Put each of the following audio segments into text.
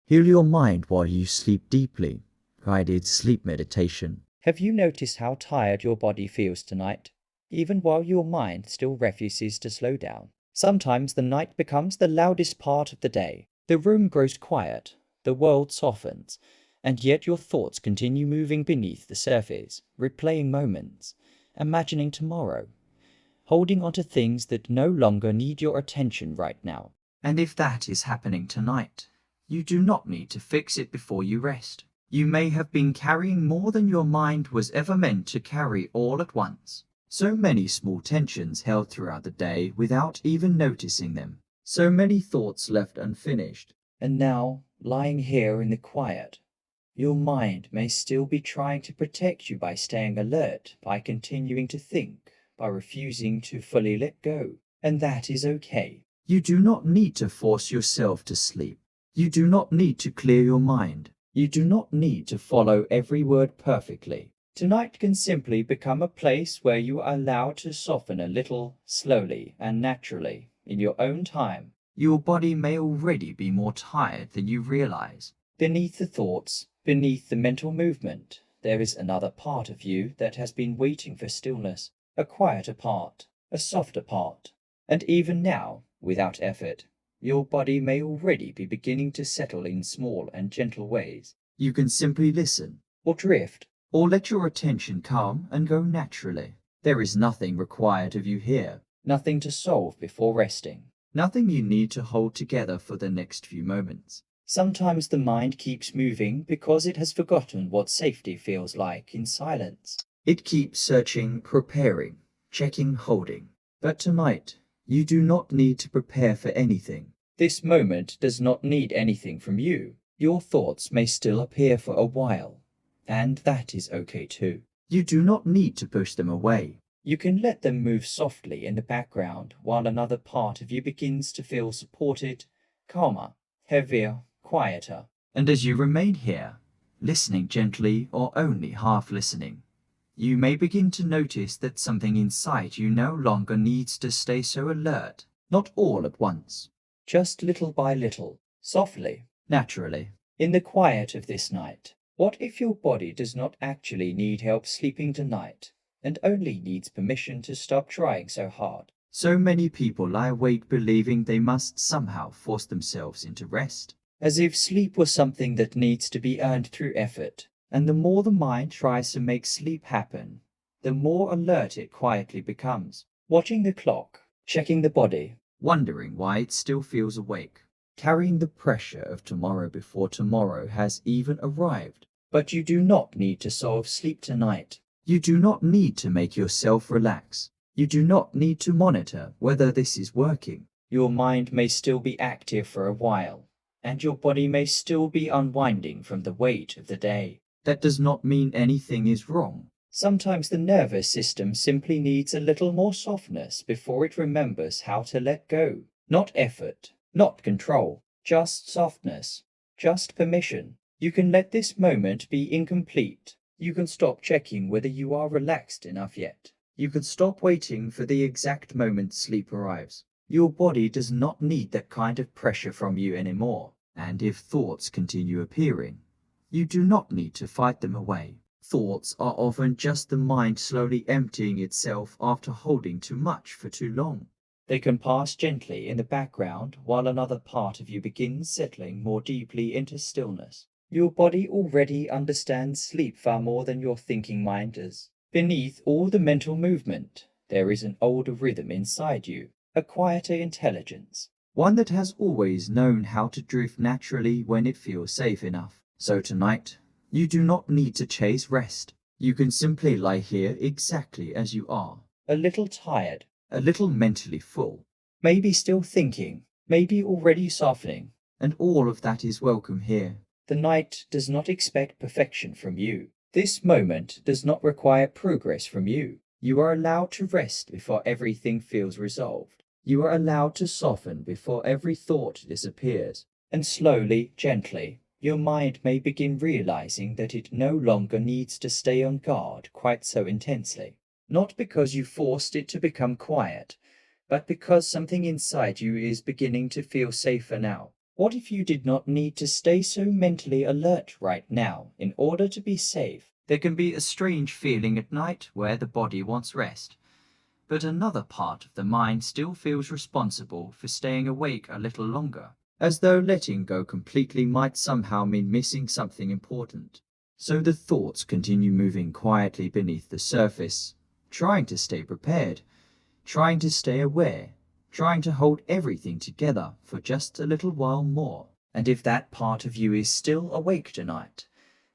Heal your mind while you sleep deeply. Guided sleep meditation. Have you noticed how tired your body feels tonight, even while your mind still refuses to slow down? Sometimes the night becomes the loudest part of the day. The room grows quiet, the world softens, and yet your thoughts continue moving beneath the surface, replaying moments, imagining tomorrow, holding on to things that no longer need your attention right now. And if that is happening tonight, you do not need to fix it before you rest. You may have been carrying more than your mind was ever meant to carry all at once. So many small tensions held throughout the day without even noticing them. So many thoughts left unfinished. And now, lying here in the quiet, your mind may still be trying to protect you by staying alert, by continuing to think, by refusing to fully let go. And that is okay. You do not need to force yourself to sleep. You do not need to clear your mind. You do not need to follow every word perfectly. Tonight can simply become a place where you are allowed to soften a little, slowly and naturally, in your own time. Your body may already be more tired than you realize. Beneath the thoughts, beneath the mental movement, there is another part of you that has been waiting for stillness, a quieter part, a softer part. And even now, without effort, your body may already be beginning to settle in small and gentle ways. You can simply listen, or drift, or let your attention come and go naturally. There is nothing required of you here. Nothing to solve before resting. Nothing you need to hold together for the next few moments. Sometimes the mind keeps moving because it has forgotten what safety feels like in silence. It keeps searching, preparing, checking, holding. But tonight, you do not need to prepare for anything. This moment does not need anything from you. Your thoughts may still appear for a while, and that is okay too. You do not need to push them away. You can let them move softly in the background while another part of you begins to feel supported, calmer, heavier, quieter. And as you remain here, listening gently or only half listening, you may begin to notice that something inside you no longer needs to stay so alert, not all at once. Just little by little, softly, naturally. In the quiet of this night, what if your body does not actually need help sleeping tonight, and only needs permission to stop trying so hard? So many people lie awake believing they must somehow force themselves into rest. As if sleep was something that needs to be earned through effort. And the more the mind tries to make sleep happen, the more alert it quietly becomes, watching the clock, checking the body, wondering why it still feels awake, carrying the pressure of tomorrow before tomorrow has even arrived. But you do not need to solve sleep tonight. You do not need to make yourself relax. You do not need to monitor whether this is working. Your mind may still be active for a while, and your body may still be unwinding from the weight of the day. That does not mean anything is wrong. Sometimes the nervous system simply needs a little more softness before it remembers how to let go. Not effort, not control, just softness, just permission. You can let this moment be incomplete. You can stop checking whether you are relaxed enough yet. You can stop waiting for the exact moment sleep arrives. Your body does not need that kind of pressure from you anymore. And if thoughts continue appearing, you do not need to fight them away. Thoughts are often just the mind slowly emptying itself after holding too much for too long. They can pass gently in the background while another part of you begins settling more deeply into stillness. Your body already understands sleep far more than your thinking mind does. Beneath all the mental movement, there is an older rhythm inside you, a quieter intelligence. One that has always known how to drift naturally when it feels safe enough. So tonight, you do not need to chase rest. You can simply lie here exactly as you are. A little tired. A little mentally full. Maybe still thinking. Maybe already softening. And all of that is welcome here. The night does not expect perfection from you. This moment does not require progress from you. You are allowed to rest before everything feels resolved. You are allowed to soften before every thought disappears. And slowly, gently, your mind may begin realizing that it no longer needs to stay on guard quite so intensely. Not because you forced it to become quiet, but because something inside you is beginning to feel safer now. What if you did not need to stay so mentally alert right now in order to be safe? There can be a strange feeling at night where the body wants rest, but another part of the mind still feels responsible for staying awake a little longer, as though letting go completely might somehow mean missing something important. So the thoughts continue moving quietly beneath the surface, trying to stay prepared, trying to stay aware, trying to hold everything together for just a little while more. And if that part of you is still awake tonight,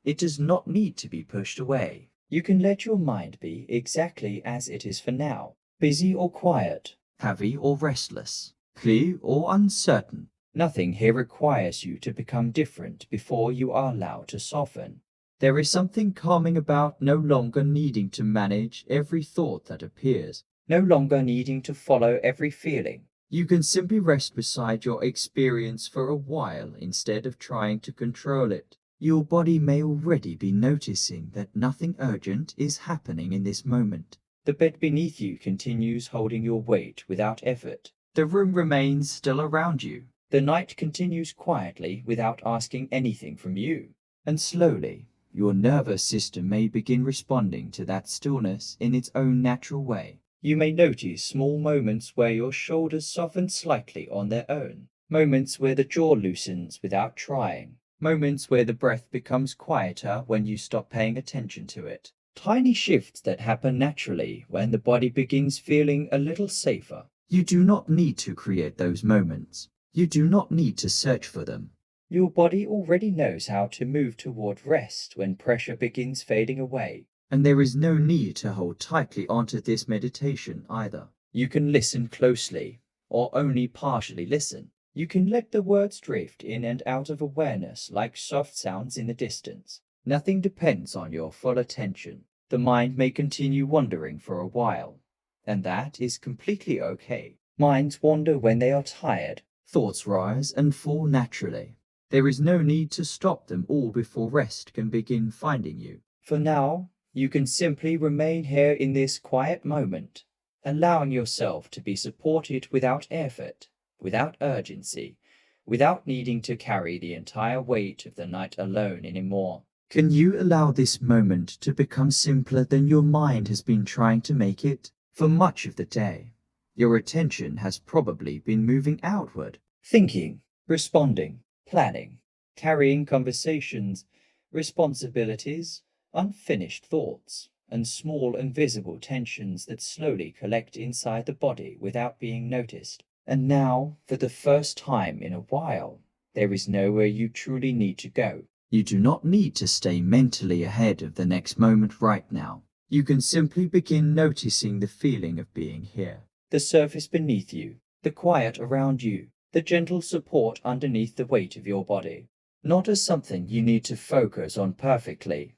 it does not need to be pushed away. You can let your mind be exactly as it is for now, busy or quiet, Heavy or restless, clear or uncertain. Nothing here requires you to become different before you are allowed to soften. There is something calming about no longer needing to manage every thought that appears. No longer needing to follow every feeling. You can simply rest beside your experience for a while instead of trying to control it. Your body may already be noticing that nothing urgent is happening in this moment. The bed beneath you continues holding your weight without effort. The room remains still around you. The night continues quietly without asking anything from you. And slowly, your nervous system may begin responding to that stillness in its own natural way. You may notice small moments where your shoulders soften slightly on their own. Moments where the jaw loosens without trying. Moments where the breath becomes quieter when you stop paying attention to it. Tiny shifts that happen naturally when the body begins feeling a little safer. You do not need to create those moments. You do not need to search for them. Your body already knows how to move toward rest when pressure begins fading away. And there is no need to hold tightly onto this meditation either. You can listen closely, or only partially listen. You can let the words drift in and out of awareness like soft sounds in the distance. Nothing depends on your full attention. The mind may continue wandering for a while, and that is completely okay. Minds wander when they are tired. Thoughts rise and fall naturally. There is no need to stop them all before rest can begin finding you. For now, you can simply remain here in this quiet moment, allowing yourself to be supported without effort, without urgency, without needing to carry the entire weight of the night alone anymore. Can you allow this moment to become simpler than your mind has been trying to make it? For much of the day, your attention has probably been moving outward. Thinking, responding, planning, carrying conversations, responsibilities, unfinished thoughts, and small invisible tensions that slowly collect inside the body without being noticed. And now, for the first time in a while, there is nowhere you truly need to go. You do not need to stay mentally ahead of the next moment right now. You can simply begin noticing the feeling of being here. The surface beneath you, the quiet around you, the gentle support underneath the weight of your body. Not as something you need to focus on perfectly,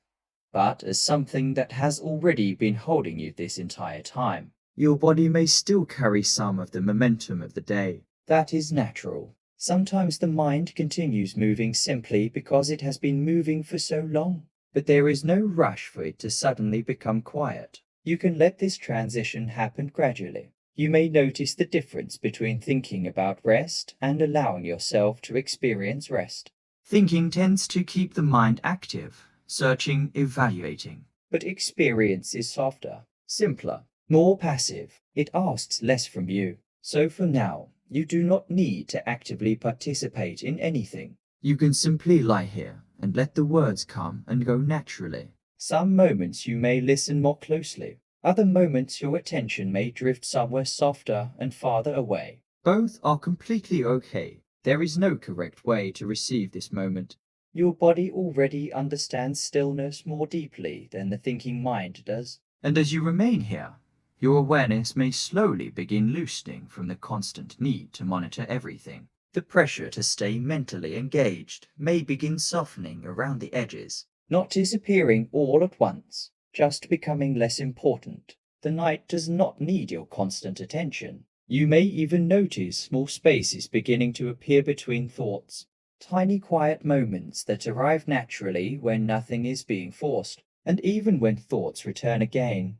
but as something that has already been holding you this entire time. Your body may still carry some of the momentum of the day. That is natural. Sometimes the mind continues moving simply because it has been moving for so long, but there is no rush for it to suddenly become quiet. You can let this transition happen gradually. You may notice the difference between thinking about rest and allowing yourself to experience rest. Thinking tends to keep the mind active, searching, evaluating. But experience is softer, simpler, more passive. It asks less from you. So for now, you do not need to actively participate in anything. You can simply lie here and let the words come and go naturally. Some moments you may listen more closely. Other moments your attention may drift somewhere softer and farther away. Both are completely okay. There is no correct way to receive this moment. Your body already understands stillness more deeply than the thinking mind does. And as you remain here, your awareness may slowly begin loosening from the constant need to monitor everything. The pressure to stay mentally engaged may begin softening around the edges. Not disappearing all at once, just becoming less important. The night does not need your constant attention. You may even notice small spaces beginning to appear between thoughts. Tiny quiet moments that arrive naturally when nothing is being forced. And even when thoughts return again,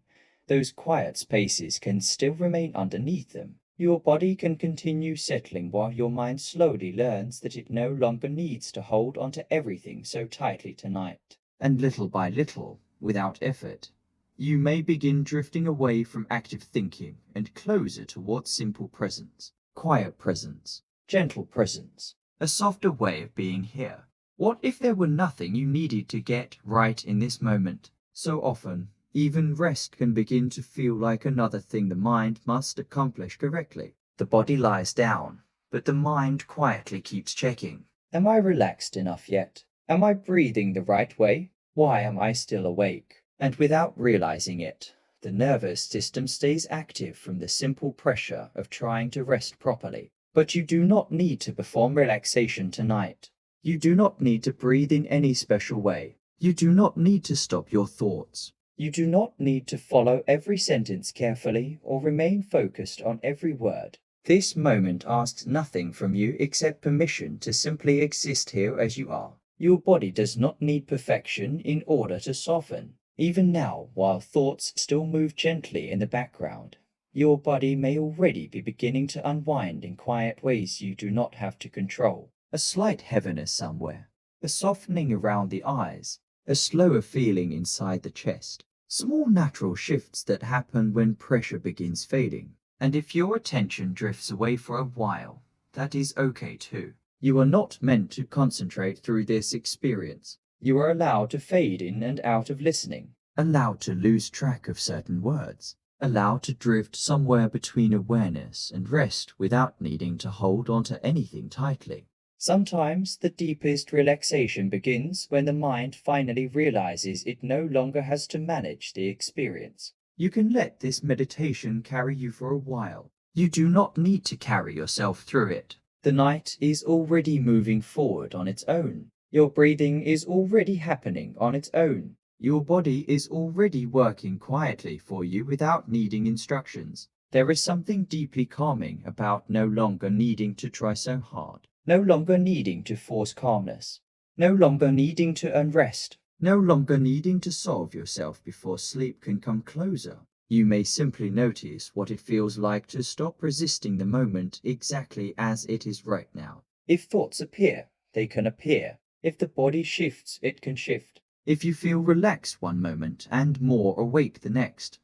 those quiet spaces can still remain underneath them, Your body can continue settling while your mind slowly learns that it no longer needs to hold onto everything so tightly tonight. And little by little, without effort, you may begin drifting away from active thinking and closer towards simple presence, quiet presence, gentle presence, a softer way of being here. What if there were nothing you needed to get right in this moment? So often, even rest can begin to feel like another thing the mind must accomplish correctly. The body lies down, but the mind quietly keeps checking. Am I relaxed enough yet? Am I breathing the right way? Why am I still awake? And without realizing it, the nervous system stays active from the simple pressure of trying to rest properly. But you do not need to perform relaxation tonight. You do not need to breathe in any special way. You do not need to stop your thoughts. You do not need to follow every sentence carefully or remain focused on every word. This moment asks nothing from you except permission to simply exist here as you are. Your body does not need perfection in order to soften. Even now, while thoughts still move gently in the background, your body may already be beginning to unwind in quiet ways you do not have to control. A slight heaviness somewhere, a softening around the eyes, a slower feeling inside the chest. Small natural shifts that happen when pressure begins fading. And if your attention drifts away for a while, that is okay too. You are not meant to concentrate through this experience. You are allowed to fade in and out of listening. Allowed to lose track of certain words. Allowed to drift somewhere between awareness and rest without needing to hold onto anything tightly. Sometimes the deepest relaxation begins when the mind finally realizes it no longer has to manage the experience. You can let this meditation carry you for a while. You do not need to carry yourself through it. The night is already moving forward on its own. Your breathing is already happening on its own. Your body is already working quietly for you without needing instructions. There is something deeply calming about no longer needing to try so hard. No longer needing to force calmness. No longer needing to earn rest. No longer needing to solve yourself before sleep can come closer. You may simply notice what it feels like to stop resisting the moment exactly as it is right now. If thoughts appear, they can appear. If the body shifts, it can shift. If you feel relaxed one moment and more awake the next,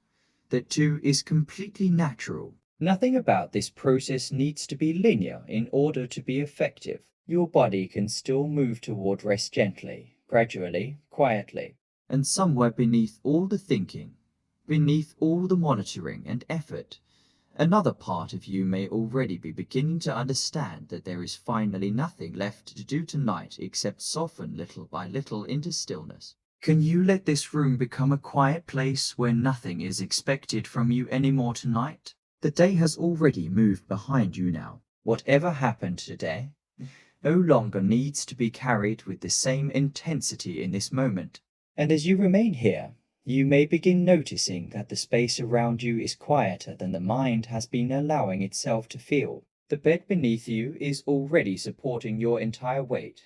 that too is completely natural. Nothing about this process needs to be linear in order to be effective. Your body can still move toward rest gently, gradually, quietly. And somewhere beneath all the thinking, beneath all the monitoring and effort, another part of you may already be beginning to understand that there is finally nothing left to do tonight except soften little by little into stillness. Can you let this room become a quiet place where nothing is expected from you anymore tonight? The day has already moved behind you now. Whatever happened today no longer needs to be carried with the same intensity in this moment. And as you remain here, you may begin noticing that the space around you is quieter than the mind has been allowing itself to feel. The bed beneath you is already supporting your entire weight,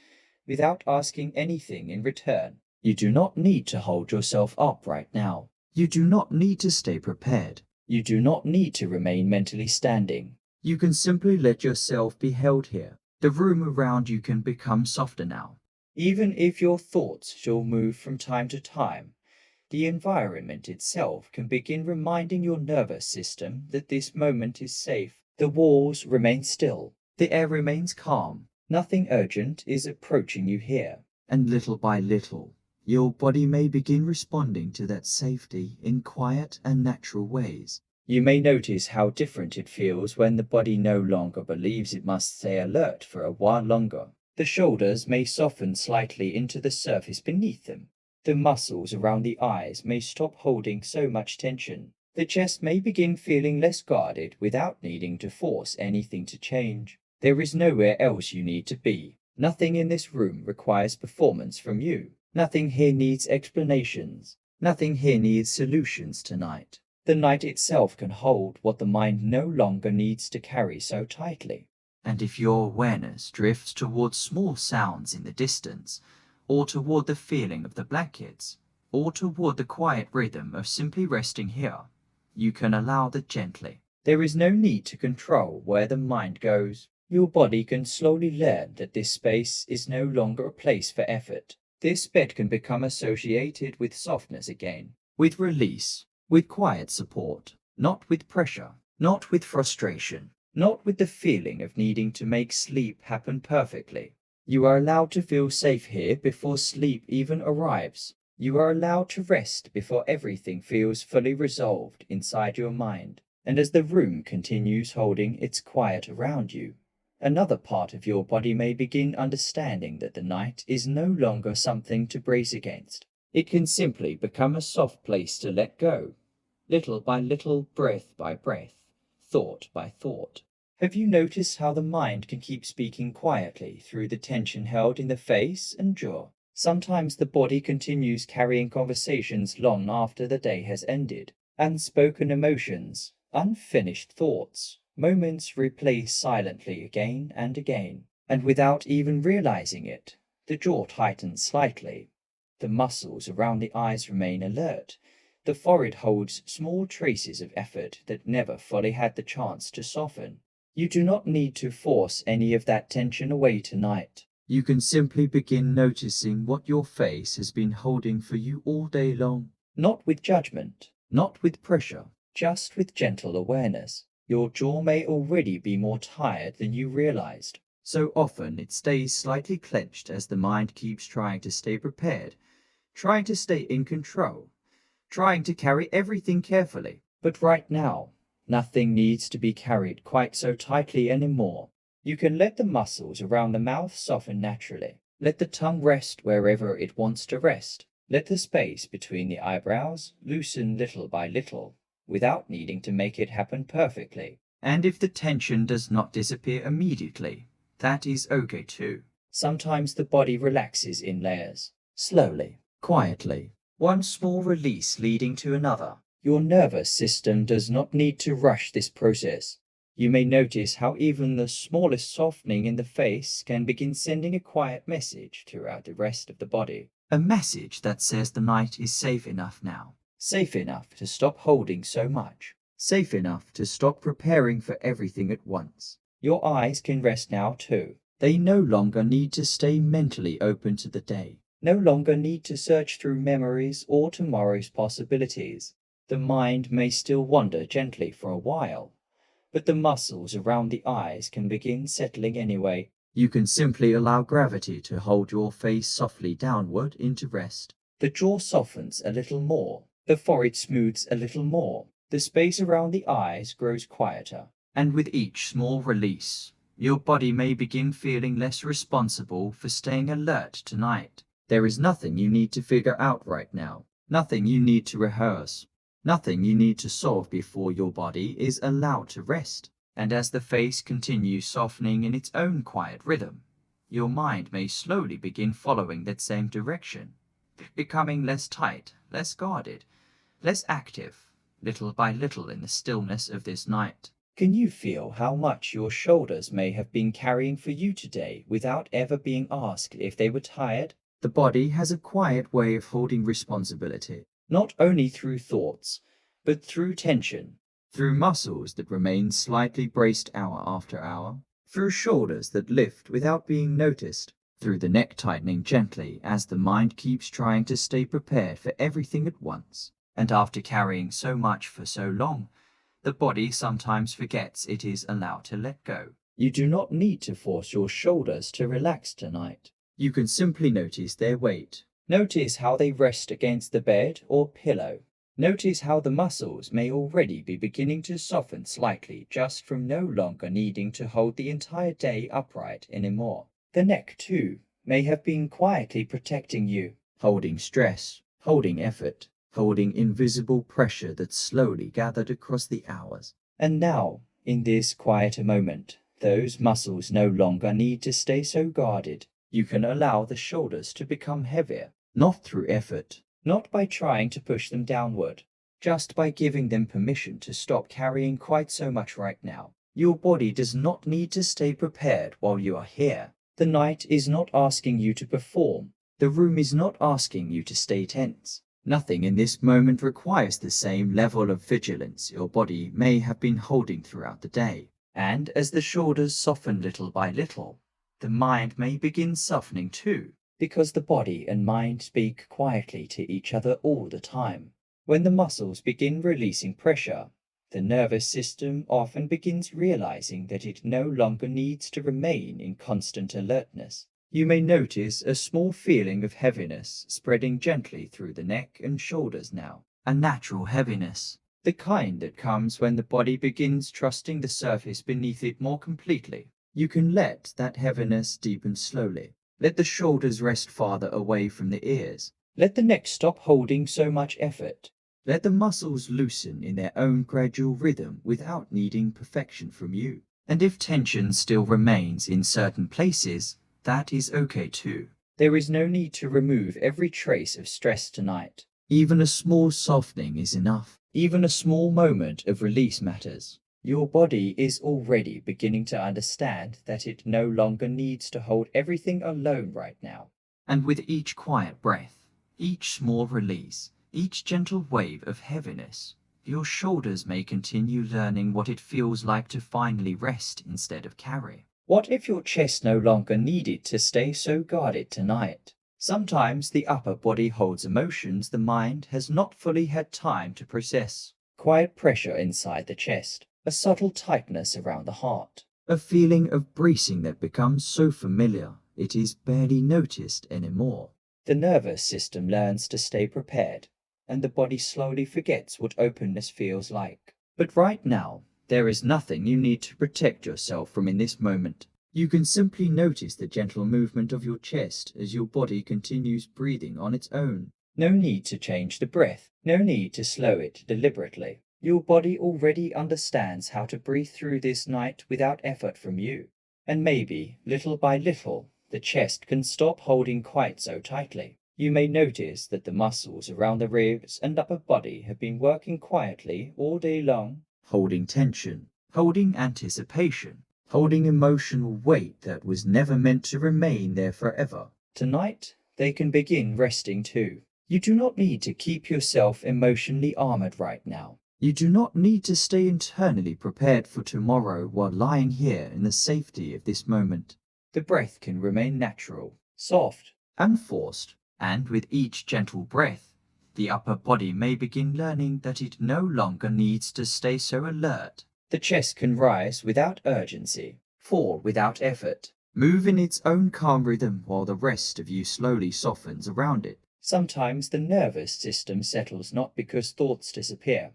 without asking anything in return. You do not need to hold yourself up right now. You do not need to stay prepared. You do not need to remain mentally standing. You can simply let yourself be held here. The room around you can become softer now. Even if your thoughts shall move from time to time, the environment itself can begin reminding your nervous system that this moment is safe. The walls remain still. The air remains calm. Nothing urgent is approaching you here. And little by little, your body may begin responding to that safety in quiet and natural ways. You may notice how different it feels when the body no longer believes it must stay alert for a while longer. The shoulders may soften slightly into the surface beneath them. The muscles around the eyes may stop holding so much tension. The chest may begin feeling less guarded without needing to force anything to change. There is nowhere else you need to be. Nothing in this room requires performance from you. Nothing here needs explanations. Nothing here needs solutions tonight. The night itself can hold what the mind no longer needs to carry so tightly. And if your awareness drifts towards small sounds in the distance, or toward the feeling of the blankets, or toward the quiet rhythm of simply resting here, you can allow that gently. There is no need to control where the mind goes. Your body can slowly learn that this space is no longer a place for effort. This bed can become associated with softness again, with release, with quiet support, not with pressure, not with frustration, not with the feeling of needing to make sleep happen perfectly. You are allowed to feel safe here before sleep even arrives. You are allowed to rest before everything feels fully resolved inside your mind. And as the room continues holding its quiet around you, another part of your body may begin understanding that the night is no longer something to brace against. It can simply become a soft place to let go, little by little, breath by breath, thought by thought. Have you noticed how the mind can keep speaking quietly through the tension held in the face and jaw? Sometimes the body continues carrying conversations long after the day has ended. Unspoken emotions, unfinished thoughts, moments replay silently again and again, and without even realizing it, the jaw tightens slightly. The muscles around the eyes remain alert. The forehead holds small traces of effort that never fully had the chance to soften. You do not need to force any of that tension away tonight. You can simply begin noticing what your face has been holding for you all day long. Not with judgment, not with pressure, just with gentle awareness. Your jaw may already be more tired than you realized. So often it stays slightly clenched as the mind keeps trying to stay prepared, trying to stay in control, trying to carry everything carefully. But right now, nothing needs to be carried quite so tightly anymore. You can let the muscles around the mouth soften naturally. Let the tongue rest wherever it wants to rest. Let the space between the eyebrows loosen little by little, without needing to make it happen perfectly. And if the tension does not disappear immediately, that is okay too. Sometimes the body relaxes in layers, slowly, quietly, one small release leading to another. Your nervous system does not need to rush this process. You may notice how even the smallest softening in the face can begin sending a quiet message throughout the rest of the body. A message that says the night is safe enough now. Safe enough to stop holding so much. Safe enough to stop preparing for everything at once. Your eyes can rest now too. They no longer need to stay mentally open to the day. No longer need to search through memories or tomorrow's possibilities. The mind may still wander gently for a while, but the muscles around the eyes can begin settling anyway. You can simply allow gravity to hold your face softly downward into rest. The jaw softens a little more. The forehead smooths a little more. The space around the eyes grows quieter. And with each small release, your body may begin feeling less responsible for staying alert tonight. There is nothing you need to figure out right now. Nothing you need to rehearse. Nothing you need to solve before your body is allowed to rest. And as the face continues softening in its own quiet rhythm, your mind may slowly begin following that same direction, becoming less tight, less guarded, less active, little by little in the stillness of this night. Can you feel how much your shoulders may have been carrying for you today without ever being asked if they were tired? The body has a quiet way of holding responsibility. Not only through thoughts, but through tension. Through muscles that remain slightly braced hour after hour. Through shoulders that lift without being noticed. Through the neck tightening gently as the mind keeps trying to stay prepared for everything at once. And after carrying so much for so long, the body sometimes forgets it is allowed to let go. You do not need to force your shoulders to relax tonight. You can simply notice their weight. Notice how they rest against the bed or pillow. Notice how the muscles may already be beginning to soften slightly just from no longer needing to hold the entire day upright anymore. The neck, too, may have been quietly protecting you, holding stress, holding effort, holding invisible pressure that slowly gathered across the hours. And now, in this quieter moment, those muscles no longer need to stay so guarded. You can allow the shoulders to become heavier, not through effort, not by trying to push them downward, just by giving them permission to stop carrying quite so much right now. Your body does not need to stay prepared while you are here. The night is not asking you to perform. The room is not asking you to stay tense. Nothing in this moment requires the same level of vigilance your body may have been holding throughout the day. And as the shoulders soften little by little, the mind may begin softening too. Because the body and mind speak quietly to each other all the time. When the muscles begin releasing pressure, the nervous system often begins realizing that it no longer needs to remain in constant alertness. You may notice a small feeling of heaviness spreading gently through the neck and shoulders now. A natural heaviness, The kind that comes when the body begins trusting the surface beneath it more completely. You can let that heaviness deepen slowly. Let the shoulders rest farther away from the ears. Let the neck stop holding so much effort. Let the muscles loosen in their own gradual rhythm without needing perfection from you. And if tension still remains in certain places, that is okay too. There is no need to remove every trace of stress tonight. Even a small softening is enough. Even a small moment of release matters. Your body is already beginning to understand that it no longer needs to hold everything alone right now. And with each quiet breath, each small release, each gentle wave of heaviness, your shoulders may continue learning what it feels like to finally rest instead of carry. What if your chest no longer needed to stay so guarded tonight? Sometimes the upper body holds emotions the mind has not fully had time to process. Quiet pressure inside the chest. A subtle tightness around the heart. A feeling of bracing that becomes so familiar it is barely noticed anymore. The nervous system learns to stay prepared, and the body slowly forgets what openness feels like. But right now, there is nothing you need to protect yourself from in this moment. You can simply notice the gentle movement of your chest as your body continues breathing on its own. No need to change the breath. No need to slow it deliberately. Your body already understands how to breathe through this night without effort from you. And maybe, little by little, the chest can stop holding quite so tightly. You may notice that the muscles around the ribs and upper body have been working quietly all day long. Holding tension, holding anticipation, holding emotional weight that was never meant to remain there forever. Tonight, they can begin resting too. You do not need to keep yourself emotionally armored right now. You do not need to stay internally prepared for tomorrow while lying here in the safety of this moment. The breath can remain natural, soft, and forced, and with each gentle breath, the upper body may begin learning that it no longer needs to stay so alert. The chest can rise without urgency, fall without effort, move in its own calm rhythm while the rest of you slowly softens around it. Sometimes the nervous system settles not because thoughts disappear,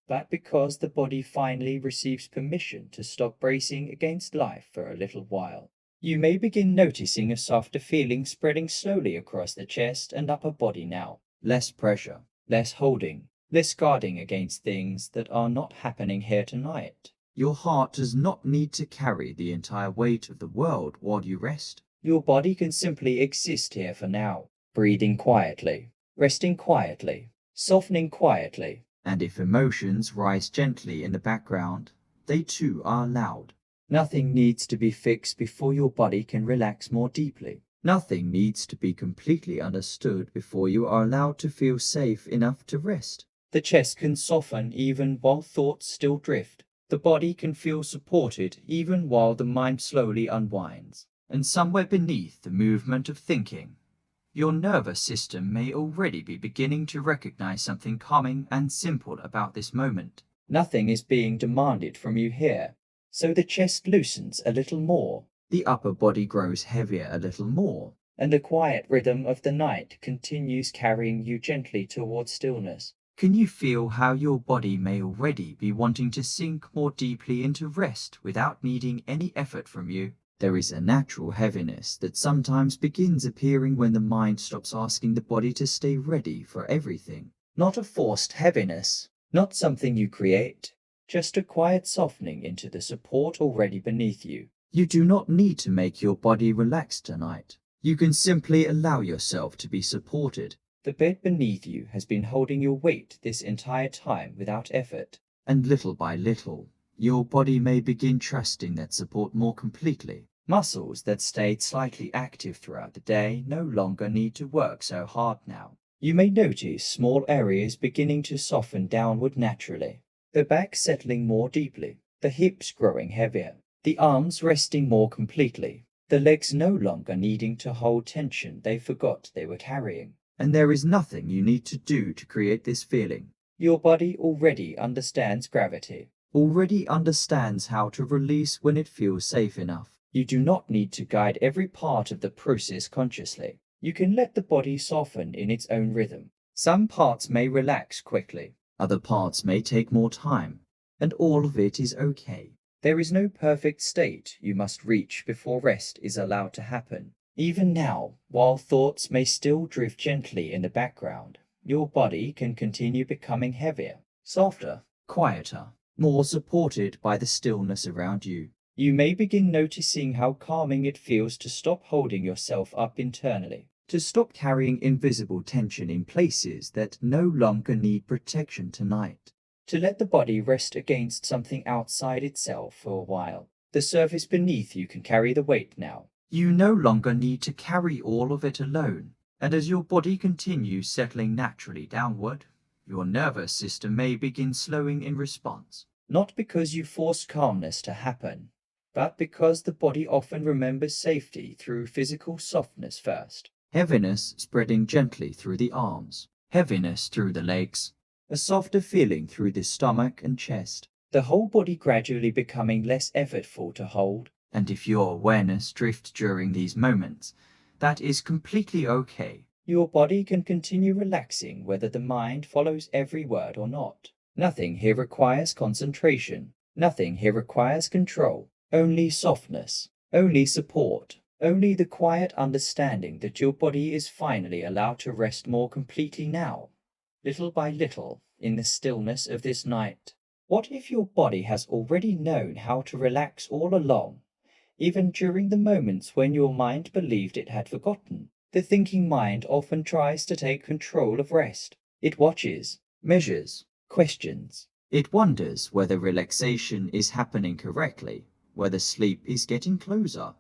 but because the body finally receives permission to stop bracing against life for a little while. You may begin noticing a softer feeling spreading slowly across the chest and upper body now. Less pressure, less holding, less guarding against things that are not happening here tonight. Your heart does not need to carry the entire weight of the world while you rest. Your body can simply exist here for now, breathing quietly, resting quietly, softening quietly. And if emotions rise gently in the background, they too are allowed. Nothing needs to be fixed before your body can relax more deeply. Nothing needs to be completely understood before you are allowed to feel safe enough to rest. The chest can soften even while thoughts still drift. The body can feel supported even while the mind slowly unwinds. And somewhere beneath the movement of thinking, your nervous system may already be beginning to recognize something calming and simple about this moment. Nothing is being demanded from you here, so the chest loosens a little more. The upper body grows heavier a little more. And the quiet rhythm of the night continues carrying you gently towards stillness. Can you feel how your body may already be wanting to sink more deeply into rest without needing any effort from you? There is a natural heaviness that sometimes begins appearing when the mind stops asking the body to stay ready for everything. Not a forced heaviness, not something you create, just a quiet softening into the support already beneath you. You do not need to make your body relax tonight. You can simply allow yourself to be supported. The bed beneath you has been holding your weight this entire time without effort. And little by little, your body may begin trusting that support more completely. Muscles that stayed slightly active throughout the day no longer need to work so hard now. You may notice small areas beginning to soften downward naturally, the back settling more deeply, the hips growing heavier, the arms resting more completely, the legs no longer needing to hold tension they forgot they were carrying. And there is nothing you need to do to create this feeling. Your body already understands gravity, Already understands how to release when it feels safe enough. You do not need to guide every part of the process consciously. You can let the body soften in its own rhythm. Some parts may relax quickly. Other parts may take more time, and all of it is okay. There is no perfect state you must reach before rest is allowed to happen. Even now, while thoughts may still drift gently in the background, your body can continue becoming heavier, softer, Quieter, more supported by the stillness around you. You may begin noticing how calming it feels to stop holding yourself up internally, To stop carrying invisible tension in places that no longer need protection tonight. to let the body rest against something outside itself for a while. The surface beneath you can carry the weight now. You no longer need to carry all of it alone, and as your body continues settling naturally downward, your nervous system may begin slowing in response. Not because you force calmness to happen, but because the body often remembers safety through physical softness first. Heaviness spreading gently through the arms, heaviness through the legs, a softer feeling through the stomach and chest. The whole body gradually becoming less effortful to hold. And if your awareness drifts during these moments, that is completely okay. Your body can continue relaxing whether the mind follows every word or not. Nothing here requires concentration. Nothing here requires control. Only softness. Only support. Only the quiet understanding that your body is finally allowed to rest more completely now. Little by little, in the stillness of this night. What if your body has already known how to relax all along, even during the moments when your mind believed it had forgotten? The thinking mind often tries to take control of rest. It watches, measures, questions. It wonders whether relaxation is happening correctly, whether sleep is getting closer,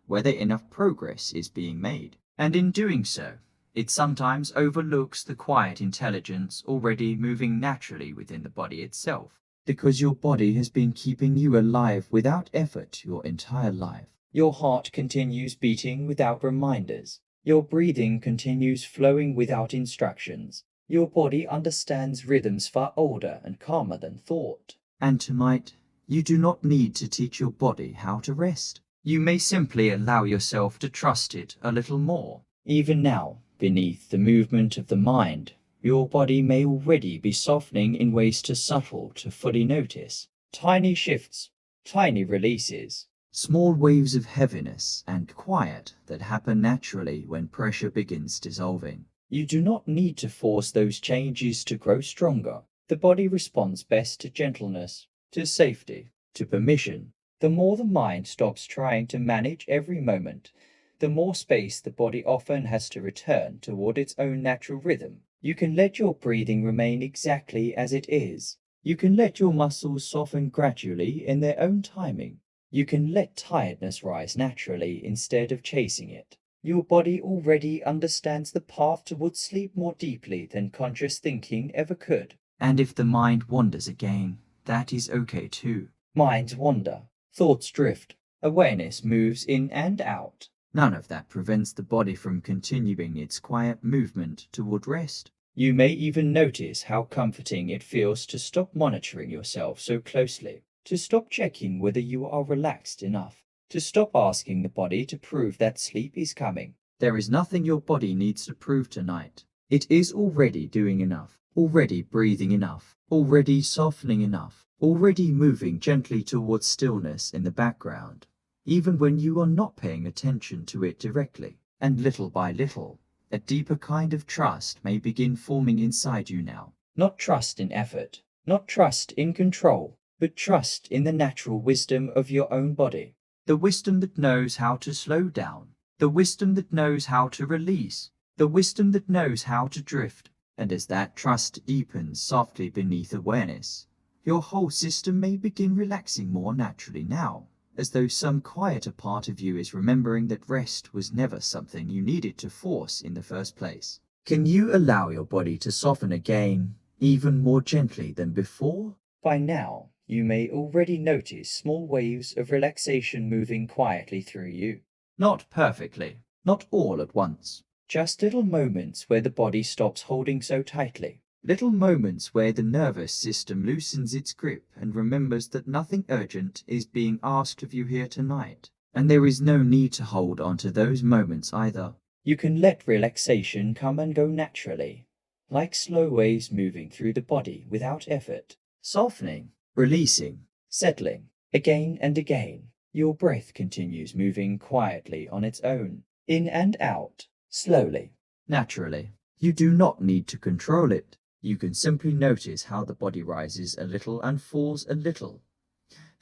whether enough progress is being made. And in doing so, it sometimes overlooks the quiet intelligence already moving naturally within the body itself. Because your body has been keeping you alive without effort your entire life. Your heart continues beating without reminders. Your breathing continues flowing without instructions. Your body understands rhythms far older and calmer than thought. And tonight, you do not need to teach your body how to rest. You may simply allow yourself to trust it a little more. Even now, beneath the movement of the mind, your body may already be softening in ways too subtle to fully notice. Tiny shifts, tiny releases. Small waves of heaviness and quiet that happen naturally when pressure begins dissolving. You do not need to force those changes to grow stronger. The body responds best to gentleness, to safety, to permission. The more the mind stops trying to manage every moment, the more space the body often has to return toward its own natural rhythm. You can let your breathing remain exactly as it is. You can let your muscles soften gradually in their own timing. You can let tiredness rise naturally instead of chasing it. Your body already understands the path towards sleep more deeply than conscious thinking ever could. And if the mind wanders again, that is okay too. Minds wander, thoughts drift, awareness moves in and out. None of that prevents the body from continuing its quiet movement toward rest. You may even notice how comforting it feels to stop monitoring yourself so closely, to stop checking whether you are relaxed enough, to stop asking the body to prove that sleep is coming. There is nothing your body needs to prove tonight. It is already doing enough, already breathing enough, already softening enough, already moving gently towards stillness in the background, even when you are not paying attention to it directly. And little by little, a deeper kind of trust may begin forming inside you now. Not trust in effort, not trust in control, but trust in the natural wisdom of your own body. The wisdom that knows how to slow down, the wisdom that knows how to release, the wisdom that knows how to drift. And as that trust deepens softly beneath awareness, your whole system may begin relaxing more naturally now, as though some quieter part of you is remembering that rest was never something you needed to force in the first place. Can you allow your body to soften again, even more gently than before? By now, you may already notice small waves of relaxation moving quietly through you. Not perfectly, not all at once. Just little moments where the body stops holding so tightly. Little moments where the nervous system loosens its grip and remembers that nothing urgent is being asked of you here tonight. And there is no need to hold on to those moments either. You can let relaxation come and go naturally, like slow waves moving through the body without effort. Softening, releasing, Settling, again and again. Your breath continues moving quietly on its own, in and out, slowly. naturally. You do not need to control it. You can simply notice how the body rises a little and falls a little,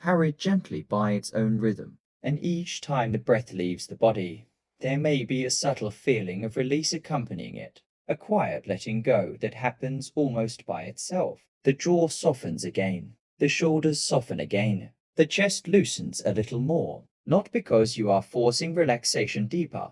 carried gently by its own rhythm. And each time the breath leaves the body, there may be a subtle feeling of release accompanying it, a quiet letting go that happens almost by itself. The jaw softens again, the shoulders soften again, the chest loosens a little more, not because you are forcing relaxation deeper,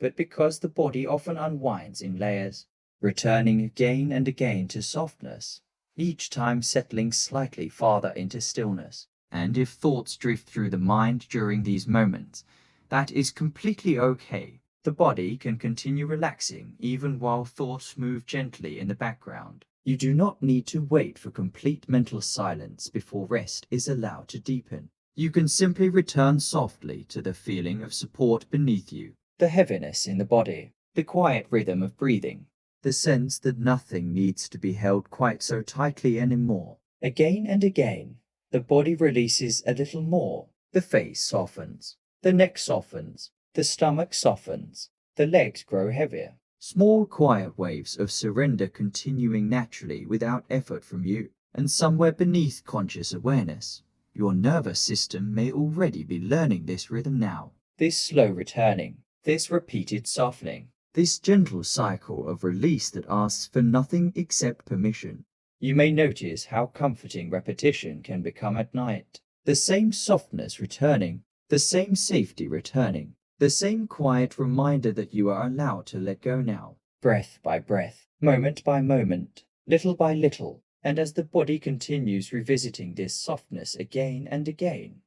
but because the body often unwinds in layers, returning again and again to softness, each time settling slightly farther into stillness. And if thoughts drift through the mind during these moments, that is completely okay. The body can continue relaxing even while thoughts move gently in the background. You do not need to wait for complete mental silence before rest is allowed to deepen. You can simply return softly to the feeling of support beneath you, The heaviness in the body, the quiet rhythm of breathing. the sense that nothing needs to be held quite so tightly anymore. Again and again, the body releases a little more. The face softens. The neck softens, the stomach softens, the legs grow heavier. Small quiet waves of surrender continuing naturally without effort from you. And somewhere beneath conscious awareness, your nervous system may already be learning this rhythm now. This slow returning, this repeated softening. This gentle cycle of release that asks for nothing except permission. You may notice how comforting repetition can become at night. The same softness returning, the same safety returning, the same quiet reminder that you are allowed to let go now. Breath by breath, moment by moment, little by little, and as the body continues revisiting this softness again and again,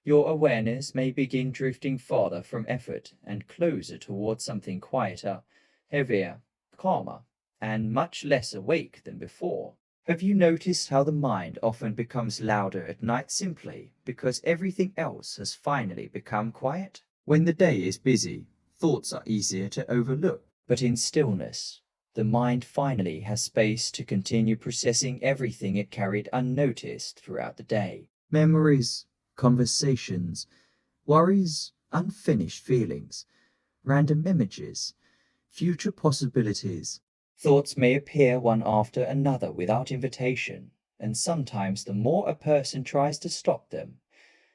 your awareness may begin drifting farther from effort and closer towards something quieter, heavier, calmer, and much less awake than before. Have you noticed how the mind often becomes louder at night simply because everything else has finally become quiet? When the day is busy, thoughts are easier to overlook. But in stillness, the mind finally has space to continue processing everything it carried unnoticed throughout the day. Memories, conversations, worries, unfinished feelings, random images, future possibilities. Thoughts may appear one after another without invitation, and sometimes the more a person tries to stop them,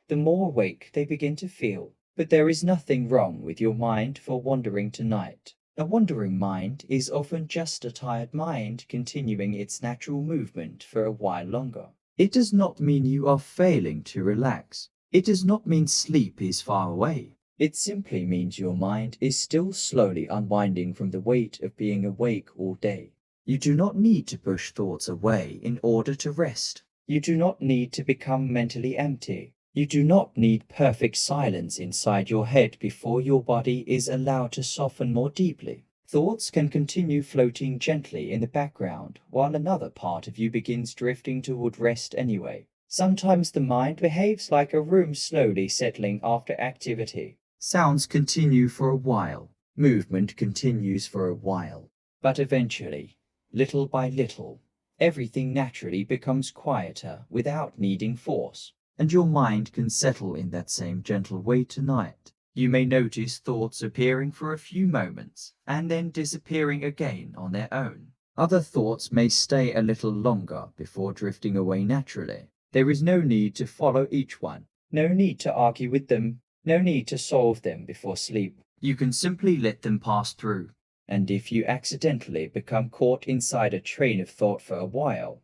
the more awake they begin to feel. But there is nothing wrong with your mind for wandering tonight. A wandering mind is often just a tired mind continuing its natural movement for a while longer. It does not mean you are failing to relax. It does not mean sleep is far away. It simply means your mind is still slowly unwinding from the weight of being awake all day. You do not need to push thoughts away in order to rest. You do not need to become mentally empty. You do not need perfect silence inside your head before your body is allowed to soften more deeply. Thoughts can continue floating gently in the background while another part of you begins drifting toward rest anyway. Sometimes the mind behaves like a room slowly settling after activity. Sounds continue for a while. Movement continues for a while. But eventually, little by little, everything naturally becomes quieter without needing force. And your mind can settle in that same gentle way tonight. You may notice thoughts appearing for a few moments and then disappearing again on their own. Other thoughts may stay a little longer before drifting away naturally. There is no need to follow each one. No need to argue with them. No need to solve them before sleep. You can simply let them pass through. And if you accidentally become caught inside a train of thought for a while,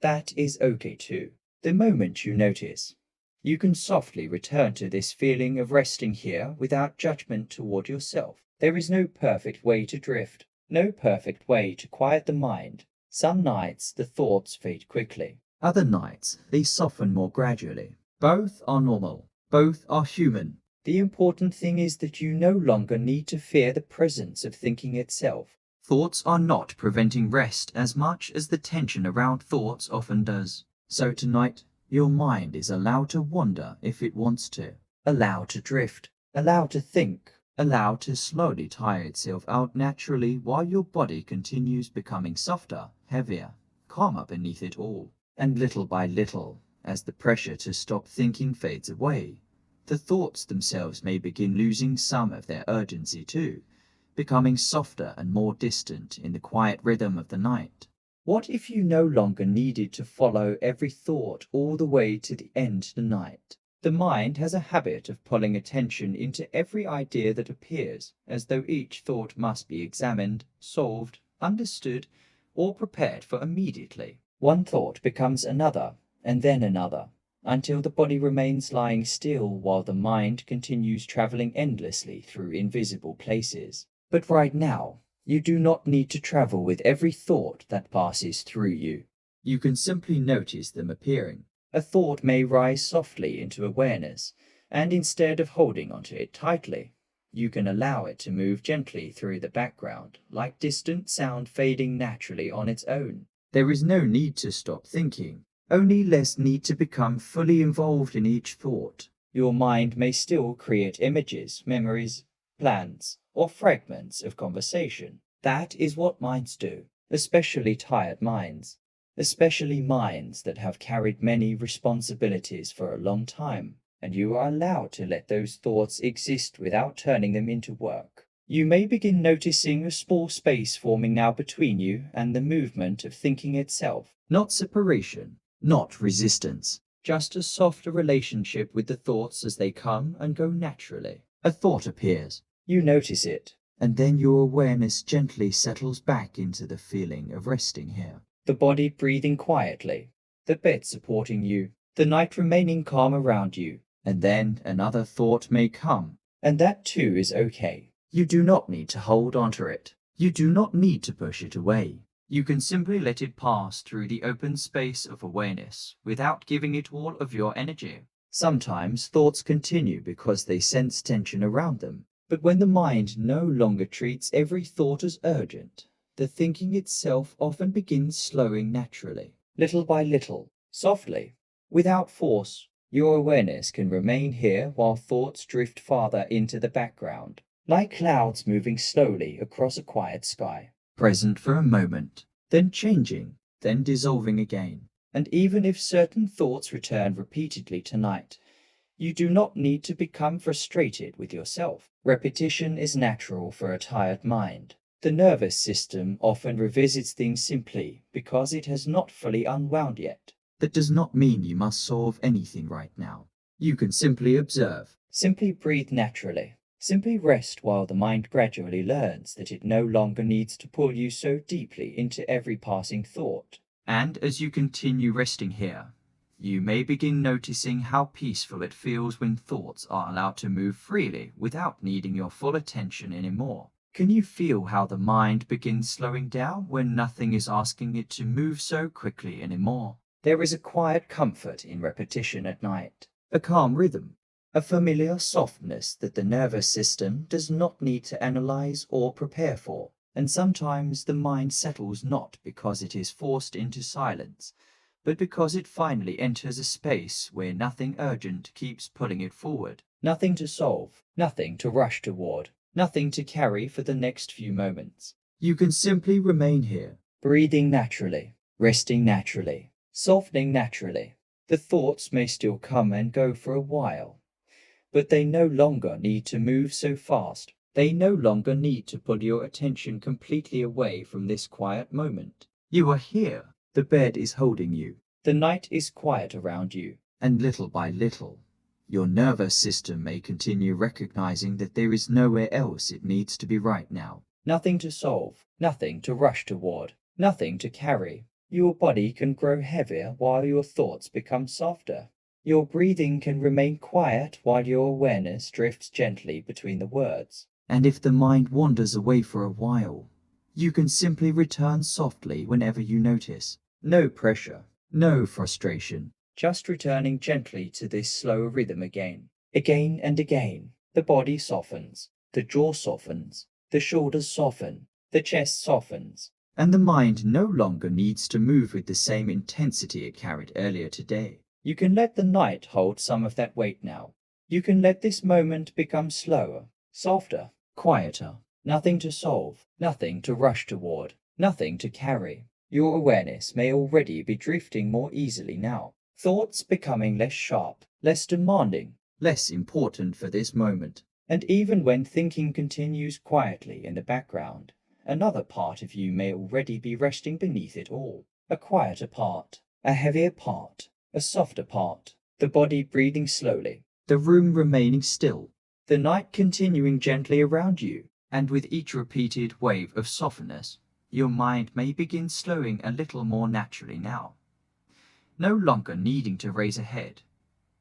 that is okay too. The moment you notice, you can softly return to this feeling of resting here without judgment toward yourself. There is no perfect way to drift, No perfect way to quiet the mind. Some nights the thoughts fade quickly. Other nights, they soften more gradually. Both are normal. Both are human. The important thing is that you no longer need to fear the presence of thinking itself. Thoughts are not preventing rest as much as the tension around thoughts often does. So tonight, your mind is allowed to wander if it wants to. Allowed to drift. Allowed to think. Allowed to slowly tire itself out naturally while your body continues becoming softer, heavier, calmer beneath it all. And little by little, as the pressure to stop thinking fades away, the thoughts themselves may begin losing some of their urgency too, becoming softer and more distant in the quiet rhythm of the night. What if you no longer needed to follow every thought all the way to the end of the night? The mind has a habit of pulling attention into every idea that appears, as though each thought must be examined, solved, understood, or prepared for immediately. One thought becomes another, and then another, until the body remains lying still while the mind continues traveling endlessly through invisible places. But right now, you do not need to travel with every thought that passes through you. You can simply notice them appearing. A thought may rise softly into awareness, and instead of holding onto it tightly, you can allow it to move gently through the background, like distant sound fading naturally on its own. There is no need to stop thinking, only less need to become fully involved in each thought. Your mind may still create images, memories, plans, or fragments of conversation. That is what minds do, especially tired minds. Especially minds that have carried many responsibilities for a long time, and you are allowed to let those thoughts exist without turning them into work. You may begin noticing a small space forming now between you and the movement of thinking itself. Not separation, not resistance, Just a softer relationship with the thoughts as they come and go naturally. a thought appears, You notice it. and then your awareness gently settles back into the feeling of resting here. The body breathing quietly, the bed supporting you, the night remaining calm around you, And then another thought may come. and that too is okay. You do not need to hold onto it. You do not need to push it away. You can simply let it pass through the open space of awareness without giving it all of your energy. Sometimes thoughts continue because they sense tension around them, but when the mind no longer treats every thought as urgent, the thinking itself often begins slowing naturally, little by little, softly, without force. Your awareness can remain here while thoughts drift farther into the background, like clouds moving slowly across a quiet sky. Present for a moment, then changing, then dissolving again. And even if certain thoughts return repeatedly tonight, you do not need to become frustrated with yourself. Repetition is natural for a tired mind. The nervous system often revisits things simply because it has not fully unwound yet. That does not mean you must solve anything right now. You can simply observe. Simply breathe naturally. Simply rest while the mind gradually learns that it no longer needs to pull you so deeply into every passing thought. And as you continue resting here, you may begin noticing how peaceful it feels when thoughts are allowed to move freely without needing your full attention anymore. Can you feel how the mind begins slowing down when nothing is asking it to move so quickly anymore? There is a quiet comfort in repetition at night, A calm rhythm, a familiar softness that the nervous system does not need to analyze or prepare for. and sometimes the mind settles not because it is forced into silence, but because it finally enters a space where nothing urgent keeps pulling it forward. Nothing to solve, nothing to rush toward, nothing to carry for the next few moments. You can simply remain here, Breathing naturally, resting naturally, softening naturally. The thoughts may still come and go for a while, but they no longer need to move so fast. They no longer need to pull your attention completely away from this quiet moment. You are here. The bed is holding you. The night is quiet around you. And little by little, your nervous system may continue recognizing that there is nowhere else it needs to be right now. Nothing to solve, nothing to rush toward, nothing to carry. Your body can grow heavier while your thoughts become softer. Your breathing can remain quiet while your awareness drifts gently between the words. And if the mind wanders away for a while, You can simply return softly whenever you notice. No pressure, no frustration. Just returning gently to this slow rhythm again. Again and again, the body softens, the jaw softens, the shoulders soften, the chest softens. And the mind no longer needs to move with the same intensity it carried earlier today. You can let the night hold some of that weight now. You can let this moment become slower, softer, quieter. Nothing to solve, nothing to rush toward, nothing to carry. Your awareness may already be drifting more easily now. Thoughts becoming less sharp, less demanding, less important for this moment. And even when thinking continues quietly in the background, another part of you may already be resting beneath it all. A quieter part, a heavier part, a softer part, the body breathing slowly, the room remaining still, the night continuing gently around you. And with each repeated wave of softness, your mind may begin slowing a little more naturally now. No longer needing to raise a head,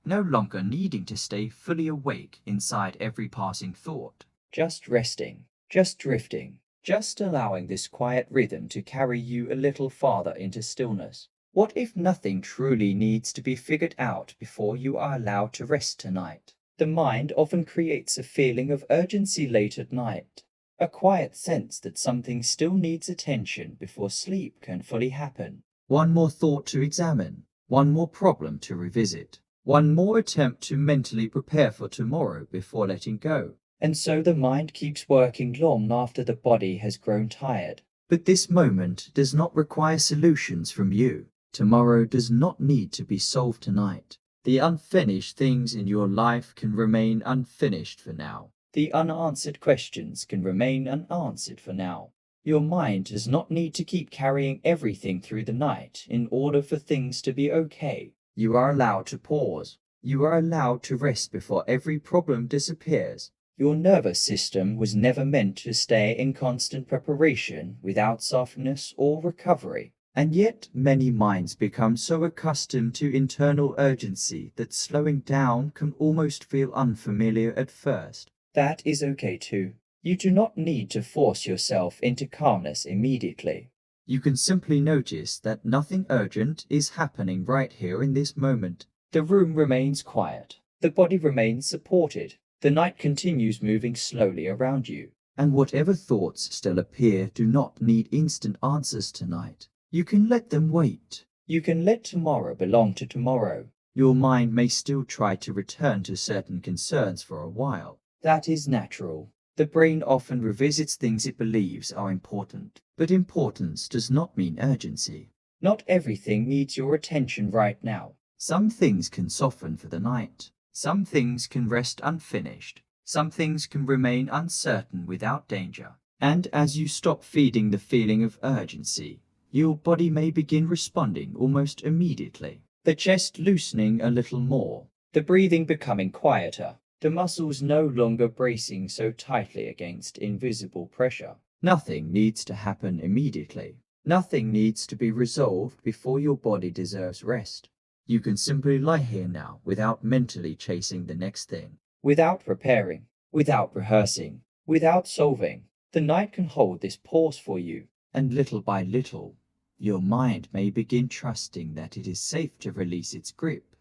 no longer needing to stay fully awake inside every passing thought. Just resting, just drifting, just allowing this quiet rhythm to carry you a little farther into stillness. What if nothing truly needs to be figured out before you are allowed to rest tonight? The mind often creates a feeling of urgency late at night, a quiet sense that something still needs attention before sleep can fully happen. One more thought to examine, one more problem to revisit, one more attempt to mentally prepare for tomorrow before letting go. And so the mind keeps working long after the body has grown tired. But this moment does not require solutions from you. Tomorrow does not need to be solved tonight. The unfinished things in your life can remain unfinished for now. The unanswered questions can remain unanswered for now. Your mind does not need to keep carrying everything through the night in order for things to be okay. You are allowed to pause. You are allowed to rest before every problem disappears. Your nervous system was never meant to stay in constant preparation without softness or recovery. And yet many minds become so accustomed to internal urgency that slowing down can almost feel unfamiliar at first. That is okay too. You do not need to force yourself into calmness immediately. You can simply notice that nothing urgent is happening right here in this moment. The room remains quiet. The body remains supported. The night continues moving slowly around you. And whatever thoughts still appear do not need instant answers tonight. You can let them wait. You can let tomorrow belong to tomorrow. Your mind may still try to return to certain concerns for a while. That is natural. The brain often revisits things it believes are important. But importance does not mean urgency. Not everything needs your attention right now. Some things can soften for the night. Some things can rest unfinished. Some things can remain uncertain without danger. And as you stop feeding the feeling of urgency, your body may begin responding almost immediately. The chest loosening a little more, the breathing becoming quieter, the muscles no longer bracing so tightly against invisible pressure. Nothing needs to happen immediately. Nothing needs to be resolved before your body deserves rest. You can simply lie here now without mentally chasing the next thing. Without preparing, without rehearsing, without solving, the night can hold this pause for you. And little by little, your mind may begin trusting that it is safe to release its grip,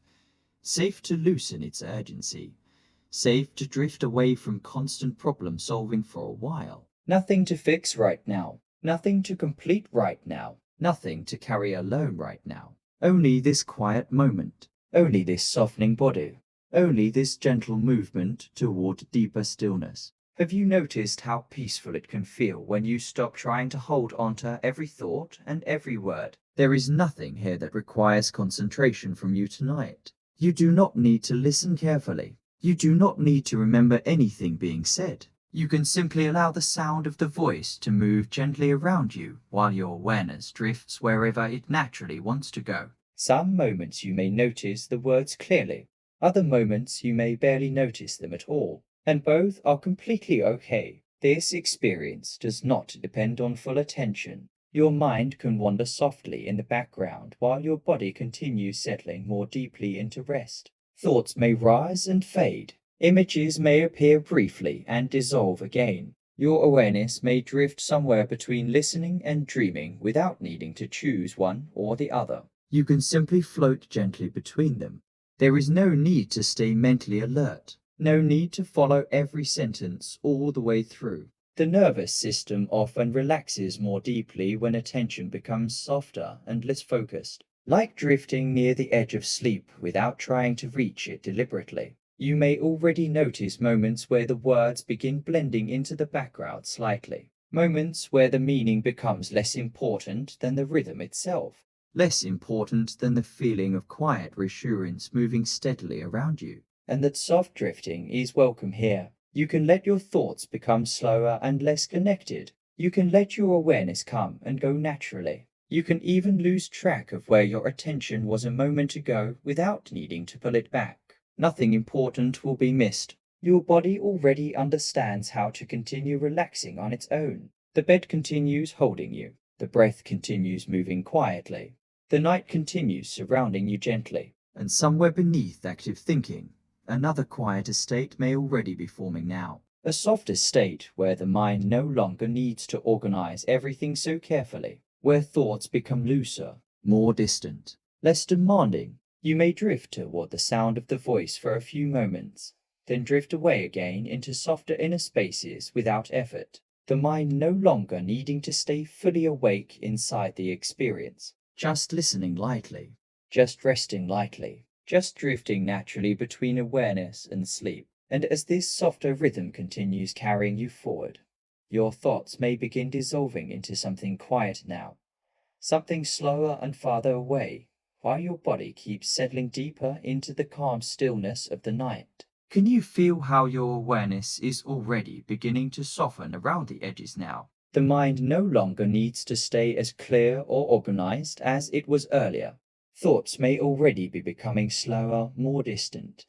safe to loosen its urgency, safe to drift away from constant problem solving for a while. Nothing to fix right now, nothing to complete right now, nothing to carry alone right now. Only this quiet moment, only this softening body, only this gentle movement toward deeper stillness. Have you noticed how peaceful it can feel when you stop trying to hold onto every thought and every word? There is nothing here that requires concentration from you tonight. You do not need to listen carefully. You do not need to remember anything being said. You can simply allow the sound of the voice to move gently around you while your awareness drifts wherever it naturally wants to go. Some moments you may notice the words clearly. Other moments you may barely notice them at all. And both are completely okay. This experience does not depend on full attention. Your mind can wander softly in the background while your body continues settling more deeply into rest. Thoughts may rise and fade. Images may appear briefly and dissolve again. Your awareness may drift somewhere between listening and dreaming without needing to choose one or the other. You can simply float gently between them. There is no need to stay mentally alert. No need to follow every sentence all the way through. The nervous system often relaxes more deeply when attention becomes softer and less focused, like drifting near the edge of sleep without trying to reach it deliberately. You may already notice moments where the words begin blending into the background slightly, moments where the meaning becomes less important than the rhythm itself. Less important than the feeling of quiet reassurance moving steadily around you. And that soft drifting is welcome here. You can let your thoughts become slower and less connected. You can let your awareness come and go naturally. You can even lose track of where your attention was a moment ago without needing to pull it back. Nothing important will be missed. Your body already understands how to continue relaxing on its own. The bed continues holding you. The breath continues moving quietly. The night continues surrounding you gently. And somewhere beneath active thinking, another quieter state may already be forming now. A softer state where the mind no longer needs to organize everything so carefully, where thoughts become looser, more distant, less demanding. You may drift toward the sound of the voice for a few moments, then drift away again into softer inner spaces without effort, the mind no longer needing to stay fully awake inside the experience. Just listening lightly, just resting lightly, just drifting naturally between awareness and sleep. And as this softer rhythm continues carrying you forward, your thoughts may begin dissolving into something quiet now, something slower and farther away, while your body keeps settling deeper into the calm stillness of the night. Can you feel how your awareness is already beginning to soften around the edges now? The mind no longer needs to stay as clear or organized as it was earlier. Thoughts may already be becoming slower, more distant,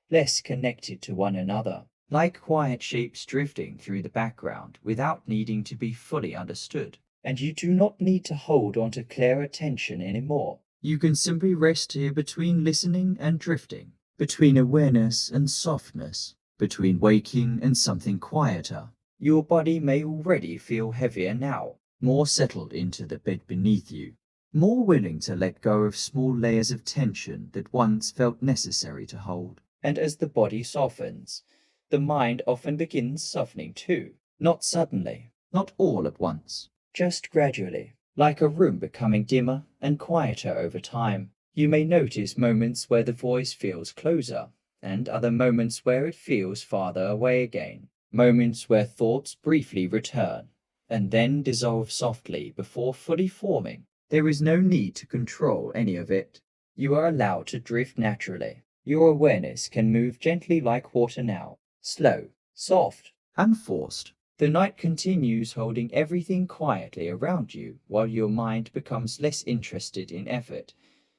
less connected to one another, like quiet shapes drifting through the background without needing to be fully understood. And you do not need to hold on to clear attention anymore. You can simply rest here between listening and drifting, between awareness and softness, between waking and something quieter. Your body may already feel heavier now, more settled into the bed beneath you, more willing to let go of small layers of tension that once felt necessary to hold. And as the body softens, the mind often begins softening too. Not suddenly, not all at once, just gradually, like a room becoming dimmer and quieter over time. You may notice moments where the voice feels closer, and other moments where it feels farther away again. Moments where thoughts briefly return, and then dissolve softly before fully forming. There is no need to control any of it. You are allowed to drift naturally. Your awareness can move gently like water now, slow, soft, unforced. The night continues holding everything quietly around you while your mind becomes less interested in effort,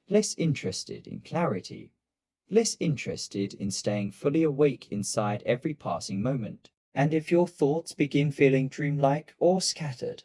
less interested in clarity, less interested in staying fully awake inside every passing moment. And if your thoughts begin feeling dreamlike or scattered,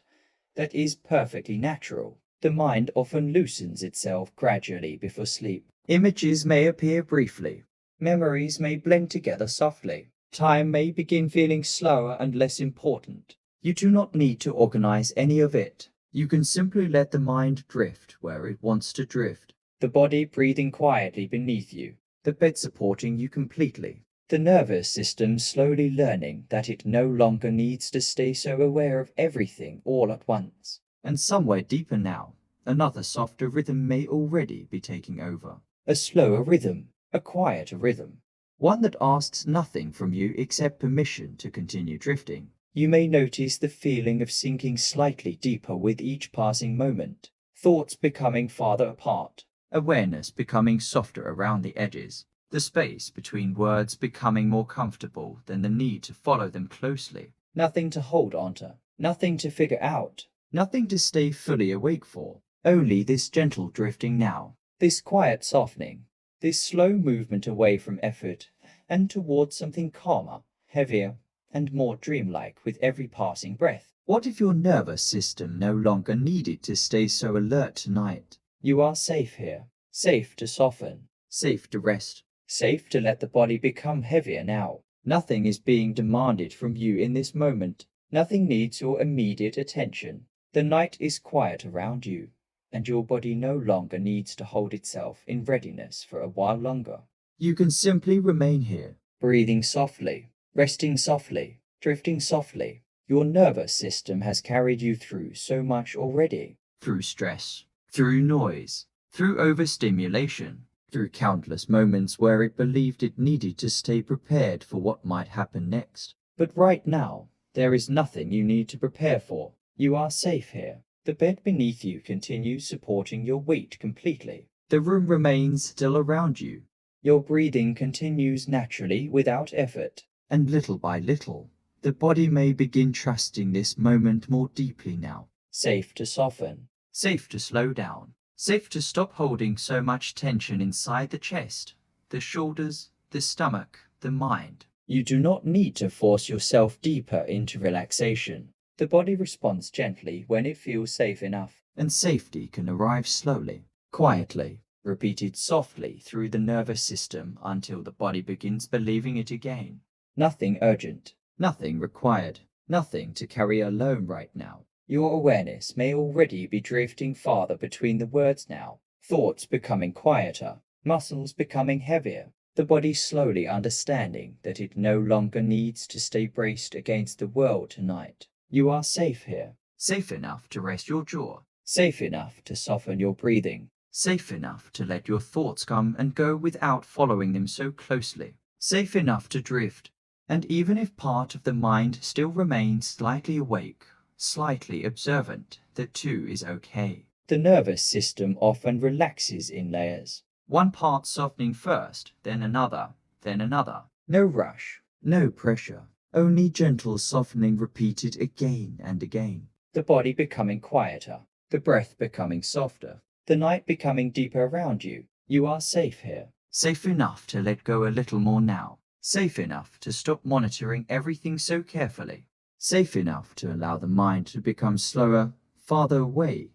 that is perfectly natural. The mind often loosens itself gradually before sleep. Images may appear briefly. Memories may blend together softly. Time may begin feeling slower and less important. You do not need to organize any of it. You can simply let the mind drift where it wants to drift. The body breathing quietly beneath you. The bed supporting you completely. The nervous system slowly learning that it no longer needs to stay so aware of everything all at once. And somewhere deeper now, another softer rhythm may already be taking over. A slower rhythm, a quieter rhythm. One that asks nothing from you except permission to continue drifting. You may notice the feeling of sinking slightly deeper with each passing moment. Thoughts becoming farther apart. Awareness becoming softer around the edges. The space between words becoming more comfortable than the need to follow them closely. Nothing to hold onto, nothing to figure out, nothing to stay fully awake for. Only this gentle drifting now. This quiet softening, this slow movement away from effort and towards something calmer, heavier, and more dreamlike with every passing breath. What if your nervous system no longer needed to stay so alert tonight? You are safe here, safe to soften, safe to rest. Safe to let the body become heavier now. Nothing is being demanded from you in this moment. Nothing needs your immediate attention. The night is quiet around you, and your body no longer needs to hold itself in readiness for a while longer. You can simply remain here, Breathing softly, resting softly, drifting softly. Your nervous system has carried you through so much already. through stress, through noise, through overstimulation, through countless moments where it believed it needed to stay prepared for what might happen next. But right now, there is nothing you need to prepare for. You are safe here. The bed beneath you continues supporting your weight completely. The room remains still around you, Your breathing continues naturally without effort. and little by little, the body may begin trusting this moment more deeply now. Safe to soften. Safe to slow down. Safe to stop holding so much tension inside the chest, the shoulders, the stomach, the mind. You do not need to force yourself deeper into relaxation. The body responds gently when it feels safe enough. And safety can arrive slowly, quietly, Repeated softly through the nervous system until the body begins believing it again. Nothing urgent. Nothing required, Nothing to carry alone right now. Your awareness may already be drifting farther between the words now. Thoughts becoming quieter. Muscles becoming heavier. The body slowly understanding that it no longer needs to stay braced against the world tonight. You are safe here. safe enough to rest your jaw, Safe enough to soften your breathing. safe enough to let your thoughts come and go without following them so closely, safe enough to drift. And even if part of the mind still remains slightly awake, slightly observant, that too is okay. The nervous system often relaxes in layers. One part softening first, then another, then another. No rush. No pressure, only gentle softening repeated again and again. The body becoming quieter. The breath becoming softer. The night becoming deeper around you. You are safe here. Safe enough to let go a little more now. Safe enough to stop monitoring everything so carefully. Safe enough to allow the mind to become slower, farther away,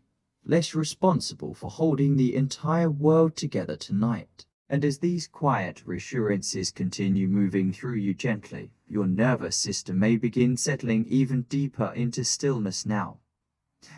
less responsible for holding the entire world together tonight. And as these quiet reassurances continue moving through you gently, your nervous system may begin settling even deeper into stillness now,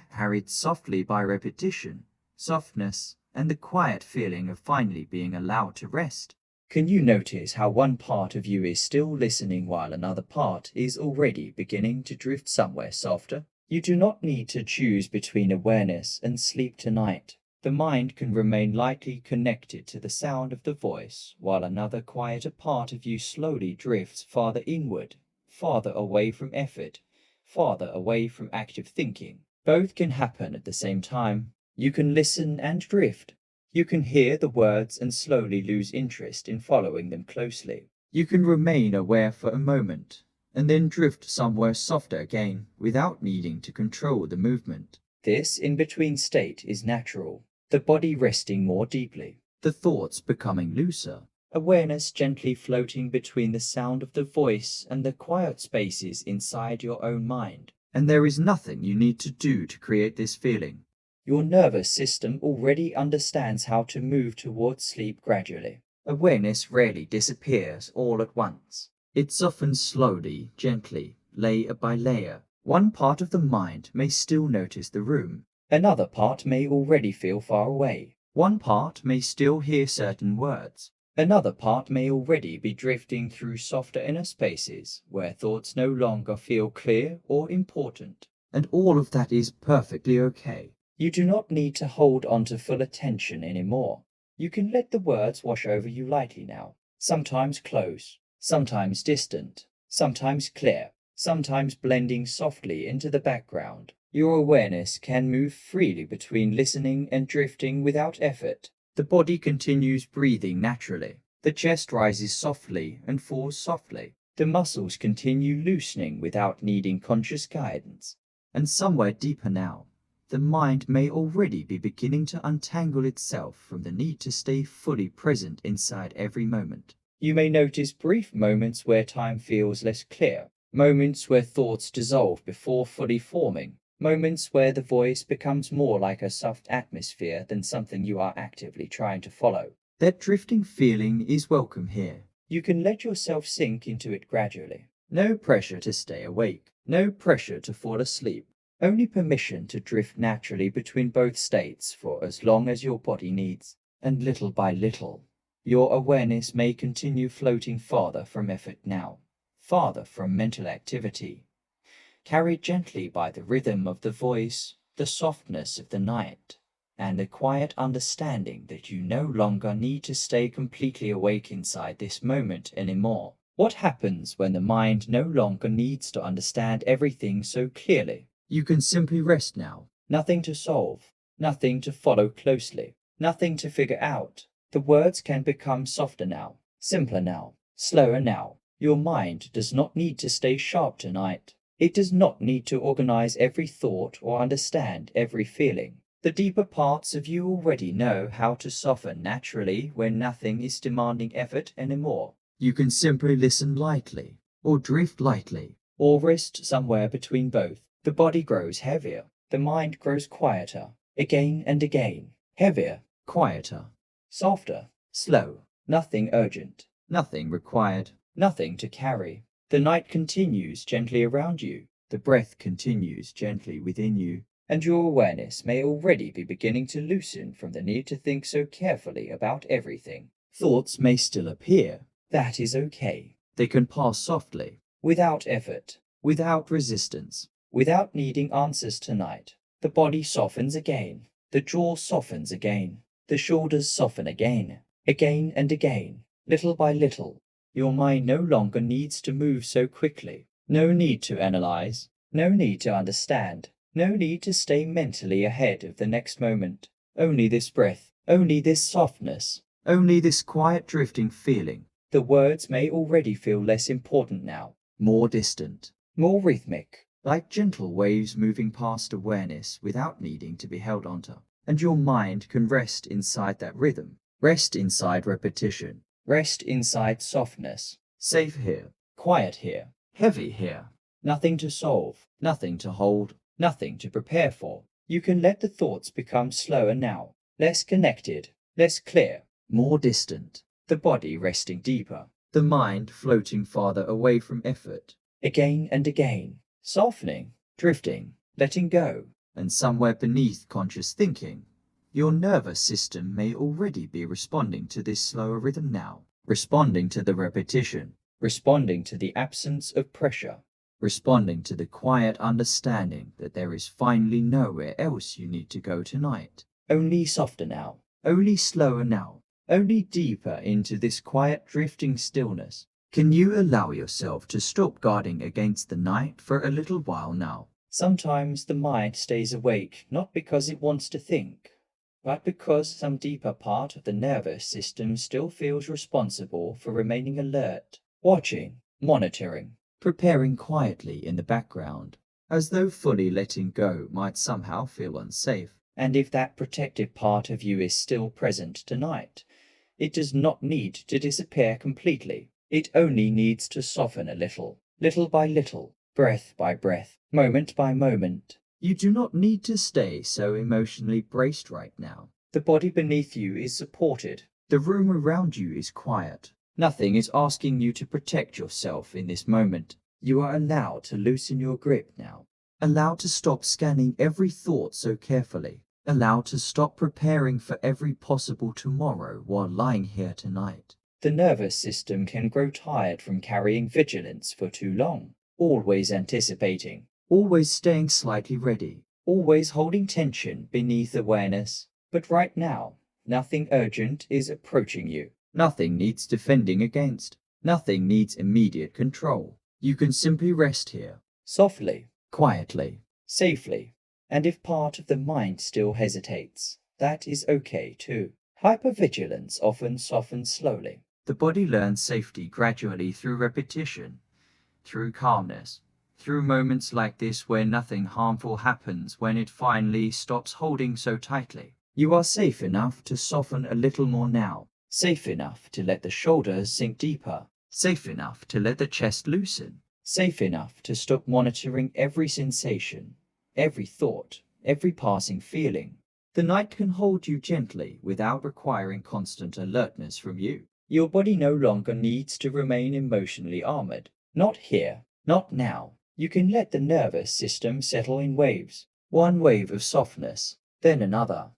harried softly by repetition, softness, and the quiet feeling of finally being allowed to rest. Can you notice how one part of you is still listening while another part is already beginning to drift somewhere softer? You do not need to choose between awareness and sleep tonight. The mind can remain lightly connected to the sound of the voice, while another quieter part of you slowly drifts farther inward, farther away from effort, farther away from active thinking. Both can happen at the same time. You can listen and drift. You can hear the words and slowly lose interest in following them closely. You can remain aware for a moment, and then drift somewhere softer again without needing to control the movement. This in-between state is natural. The body resting more deeply. The thoughts becoming looser. Awareness gently floating between the sound of the voice and the quiet spaces inside your own mind. And there is nothing you need to do to create this feeling. Your nervous system already understands how to move towards sleep gradually. Awareness rarely disappears all at once. It softens slowly, gently, layer by layer. One part of the mind may still notice the room. Another part may already feel far away. One part may still hear certain words. Another part may already be drifting through softer inner spaces where thoughts no longer feel clear or important. And all of that is perfectly okay. You do not need to hold on to full attention anymore. You can let the words wash over you lightly now, sometimes close, sometimes distant, sometimes clear, sometimes blending softly into the background. Your awareness can move freely between listening and drifting without effort. The body continues breathing naturally. The chest rises softly and falls softly. The muscles continue loosening without needing conscious guidance. And somewhere deeper now, the mind may already be beginning to untangle itself from the need to stay fully present inside every moment. You may notice brief moments where time feels less clear, moments where thoughts dissolve before fully forming, moments where the voice becomes more like a soft atmosphere than something you are actively trying to follow. That drifting feeling is welcome here. You can let yourself sink into it gradually. No pressure to stay awake, no pressure to fall asleep, only permission to drift naturally between both states for as long as your body needs. And little by little, your awareness may continue floating farther from effort now, farther from mental activity, carried gently by the rhythm of the voice, the softness of the night, and the quiet understanding that you no longer need to stay completely awake inside this moment anymore. What happens when the mind no longer needs to understand everything so clearly? You can simply rest now. Nothing to solve, nothing to follow closely, nothing to figure out. The words can become softer now, simpler now, slower now. Your mind does not need to stay sharp tonight. It does not need to organize every thought or understand every feeling. The deeper parts of you already know how to soften naturally when nothing is demanding effort anymore. You can simply listen lightly, or drift lightly, or rest somewhere between both. The body grows heavier, the mind grows quieter, again and again, heavier, quieter, softer, slow, nothing urgent, nothing required, nothing to carry. The night continues gently around you, the breath continues gently within you, and your awareness may already be beginning to loosen from the need to think so carefully about everything. Thoughts may still appear. That is okay. They can pass softly, without effort, without resistance, without needing answers tonight. The body softens again, the jaw softens again, the shoulders soften again, again and again, little by little. Your mind no longer needs to move so quickly. No need to analyze, no need to understand, no need to stay mentally ahead of the next moment. Only this breath, only this softness, only this quiet drifting feeling. The words may already feel less important now, more distant, more rhythmic, like gentle waves moving past awareness without needing to be held onto. And your mind can rest inside that rhythm, rest inside repetition, rest inside softness. Safe here, quiet here, heavy here. Nothing to solve, nothing to hold, nothing to prepare for. You can let the thoughts become slower now, less connected, less clear, more distant. The body resting deeper, the mind floating farther away from effort. Again and again, softening, drifting, letting go. And somewhere beneath conscious thinking, your nervous system may already be responding to this slower rhythm now, responding to the repetition, responding to the absence of pressure, responding to the quiet understanding that there is finally nowhere else you need to go tonight. Only softer now, only slower now, only deeper into this quiet drifting stillness. Can you allow yourself to stop guarding against the night for a little while now? Sometimes the mind stays awake not because it wants to think, but because some deeper part of the nervous system still feels responsible for remaining alert, watching, monitoring, preparing quietly in the background, as though fully letting go might somehow feel unsafe. And if that protective part of you is still present tonight, it does not need to disappear completely. It only needs to soften a little, little by little, breath by breath, moment by moment. You do not need to stay so emotionally braced right now. The body beneath you is supported. The room around you is quiet. Nothing is asking you to protect yourself in this moment. You are allowed to loosen your grip now. Allowed to stop scanning every thought so carefully. Allowed to stop preparing for every possible tomorrow while lying here tonight. The nervous system can grow tired from carrying vigilance for too long, always anticipating, always staying slightly ready, always holding tension beneath awareness. But right now, nothing urgent is approaching you. Nothing needs defending against. Nothing needs immediate control. You can simply rest here. Softly, quietly, safely. And if part of the mind still hesitates, that is okay too. Hypervigilance often softens slowly. The body learns safety gradually through repetition, through calmness, through moments like this where nothing harmful happens when it finally stops holding so tightly. You are safe enough to soften a little more now. Safe enough to let the shoulders sink deeper. Safe enough to let the chest loosen. Safe enough to stop monitoring every sensation, every thought, every passing feeling. The night can hold you gently without requiring constant alertness from you. Your body no longer needs to remain emotionally armored. Not here, not now. You can let the nervous system settle in waves. One wave of softness, then another,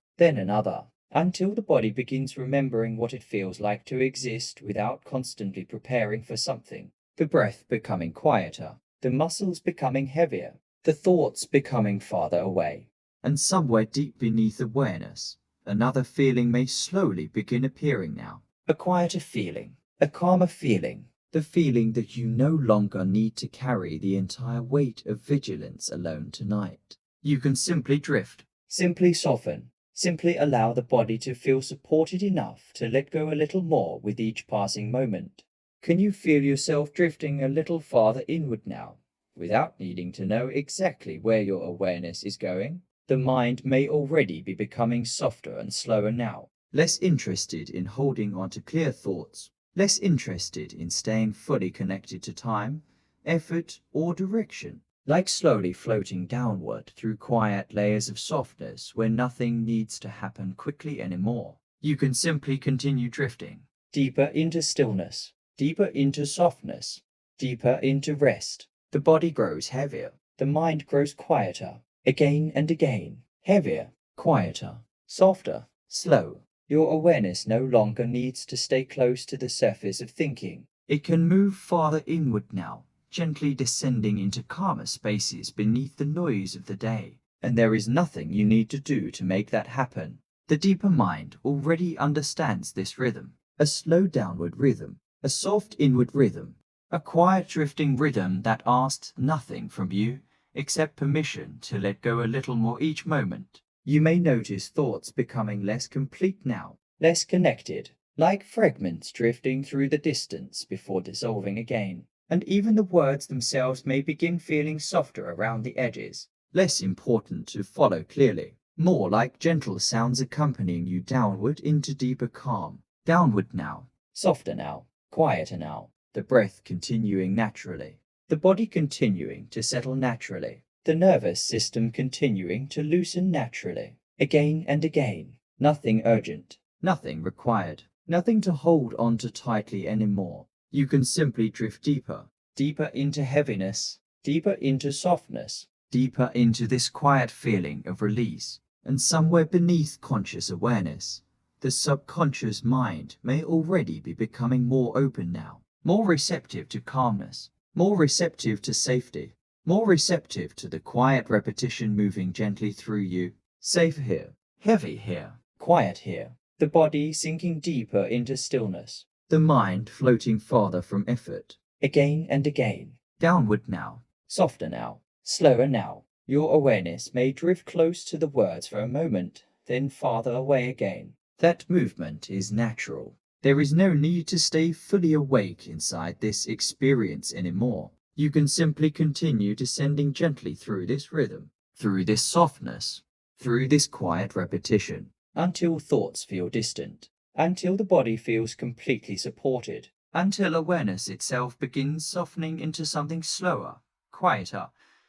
until the body begins remembering what it feels like to exist without constantly preparing for something. The breath becoming quieter, the muscles becoming heavier, the thoughts becoming farther away. And somewhere deep beneath awareness, another feeling may slowly begin appearing now. A quieter feeling, a calmer feeling. The feeling that you no longer need to carry the entire weight of vigilance alone tonight. You can simply drift. Simply soften. Simply allow the body to feel supported enough to let go a little more with each passing moment. Can you feel yourself drifting a little farther inward now, without needing to know exactly where your awareness is going? The mind may already be becoming softer and slower now. Less interested in holding on to clear thoughts. Less interested in staying fully connected to time, effort, or direction. Like slowly floating downward through quiet layers of softness where nothing needs to happen quickly anymore. You can simply continue drifting. Deeper into stillness, deeper into softness, deeper into rest. The body grows heavier, the mind grows quieter, again and again, heavier, quieter, softer, slow. Your awareness no longer needs to stay close to the surface of thinking. It can move farther inward now, gently descending into calmer spaces beneath the noise of the day. And there is nothing you need to do to make that happen. The deeper mind already understands this rhythm. A slow downward rhythm, a soft inward rhythm, a quiet drifting rhythm that asks nothing from you except permission to let go a little more each moment. You may notice thoughts becoming less complete now, less connected, like fragments drifting through the distance before dissolving again. And even the words themselves may begin feeling softer around the edges, less important to follow clearly, more like gentle sounds accompanying you downward into deeper calm. Downward now, softer now, quieter now, the breath continuing naturally, the body continuing to settle naturally, the nervous system continuing to loosen naturally, again and again. Nothing urgent, nothing required, nothing to hold on to tightly anymore. You can simply drift deeper, deeper into heaviness, deeper into softness, deeper into this quiet feeling of release. And somewhere beneath conscious awareness, the subconscious mind may already be becoming more open now, more receptive to calmness, more receptive to safety, more receptive to the quiet repetition moving gently through you. Safe here, heavy here, quiet here, the body sinking deeper into stillness, the mind floating farther from effort. Again and again. Downward now. Softer now. Slower now. Your awareness may drift close to the words for a moment, then farther away again. That movement is natural. There is no need to stay fully awake inside this experience anymore. You can simply continue descending gently through this rhythm, through this softness, through this quiet repetition, until thoughts feel distant, until the body feels completely supported, until awareness itself begins softening into something slower, quieter,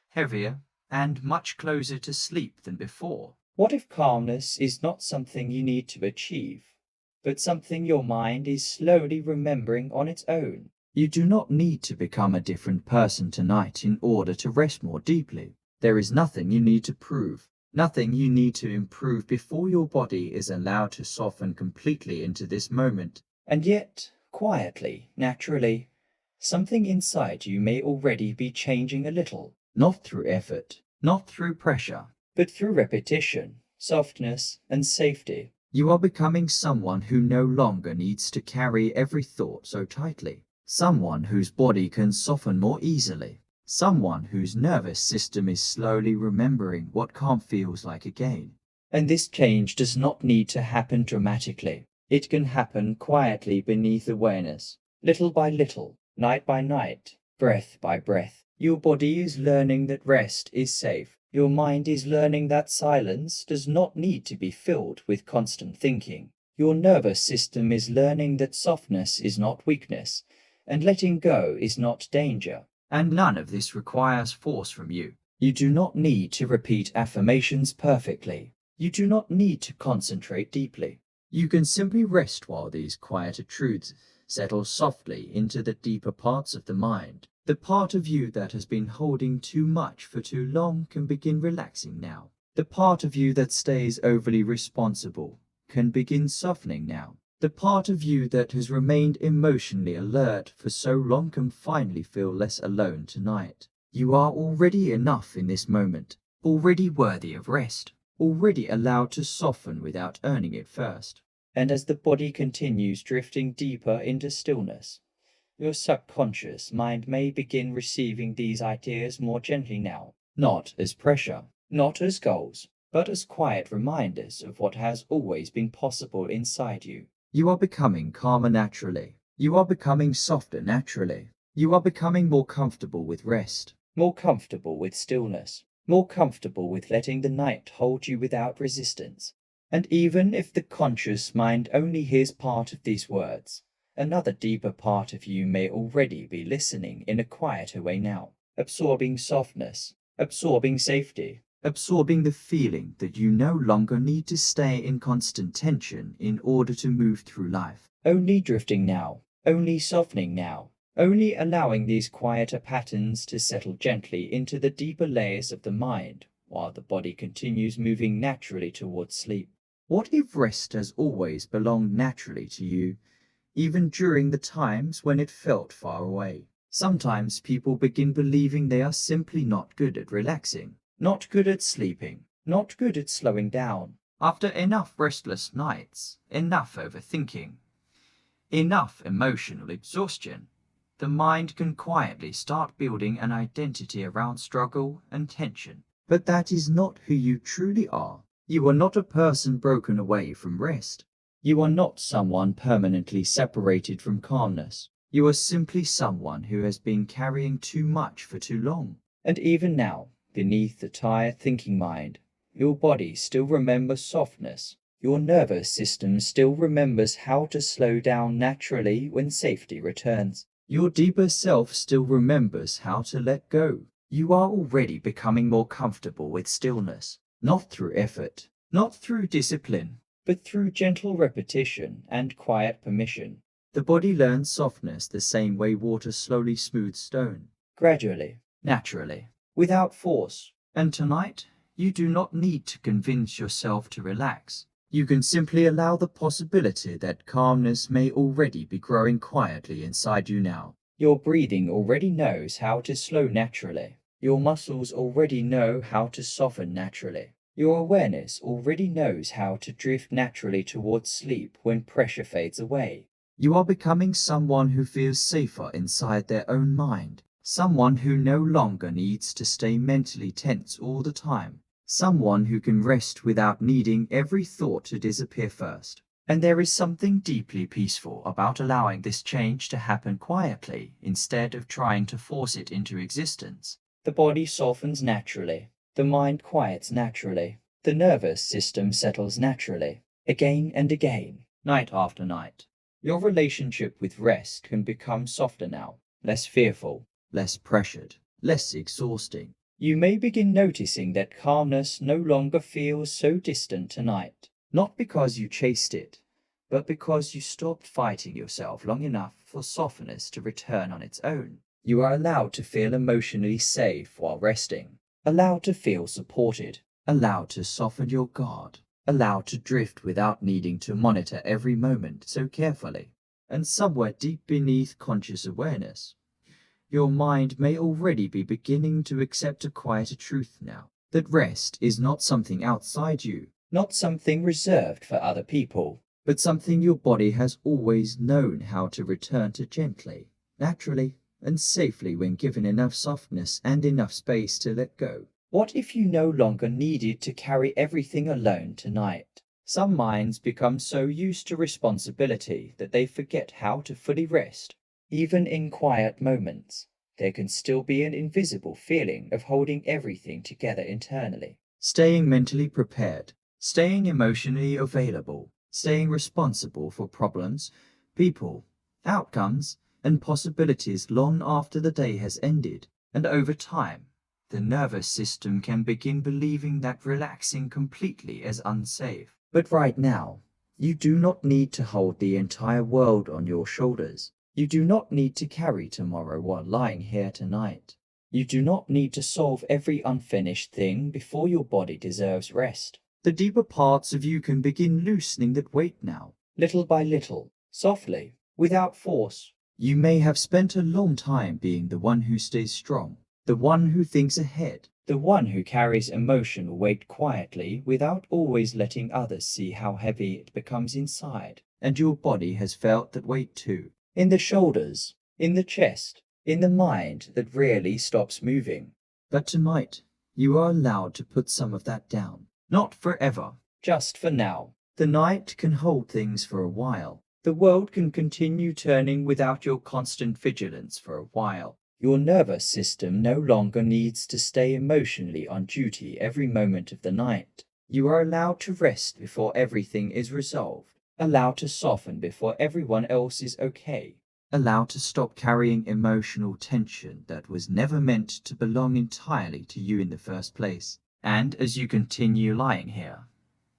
heavier, and much closer to sleep than before. What if calmness is not something you need to achieve, but something your mind is slowly remembering on its own? You do not need to become a different person tonight in order to rest more deeply. There is nothing you need to prove, nothing you need to improve before your body is allowed to soften completely into this moment. And yet, quietly, naturally, something inside you may already be changing a little. Not through effort, not through pressure, but through repetition, softness, and safety. You are becoming someone who no longer needs to carry every thought so tightly. Someone whose body can soften more easily. Someone whose nervous system is slowly remembering what calm feels like again. And this change does not need to happen dramatically. It can happen quietly beneath awareness, little by little, night by night, breath by breath. Your body is learning that rest is safe. Your mind is learning that silence does not need to be filled with constant thinking. Your nervous system is learning that softness is not weakness, and letting go is not danger. And none of this requires force from you. You do not need to repeat affirmations perfectly. You do not need to concentrate deeply. You can simply rest while these quieter truths settle softly into the deeper parts of the mind. The part of you that has been holding too much for too long can begin relaxing now. The part of you that stays overly responsible can begin softening now. The part of you that has remained emotionally alert for so long can finally feel less alone tonight. You are already enough in this moment, already worthy of rest, already allowed to soften without earning it first. And as the body continues drifting deeper into stillness, your subconscious mind may begin receiving these ideas more gently now, not as pressure, not as goals, but as quiet reminders of what has always been possible inside you. You are becoming calmer naturally. You are becoming softer naturally. You are becoming more comfortable with rest, More comfortable with stillness, more comfortable with letting the night hold you without resistance. And even if the conscious mind only hears part of these words, another deeper part of you may already be listening in a quieter way now, absorbing softness, absorbing safety, absorbing the feeling that you no longer need to stay in constant tension in order to move through life. only drifting now, only softening now, only allowing these quieter patterns to settle gently into the deeper layers of the mind while the body continues moving naturally towards sleep. What if rest has always belonged naturally to you, even during the times when it felt far away? Sometimes people begin believing they are simply not good at relaxing, not good at sleeping, Not good at slowing down. after enough restless nights, enough overthinking, enough emotional exhaustion. The mind can quietly start building an identity around struggle and tension. But that is not who you truly are. You are not a person broken away from rest. You are not someone permanently separated from calmness. You are simply someone who has been carrying too much for too long. And even now, beneath the tired thinking mind, your body still remembers softness. Your nervous system still remembers how to slow down naturally when safety returns. Your deeper self still remembers how to let go. You are already becoming more comfortable with stillness, not through effort, not through discipline, but through gentle repetition and quiet permission. The body learns softness the same way water slowly smooths stone, Gradually, naturally, without force. And tonight, you do not need to convince yourself to relax. You can simply allow the possibility that calmness may already be growing quietly inside you now. Your breathing already knows how to slow naturally. Your muscles already know how to soften naturally. Your awareness already knows how to drift naturally towards sleep when pressure fades away. You are becoming someone who feels safer inside their own mind. Someone who no longer needs to stay mentally tense all the time. Someone who can rest without needing every thought to disappear first. And there is something deeply peaceful about allowing this change to happen quietly instead of trying to force it into existence. The body softens naturally. The mind quiets naturally. The nervous system settles naturally. Again and again, night after night. Your relationship with rest can become softer now, less fearful, less pressured, less exhausting. You may begin noticing that calmness no longer feels so distant tonight. Not because you chased it, but because you stopped fighting yourself long enough for softness to return on its own. You are allowed to feel emotionally safe while resting, allowed to feel supported, allowed to soften your guard, allowed to drift without needing to monitor every moment so carefully. And somewhere deep beneath conscious awareness, your mind may already be beginning to accept a quieter truth now, that rest is not something outside you, not something reserved for other people, but something your body has always known how to return to gently, naturally, and safely when given enough softness and enough space to let go. What if you no longer needed to carry everything alone tonight? Some minds become so used to responsibility that they forget how to fully rest. Even in quiet moments, there can still be an invisible feeling of holding everything together internally. Staying mentally prepared, staying emotionally available, staying responsible for problems, people, outcomes, and possibilities long after the day has ended. And over time, the nervous system can begin believing that relaxing completely is unsafe. But right now, you do not need to hold the entire world on your shoulders. You do not need to carry tomorrow while lying here tonight. You do not need to solve every unfinished thing before your body deserves rest. The deeper parts of you can begin loosening that weight now. Little by little, softly, without force. You may have spent a long time being the one who stays strong, the one who thinks ahead, the one who carries emotional weight quietly without always letting others see how heavy it becomes inside. And your body has felt that weight too. In the shoulders, in the chest, in the mind that rarely stops moving. But tonight, you are allowed to put some of that down. Not forever. Just for now. The night can hold things for a while. The world can continue turning without your constant vigilance for a while. Your nervous system no longer needs to stay emotionally on duty every moment of the night. You are allowed to rest before everything is resolved. Allowed to soften before everyone else is okay. Allowed to stop carrying emotional tension that was never meant to belong entirely to you in the first place. And as you continue lying here,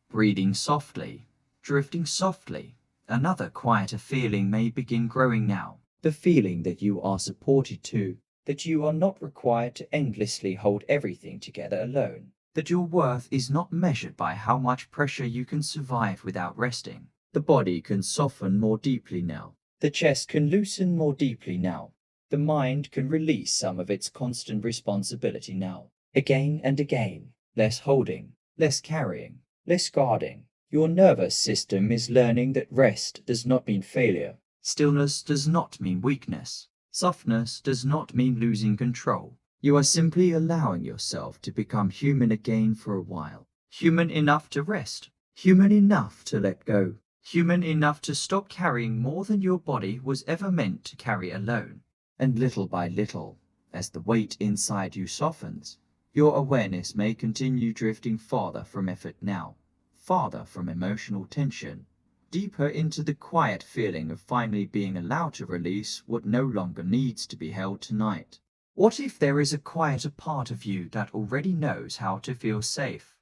breathing softly, drifting softly, another quieter feeling may begin growing now. The feeling that you are supported too, that you are not required to endlessly hold everything together alone. That your worth is not measured by how much pressure you can survive without resting. The body can soften more deeply now. The chest can loosen more deeply now. The mind can release some of its constant responsibility now. Again and again. Less holding, less carrying, less guarding. Your nervous system is learning that rest does not mean failure. Stillness does not mean weakness. Softness does not mean losing control. You are simply allowing yourself to become human again for a while. Human enough to rest. Human enough to let go. Human enough to stop carrying more than your body was ever meant to carry alone. And little by little, as the weight inside you softens, your awareness may continue drifting farther from effort now, farther from emotional tension, deeper into the quiet feeling of finally being allowed to release what no longer needs to be held tonight. What if there is a quieter part of you that already knows how to feel safe,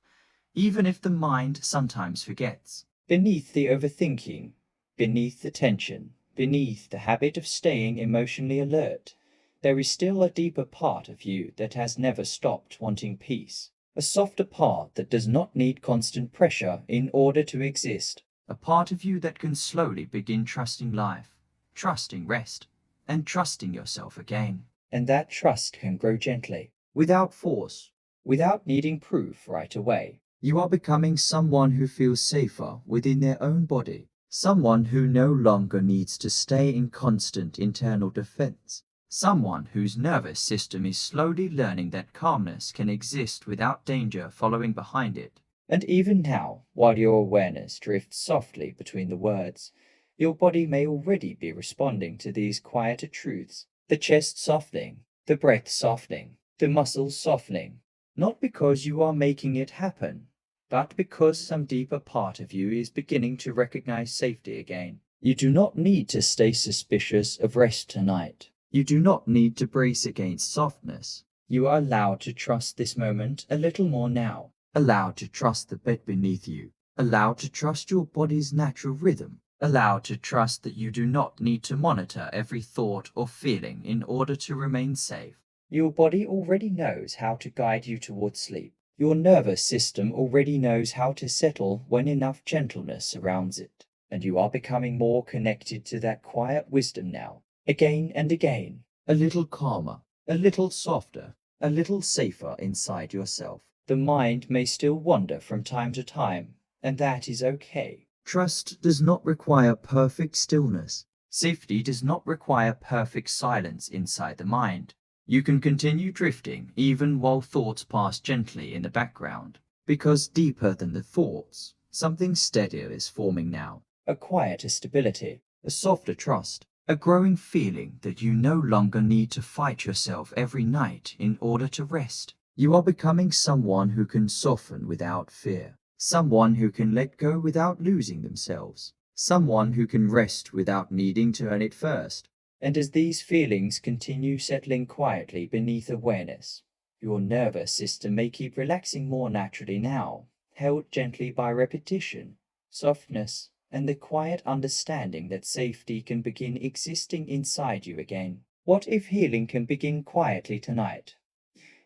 even if the mind sometimes forgets? Beneath the overthinking, beneath the tension, beneath the habit of staying emotionally alert, there is still a deeper part of you that has never stopped wanting peace. A softer part that does not need constant pressure in order to exist. A part of you that can slowly begin trusting life, trusting rest, and trusting yourself again. And that trust can grow gently, without force, without needing proof right away. You are becoming someone who feels safer within their own body, someone who no longer needs to stay in constant internal defense, someone whose nervous system is slowly learning that calmness can exist without danger following behind it. And even now, while your awareness drifts softly between the words, your body may already be responding to these quieter truths. The chest softening, the breath softening, the muscles softening, not because you are making it happen, but because some deeper part of you is beginning to recognize safety again. You do not need to stay suspicious of rest tonight. You do not need to brace against softness. You are allowed to trust this moment a little more now. Allowed to trust the bed beneath you. Allowed to trust your body's natural rhythm. Allowed to trust that you do not need to monitor every thought or feeling in order to remain safe. Your body already knows how to guide you towards sleep. Your nervous system already knows how to settle when enough gentleness surrounds it. And you are becoming more connected to that quiet wisdom now. Again and again. A little calmer, a little softer, a little safer inside yourself. The mind may still wander from time to time, and that is okay. Trust does not require perfect stillness. Safety does not require perfect silence inside the mind. You can continue drifting even while thoughts pass gently in the background, because deeper than the thoughts, something steadier is forming now. A quieter stability, a softer trust, a growing feeling that you no longer need to fight yourself every night in order to rest. You are becoming someone who can soften without fear, someone who can let go without losing themselves, someone who can rest without needing to earn it first. And as these feelings continue settling quietly beneath awareness, your nervous system may keep relaxing more naturally now, held gently by repetition, softness, and the quiet understanding that safety can begin existing inside you again. What if healing can begin quietly tonight,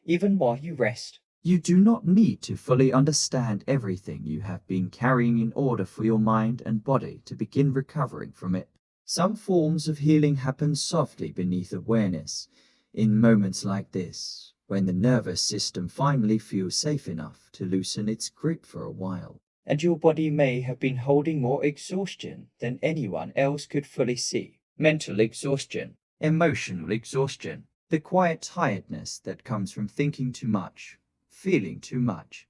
even while you rest? You do not need to fully understand everything you have been carrying in order for your mind and body to begin recovering from it. Some forms of healing happen softly beneath awareness, in moments like this, when the nervous system finally feels safe enough to loosen its grip for a while. And your body may have been holding more exhaustion than anyone else could fully see. Mental exhaustion, Emotional exhaustion, the quiet tiredness that comes from thinking too much, feeling too much,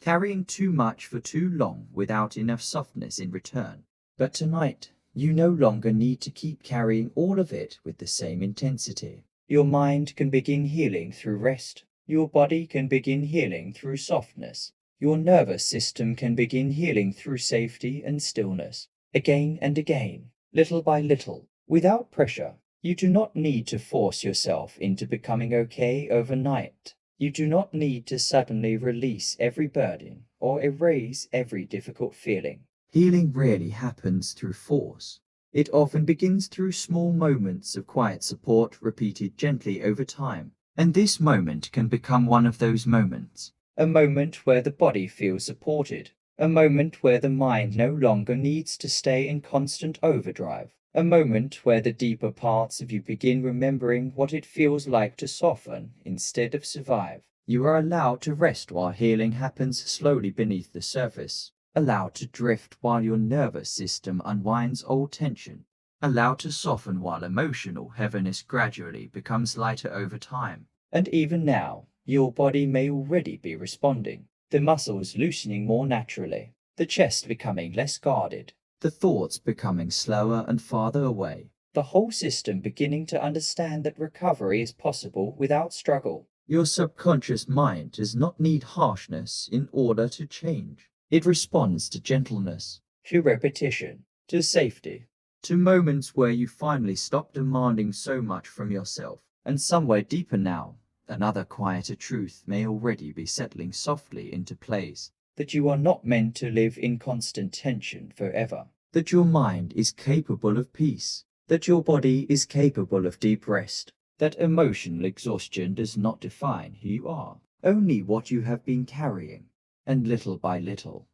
carrying too much for too long without enough softness in return. But tonight, you no longer need to keep carrying all of it with the same intensity. Your mind can begin healing through rest. Your body can begin healing through softness. Your nervous system can begin healing through safety and stillness. Again and again, little by little, without pressure. You do not need to force yourself into becoming okay overnight. You do not need to suddenly release every burden or erase every difficult feeling. Healing rarely happens through force. It often begins through small moments of quiet support repeated gently over time. And this moment can become one of those moments. A moment where the body feels supported. A moment where the mind no longer needs to stay in constant overdrive. A moment where the deeper parts of you begin remembering what it feels like to soften instead of survive. You are allowed to rest while healing happens slowly beneath the surface. Allowed to drift while your nervous system unwinds old tension. Allowed to soften while emotional heaviness gradually becomes lighter over time. And even now, your body may already be responding. The muscles loosening more naturally. The chest becoming less guarded. The thoughts becoming slower and farther away. The whole system beginning to understand that recovery is possible without struggle. Your subconscious mind does not need harshness in order to change. It responds to gentleness, to repetition, to safety, to moments where you finally stop demanding so much from yourself. And somewhere deeper now, another quieter truth may already be settling softly into place. That you are not meant to live in constant tension forever. That your mind is capable of peace. That your body is capable of deep rest. That emotional exhaustion does not define who you are, only what you have been carrying. And little by little,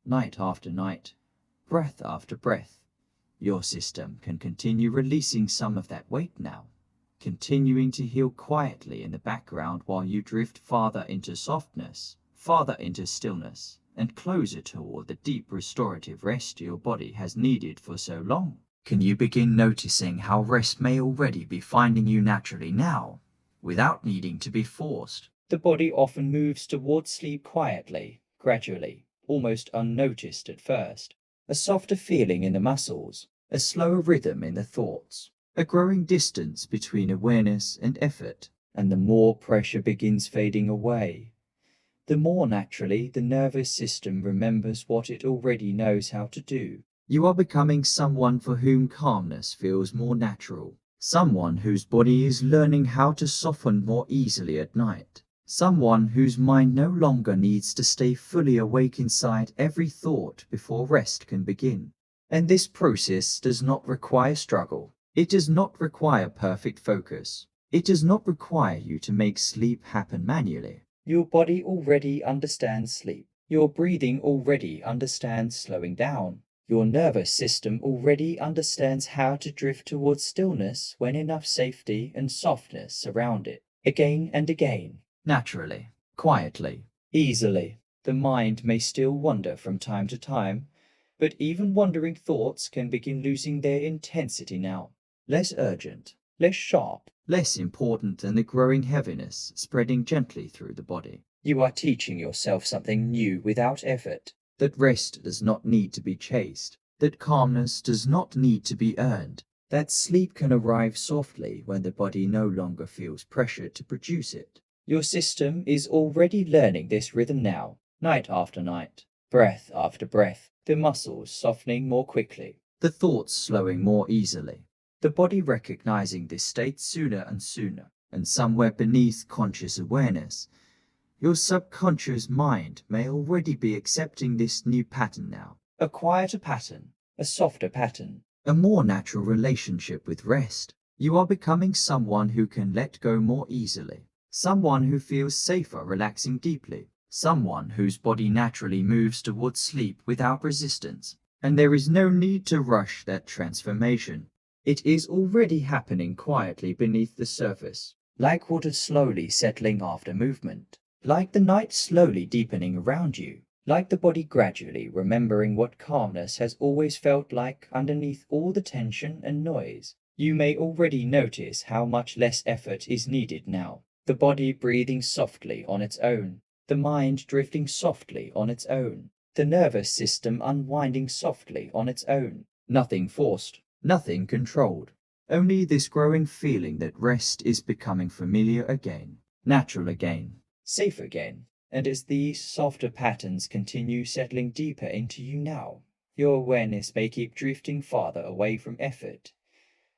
night after night, breath after breath, your system can continue releasing some of that weight now, continuing to heal quietly in the background while you drift farther into softness, farther into stillness, and closer toward the deep restorative rest your body has needed for so long. Can you begin noticing how rest may already be finding you naturally now, without needing to be forced? The body often moves towards sleep quietly, gradually, almost unnoticed at first. A softer feeling in the muscles, a slower rhythm in the thoughts, a growing distance between awareness and effort, and the more pressure begins fading away, the more naturally the nervous system remembers what it already knows how to do. You are becoming someone for whom calmness feels more natural, someone whose body is learning how to soften more easily at night, someone whose mind no longer needs to stay fully awake inside every thought before rest can begin. And this process does not require struggle. It does not require perfect focus. It does not require you to make sleep happen manually. Your body already understands sleep. Your breathing already understands slowing down. Your nervous system already understands how to drift towards stillness when enough safety and softness surround it. Again and again. Naturally, quietly, easily. The mind may still wander from time to time, but even wandering thoughts can begin losing their intensity now. Less urgent, less sharp, less important than the growing heaviness spreading gently through the body. You are teaching yourself something new without effort. That rest does not need to be chased. That calmness does not need to be earned. That sleep can arrive softly when the body no longer feels pressure to produce it. Your system is already learning this rhythm now, night after night, breath after breath, the muscles softening more quickly, the thoughts slowing more easily, the body recognizing this state sooner and sooner. And somewhere beneath conscious awareness, your subconscious mind may already be accepting this new pattern now. A quieter pattern, a softer pattern. A more natural relationship with rest. You are becoming someone who can let go more easily. Someone who feels safer relaxing deeply. Someone whose body naturally moves towards sleep without resistance. And there is no need to rush that transformation. It is already happening quietly beneath the surface. Like water slowly settling after movement. Like the night slowly deepening around you. Like the body gradually remembering what calmness has always felt like underneath all the tension and noise. You may already notice how much less effort is needed now. The body breathing softly on its own. The mind drifting softly on its own. The nervous system unwinding softly on its own. Nothing forced, nothing controlled. Only this growing feeling that rest is becoming familiar again, natural again, safe again. And as these softer patterns continue settling deeper into you now, your awareness may keep drifting farther away from effort,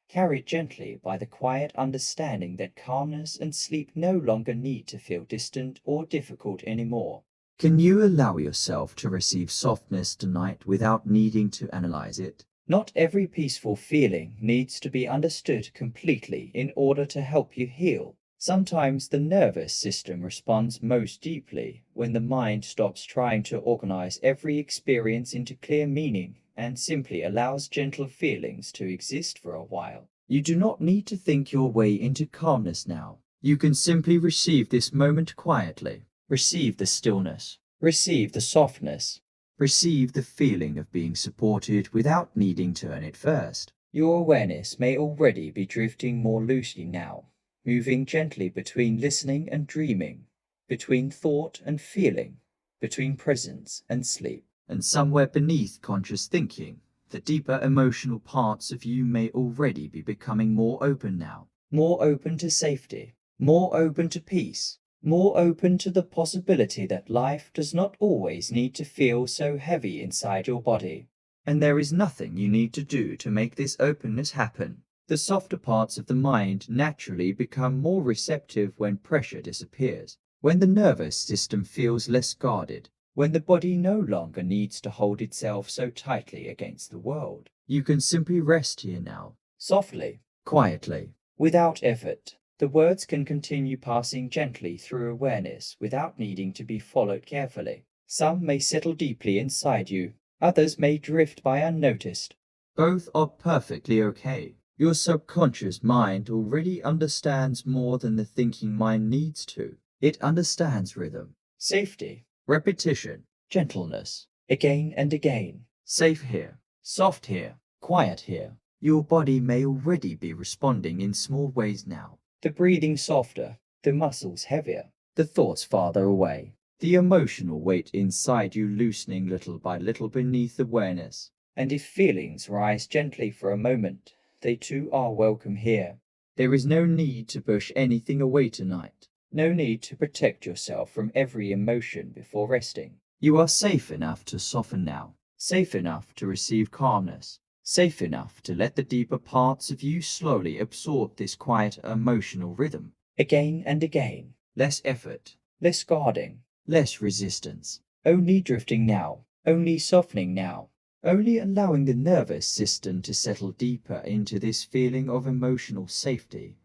carried gently by the quiet understanding that calmness and sleep no longer need to feel distant or difficult anymore. Can you allow yourself to receive softness tonight without needing to analyze it? Not every peaceful feeling needs to be understood completely in order to help you heal. Sometimes the nervous system responds most deeply when the mind stops trying to organize every experience into clear meaning and simply allows gentle feelings to exist for a while. You do not need to think your way into calmness now. You can simply receive this moment quietly. Receive the stillness. Receive the softness. Receive the feeling of being supported without needing to earn it first. Your awareness may already be drifting more loosely now, moving gently between listening and dreaming, between thought and feeling, between presence and sleep. And somewhere beneath conscious thinking, the deeper emotional parts of you may already be becoming more open now. More open to safety, more open to peace, more open to the possibility that life does not always need to feel so heavy inside your body. And there is nothing you need to do to make this openness happen. The softer parts of the mind naturally become more receptive when pressure disappears, when the nervous system feels less guarded, when the body no longer needs to hold itself so tightly against the world. You can simply rest here now. Softly, quietly, without effort. The words can continue passing gently through awareness without needing to be followed carefully. Some may settle deeply inside you, others may drift by unnoticed. Both are perfectly okay. Your subconscious mind already understands more than the thinking mind needs to. It understands rhythm, safety, repetition, gentleness, again and again. Safe here, soft here, quiet here. Your body may already be responding in small ways now. The breathing softer, the muscles heavier, the thoughts farther away. The emotional weight inside you loosening little by little beneath awareness. And if feelings rise gently for a moment, they too are welcome here. There is no need to push anything away tonight. No need to protect yourself from every emotion before resting. You are safe enough to soften now. Safe enough to receive calmness. Safe enough to let the deeper parts of you slowly absorb this quiet emotional rhythm. Again and again. Less effort. Less guarding. Less resistance. Only drifting now. Only softening now. Only allowing the nervous system to settle deeper into this feeling of emotional safety,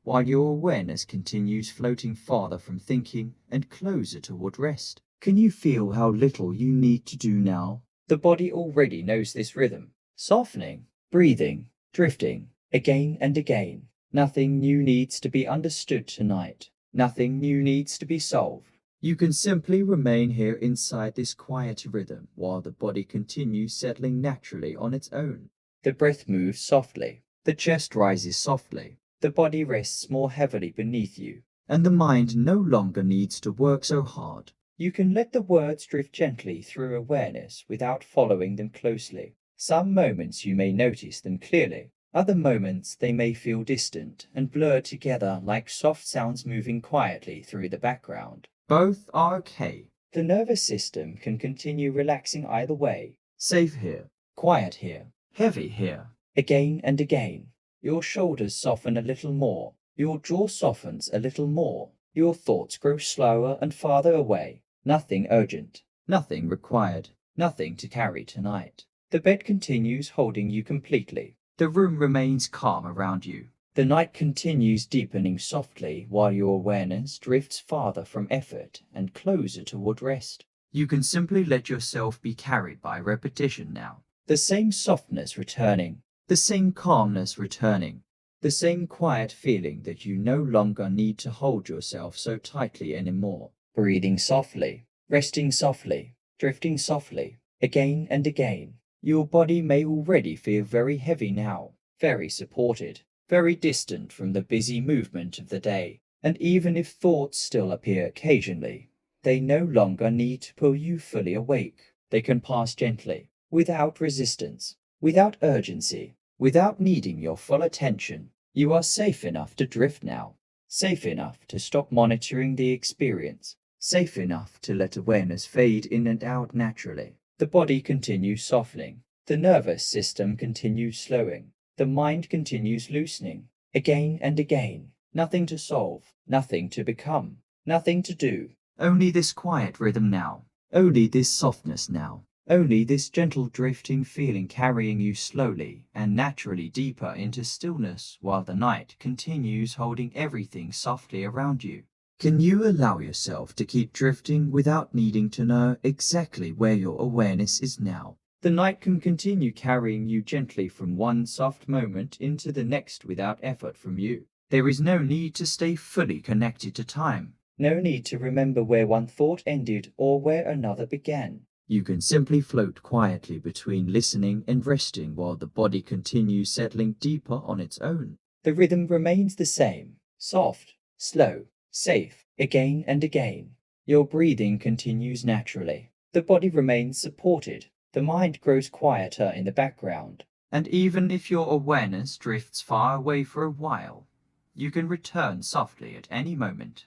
while your awareness continues floating farther from thinking and closer toward rest. Can you feel how little you need to do now? The body already knows this rhythm. Softening, breathing, drifting, again and again. Nothing new needs to be understood tonight. Nothing new needs to be solved. You can simply remain here inside this quiet rhythm while the body continues settling naturally on its own. The breath moves softly. The chest rises softly. The body rests more heavily beneath you. And the mind no longer needs to work so hard. You can let the words drift gently through awareness without following them closely. Some moments you may notice them clearly. Other moments they may feel distant and blurred together like soft sounds moving quietly through the background. Both are okay. The nervous system can continue relaxing either way. Safe here. Quiet here. Heavy here. Again and again. Your shoulders soften a little more. Your jaw softens a little more. Your thoughts grow slower and farther away. Nothing urgent. Nothing required. nothing to carry tonight. The bed continues holding you completely. The room remains calm around you. The night continues deepening softly while your awareness drifts farther from effort and closer toward rest. You can simply let yourself be carried by repetition now. The same softness returning, The same calmness returning. the same quiet feeling that you no longer need to hold yourself so tightly anymore. Breathing softly, resting softly, drifting softly, again and again. Your body may already feel very heavy now, very supported, very distant from the busy movement of the day. And even if thoughts still appear occasionally, they no longer need to pull you fully awake. They can pass gently, without resistance, without urgency, without needing your full attention. You are safe enough to drift now, safe enough to stop monitoring the experience, safe enough to let awareness fade in and out naturally. The body continues softening, the nervous system continues slowing, the mind continues loosening, again and again. Nothing to solve, nothing to become, nothing to do. Only this quiet rhythm now. Only this softness now. Only this gentle drifting feeling carrying you slowly and naturally deeper into stillness while the night continues holding everything softly around you. Can you allow yourself to keep drifting without needing to know exactly where your awareness is now? The night can continue carrying you gently from one soft moment into the next without effort from you. There is no need to stay fully connected to time. No need to remember where one thought ended or where another began. You can simply float quietly between listening and resting while the body continues settling deeper on its own. The rhythm remains the same, soft, slow, safe, again and again. Your breathing continues naturally. The body remains supported. The mind grows quieter in the background. And even if your awareness drifts far away for a while, you can return softly at any moment,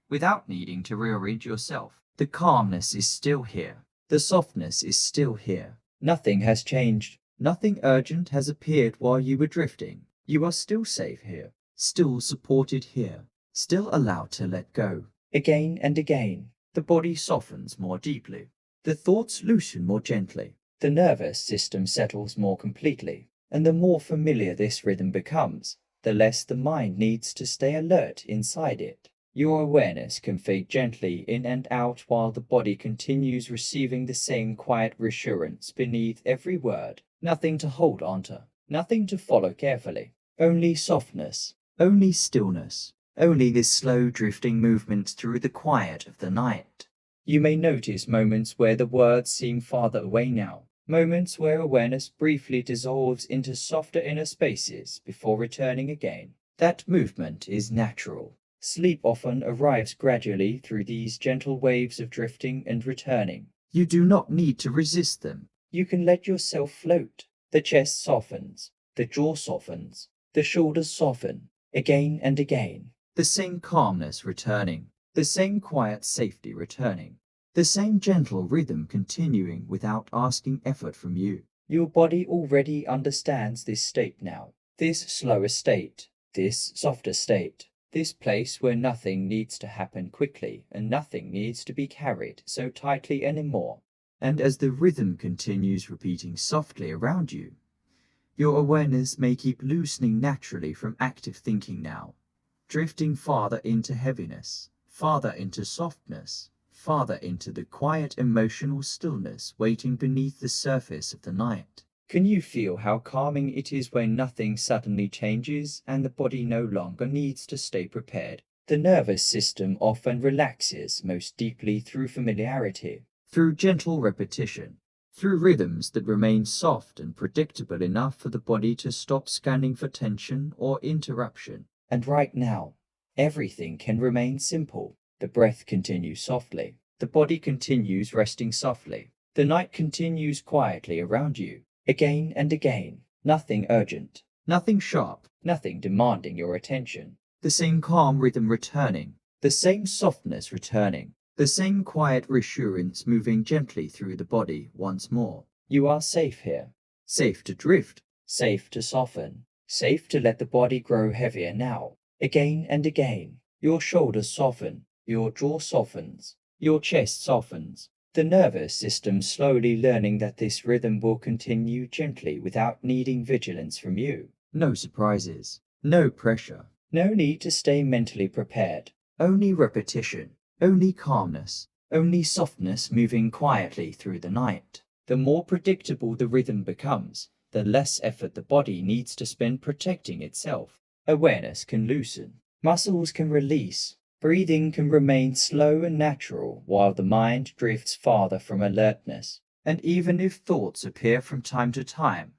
without needing to rearrange yourself. The calmness is still here. The softness is still here. Nothing has changed. Nothing urgent has appeared while you were drifting. You are still safe here, Still supported here. Still allowed to let go. again and again. The body softens more deeply. The thoughts loosen more gently. The nervous system settles more completely. And the more familiar this rhythm becomes, the less the mind needs to stay alert inside it. Your awareness can fade gently in and out while the body continues receiving the same quiet reassurance beneath every word. Nothing to hold onto, nothing to follow carefully. Only softness, Only stillness. Only this slow drifting movement through the quiet of the night. You may notice moments where the words seem farther away now. Moments where awareness briefly dissolves into softer inner spaces before returning again. That movement is natural. Sleep often arrives gradually through these gentle waves of drifting and returning. You do not need to resist them. You can let yourself float. The chest softens, the jaw softens, the shoulders soften, again and again. The same calmness returning. The same quiet safety returning. The same gentle rhythm continuing without asking effort from you. Your body already understands this state now. This slower state, this softer state. This place where nothing needs to happen quickly and nothing needs to be carried so tightly anymore. And as the rhythm continues repeating softly around you, your awareness may keep loosening naturally from active thinking now, drifting farther into heaviness, farther into softness, farther into the quiet emotional stillness waiting beneath the surface of the night. Can you feel how calming it is when nothing suddenly changes and the body no longer needs to stay prepared? The nervous system often relaxes most deeply through familiarity, through gentle repetition, through rhythms that remain soft and predictable enough for the body to stop scanning for tension or interruption. And right now, everything can remain simple. The breath continues softly. The body continues resting softly. The night continues quietly around you. Again and again, nothing urgent, nothing sharp, nothing demanding your attention. The same calm rhythm returning, the same softness returning, the same quiet reassurance moving gently through the body once more. You are safe here, safe to drift, safe to soften, safe to let the body grow heavier now. Again and again, your shoulders soften, your jaw softens, your chest softens. The nervous system slowly learning that this rhythm will continue gently without needing vigilance from you. No surprises, no pressure, No need to stay mentally prepared. only repetition, only calmness, only softness moving quietly through the night. The more predictable the rhythm becomes, the less effort the body needs to spend protecting itself. Awareness can loosen, muscles can release, breathing can remain slow and natural while the mind drifts farther from alertness. And even if thoughts appear from time to time,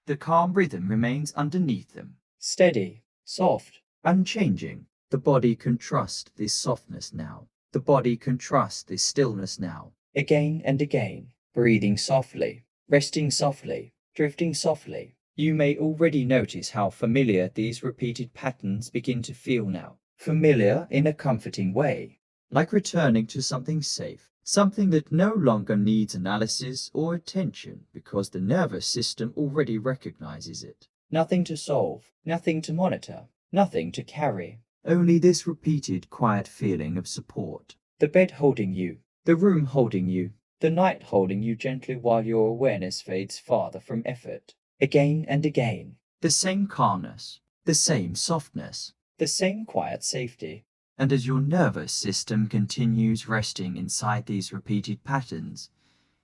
the calm rhythm remains underneath them. Steady, soft, Unchanging. The body can trust this softness now. The body can trust this stillness now. again and again, breathing softly, resting softly, drifting softly. You may already notice how familiar these repeated patterns begin to feel now. Familiar in a comforting way. Like returning to something safe, something that no longer needs analysis or attention because the nervous system already recognizes it. Nothing to solve, nothing to monitor, nothing to carry. Only this repeated quiet feeling of support. The bed holding you, the room holding you, the night holding you gently while your awareness fades farther from effort. Again and again. The same calmness, the same softness. The same quiet safety. And as your nervous system continues resting inside these repeated patterns,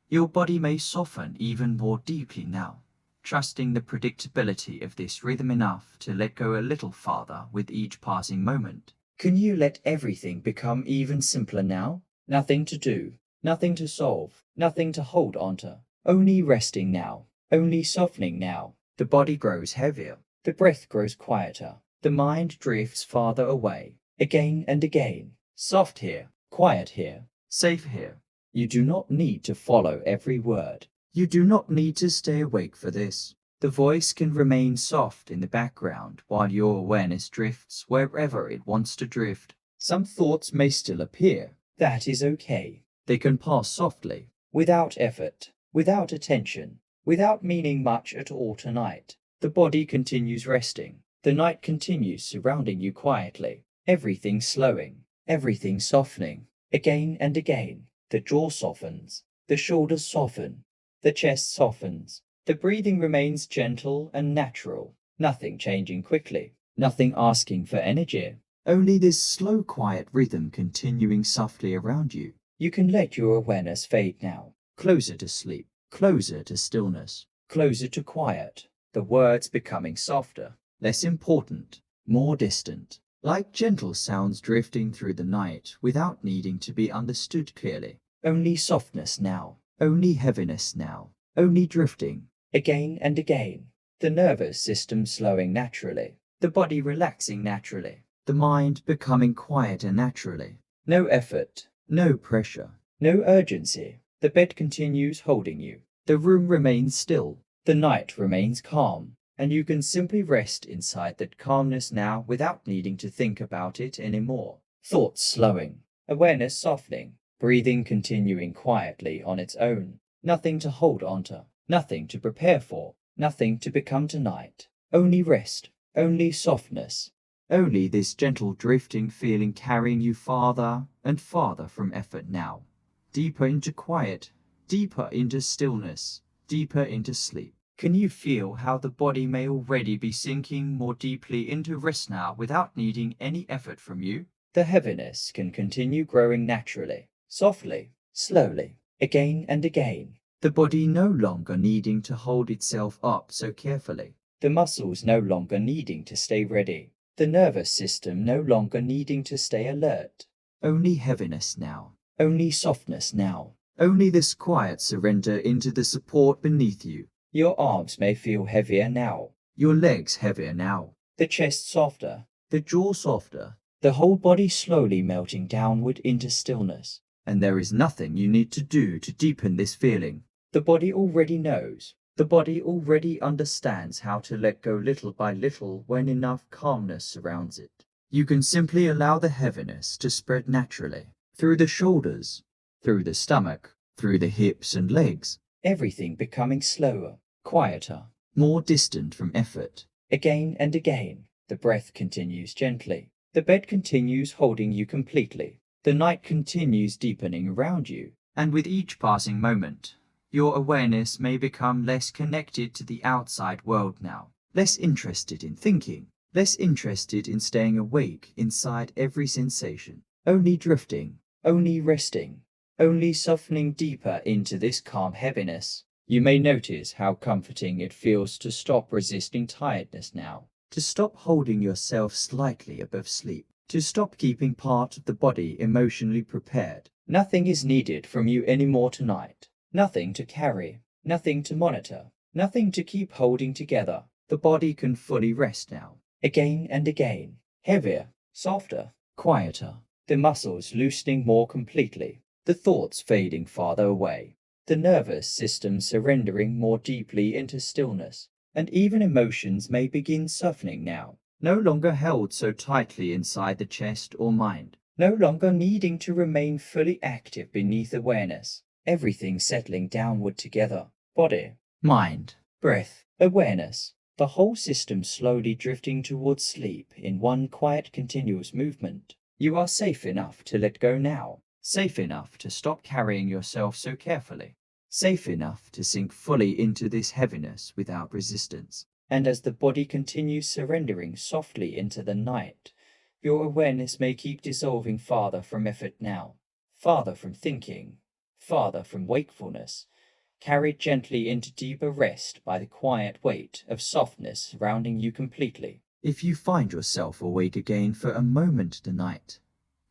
your body may soften even more deeply now, trusting the predictability of this rhythm enough to let go a little farther with each passing moment. Can you let everything become even simpler now? Nothing to do, nothing to solve, nothing to hold onto. Only resting now, only softening now. The body grows heavier. The breath grows quieter. The mind drifts farther away. Again and again. Soft here, quiet here, Safe here. You do not need to follow every word. You do not need to stay awake for this. The voice can remain soft in the background while your awareness drifts wherever it wants to drift. Some thoughts may still appear. That is okay. They can pass softly. Without effort, without attention, without meaning much at all tonight. The body continues resting. The night continues surrounding you quietly. Everything slowing, everything softening. Again and again. The jaw softens. The shoulders soften. The chest softens. The breathing remains gentle and natural. Nothing changing quickly. Nothing asking for energy. Only this slow, quiet rhythm continuing softly around you. You can let your awareness fade now. Closer to sleep. Closer to stillness. Closer to quiet. The words becoming softer. Less important. More distant. Like gentle sounds drifting through the night without needing to be understood clearly. Only softness now. Only heaviness now. Only drifting. Again and again. The nervous system slowing naturally. The body relaxing naturally. The mind becoming quieter naturally. No effort. No pressure. No urgency. The bed continues holding you. The room remains still. The night remains calm. And you can simply rest inside that calmness now without needing to think about it anymore. Thoughts slowing. Awareness softening. Breathing continuing quietly on its own. Nothing to hold onto. Nothing to prepare for. Nothing to become tonight. Only rest. Only softness. Only this gentle drifting feeling carrying you farther and farther from effort now. Deeper into quiet. Deeper into stillness. Deeper into sleep. Can you feel how the body may already be sinking more deeply into rest now without needing any effort from you? The heaviness can continue growing naturally, softly, slowly, again and again. The body no longer needing to hold itself up so carefully. The muscles no longer needing to stay ready. The nervous system no longer needing to stay alert. Only heaviness now. Only softness now. Only this quiet surrender into the support beneath you. Your arms may feel heavier now. Your legs heavier now. The chest softer. The jaw softer. The whole body slowly melting downward into stillness. And there is nothing you need to do to deepen this feeling. The body already knows. The body already understands how to let go little by little when enough calmness surrounds it. You can simply allow the heaviness to spread naturally. Through the shoulders. Through the stomach. Through the hips and legs. Everything becoming slower, quieter, more distant from effort. Again and again, the breath continues gently. The bed continues holding you completely. The night continues deepening around you. And with each passing moment, your awareness may become less connected to the outside world now, less interested in thinking, less interested in staying awake inside every sensation, only drifting, only resting, only softening deeper into this calm heaviness. You may notice how comforting it feels to stop resisting tiredness now, to stop holding yourself slightly above sleep, to stop keeping part of the body emotionally prepared. Nothing is needed from you anymore tonight. Nothing to carry, nothing to monitor, nothing to keep holding together. The body can fully rest now. Again and again. Heavier, softer, quieter. The muscles loosening more completely. The thoughts fading farther away. The nervous system surrendering more deeply into stillness. And even emotions may begin softening now. No longer held so tightly inside the chest or mind. No longer needing to remain fully active beneath awareness. Everything settling downward together. Body, mind, breath, awareness. The whole system slowly drifting towards sleep in one quiet continuous movement. You are safe enough to let go now. Safe enough to stop carrying yourself so carefully. Safe enough to sink fully into this heaviness without resistance. And as the body continues surrendering softly into the night, your awareness may keep dissolving farther from effort now, farther from thinking, farther from wakefulness, carried gently into deeper rest by the quiet weight of softness surrounding you completely. If you find yourself awake again for a moment tonight,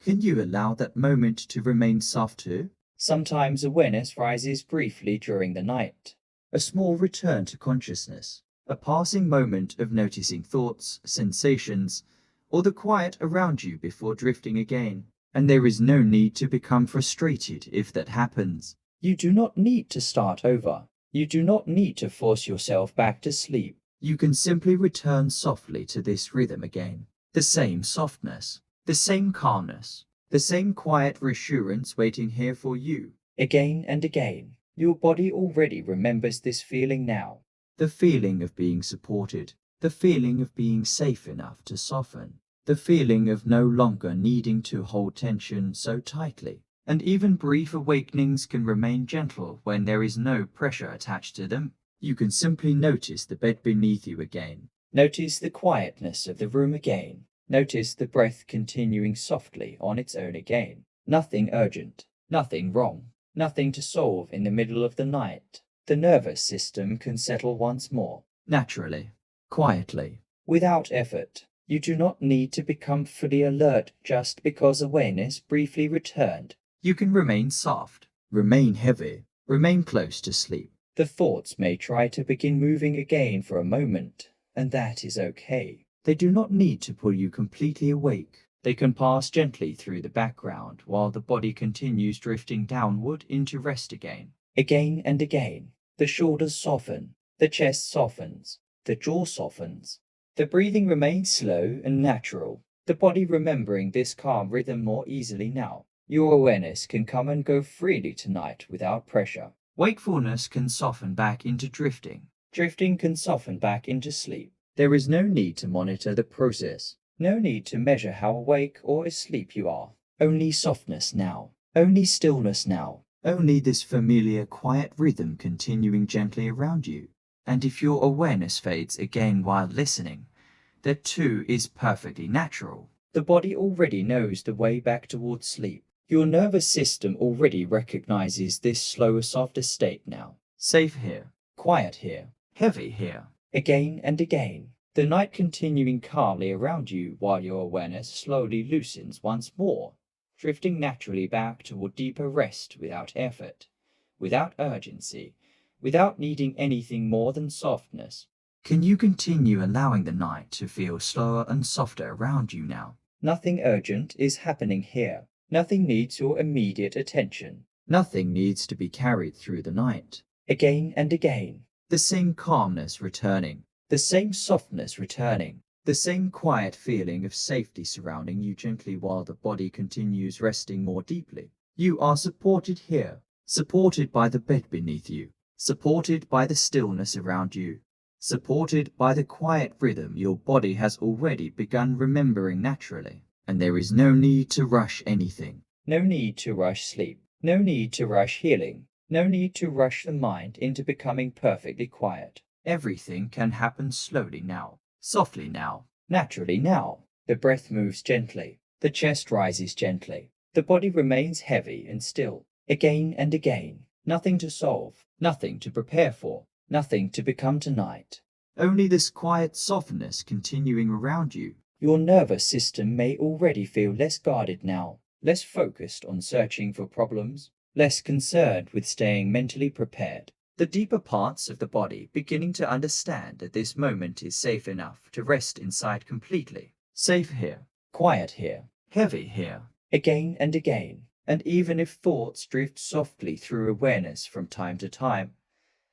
can you allow that moment to remain soft too? Sometimes awareness rises briefly during the night. A small return to consciousness, a passing moment of noticing thoughts, sensations, or the quiet around you before drifting again. And there is no need to become frustrated if that happens. You do not need to start over. You do not need to force yourself back to sleep. You can simply return softly to this rhythm again. The same softness, the same calmness, the same quiet reassurance waiting here for you. Again and again, your body already remembers this feeling now. The feeling of being supported, the feeling of being safe enough to soften, the feeling of no longer needing to hold tension so tightly. And even brief awakenings can remain gentle when there is no pressure attached to them. You can simply notice the bed beneath you again. Notice the quietness of the room again. Notice the breath continuing softly on its own again. Nothing urgent, nothing wrong, nothing to solve in the middle of the night. The nervous system can settle once more, naturally, quietly, without effort. You do not need to become fully alert just because awareness briefly returned. You can remain soft, remain heavy, remain close to sleep. The thoughts may try to begin moving again for a moment, and that is okay. They do not need to pull you completely awake. They can pass gently through the background while the body continues drifting downward into rest again. Again and again, the shoulders soften, the chest softens, the jaw softens. The breathing remains slow and natural, the body remembering this calm rhythm more easily now. Your awareness can come and go freely tonight without pressure. Wakefulness can soften back into drifting. Drifting can soften back into sleep. There is no need to monitor the process. No need to measure how awake or asleep you are. Only softness now. Only stillness now. Only this familiar quiet rhythm continuing gently around you. And if your awareness fades again while listening, that too is perfectly natural. The body already knows the way back towards sleep. Your nervous system already recognizes this slower, softer state now. Safe here, quiet here, heavy here. Again and again, the night continuing calmly around you while your awareness slowly loosens once more, drifting naturally back toward deeper rest without effort, without urgency, without needing anything more than softness. Can you continue allowing the night to feel slower and softer around you now? Nothing urgent is happening here. Nothing needs your immediate attention. Nothing needs to be carried through the night. Again and again, the same calmness returning, the same softness returning, the same quiet feeling of safety surrounding you gently while the body continues resting more deeply. You are supported here, supported by the bed beneath you, supported by the stillness around you, supported by the quiet rhythm your body has already begun remembering naturally. And there is no need to rush anything. No need to rush sleep. No need to rush healing. No need to rush the mind into becoming perfectly quiet. Everything can happen slowly now, softly now. Naturally now. The breath moves gently. The chest rises gently. The body remains heavy and still. Again and again. Nothing to solve. Nothing to prepare for. Nothing to become tonight. Only this quiet softness continuing around you. Your nervous system may already feel less guarded now, less focused on searching for problems, less concerned with staying mentally prepared. The deeper parts of the body beginning to understand that this moment is safe enough to rest inside completely. Safe here, Quiet here. heavy here. Again and again. And even if thoughts drift softly through awareness from time to time,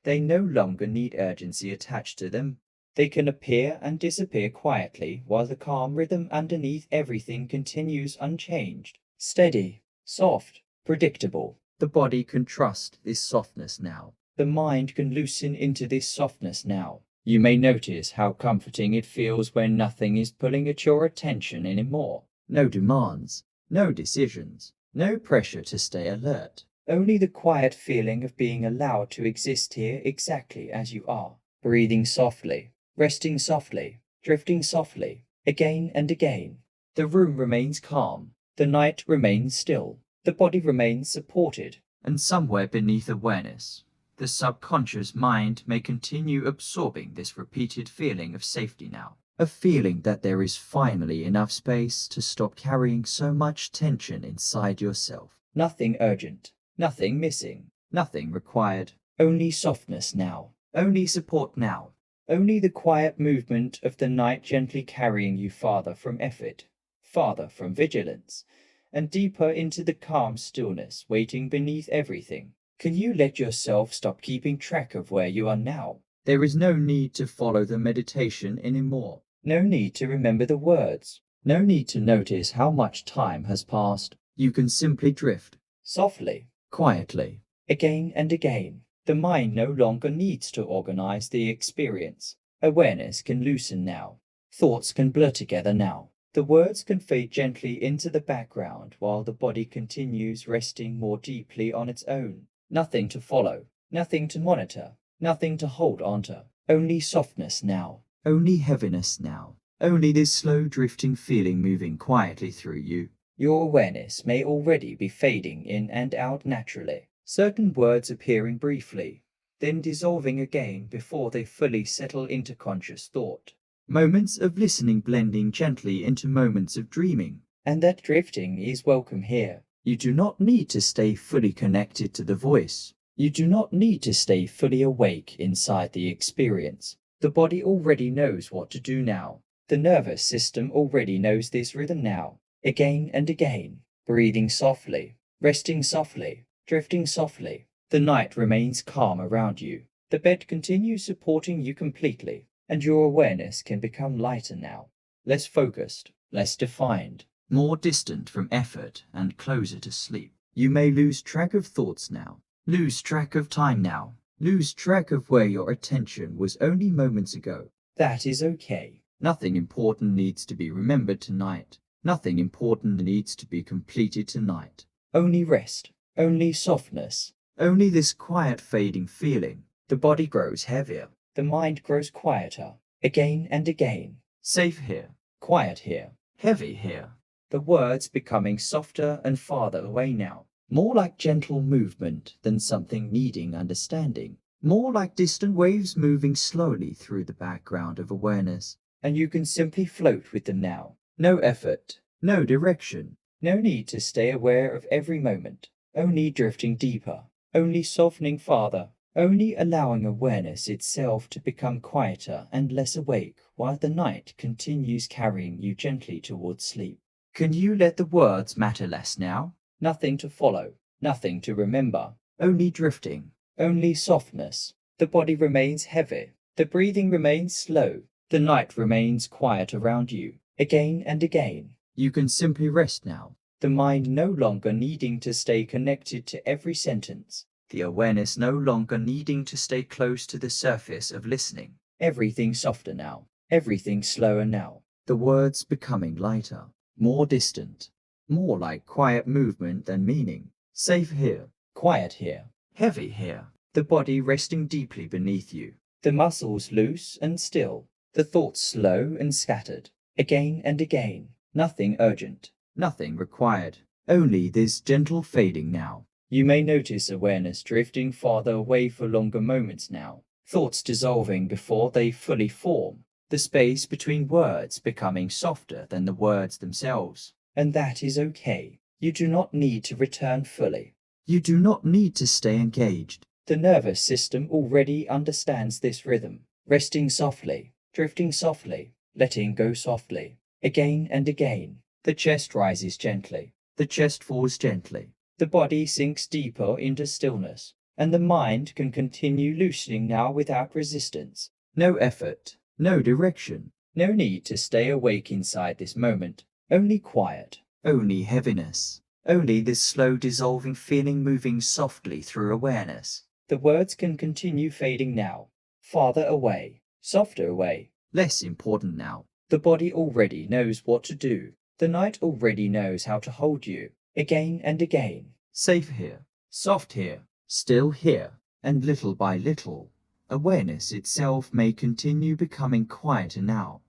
they no longer need urgency attached to them. They can appear and disappear quietly while the calm rhythm underneath everything continues unchanged, steady, soft, predictable. The body can trust this softness now. The mind can loosen into this softness now. You may notice how comforting it feels when nothing is pulling at your attention anymore. No demands, no decisions, no pressure to stay alert. Only the quiet feeling of being allowed to exist here exactly as you are, breathing softly, resting softly, drifting softly, again and again. The room remains calm, the night remains still, the body remains supported. And somewhere beneath awareness, the subconscious mind may continue absorbing this repeated feeling of safety now. A feeling that there is finally enough space to stop carrying so much tension inside yourself. Nothing urgent, nothing missing, Nothing required, only softness now, only support now. only the quiet movement of the night gently carrying you farther from effort, farther from vigilance, and deeper into the calm stillness waiting beneath everything. Can you let yourself stop keeping track of where you are now? There is no need to follow the meditation anymore. No need to remember the words. No need to notice how much time has passed. You can simply drift, Softly, quietly. again and again. The mind no longer needs to organize the experience. Awareness can loosen now. Thoughts can blur together now. The words can fade gently into the background while the body continues resting more deeply on its own. Nothing to follow, nothing to monitor, nothing to hold onto. Only softness now. Only heaviness now. Only this slow drifting feeling moving quietly through you. Your awareness may already be fading in and out naturally. Certain words appearing briefly, then dissolving again before they fully settle into conscious thought. Moments of listening blending gently into moments of dreaming. And that drifting is welcome here. You do not need to stay fully connected to the voice. You do not need to stay fully awake inside the experience. The body already knows what to do now. The nervous system already knows this rhythm now. Again and again, breathing softly, resting softly, drifting softly. The night remains calm around you. The bed continues supporting you completely, and your awareness can become lighter now. Less focused, less defined. More distant from effort and closer to sleep. You may lose track of thoughts now. Lose track of time now. Lose track of where your attention was only moments ago. That is okay. Nothing important needs to be remembered tonight. Nothing important needs to be completed tonight. Only rest, only softness. Only this quiet fading feeling. The body grows heavier. The mind grows quieter. Again and again. Safe here. Quiet here. Heavy here. The words becoming softer and farther away now. More like gentle movement than something needing understanding. More like distant waves moving slowly through the background of awareness. And you can simply float with them now. No effort. No direction. No need to stay aware of every moment. Only drifting deeper. Only softening farther. Only allowing awareness itself to become quieter and less awake while the night continues carrying you gently towards sleep. Can you let the words matter less now? Nothing to follow. Nothing to remember. Only drifting. Only softness. The body remains heavy. The breathing remains slow. The night remains quiet around you. Again and again. You can simply rest now. The mind no longer needing to stay connected to every sentence. The awareness no longer needing to stay close to the surface of listening. Everything softer now. Everything slower now. The words becoming lighter, more distant, more like quiet movement than meaning. Safe here. Quiet here. Heavy here. The body resting deeply beneath you. The muscles loose and still. The thoughts slow and scattered. Again and again. Nothing urgent. Nothing required. Only this gentle fading now. You may notice awareness drifting farther away for longer moments now. Thoughts dissolving before they fully form. The space between words becoming softer than the words themselves. And that is okay. You do not need to return fully. You do not need to stay engaged. The nervous system already understands this rhythm. Resting softly, drifting softly, letting go softly. Again and again. The chest rises gently. The chest falls gently. The body sinks deeper into stillness. And the mind can continue loosening now without resistance. No effort. No direction. No need to stay awake inside this moment. Only quiet. Only heaviness. Only this slow dissolving feeling moving softly through awareness. The words can continue fading now. Farther away. Softer away. Less important now. The body already knows what to do. The night already knows how to hold you. Again and again. Safe here. Soft here. Still here. And little by little, awareness itself may continue becoming quieter now.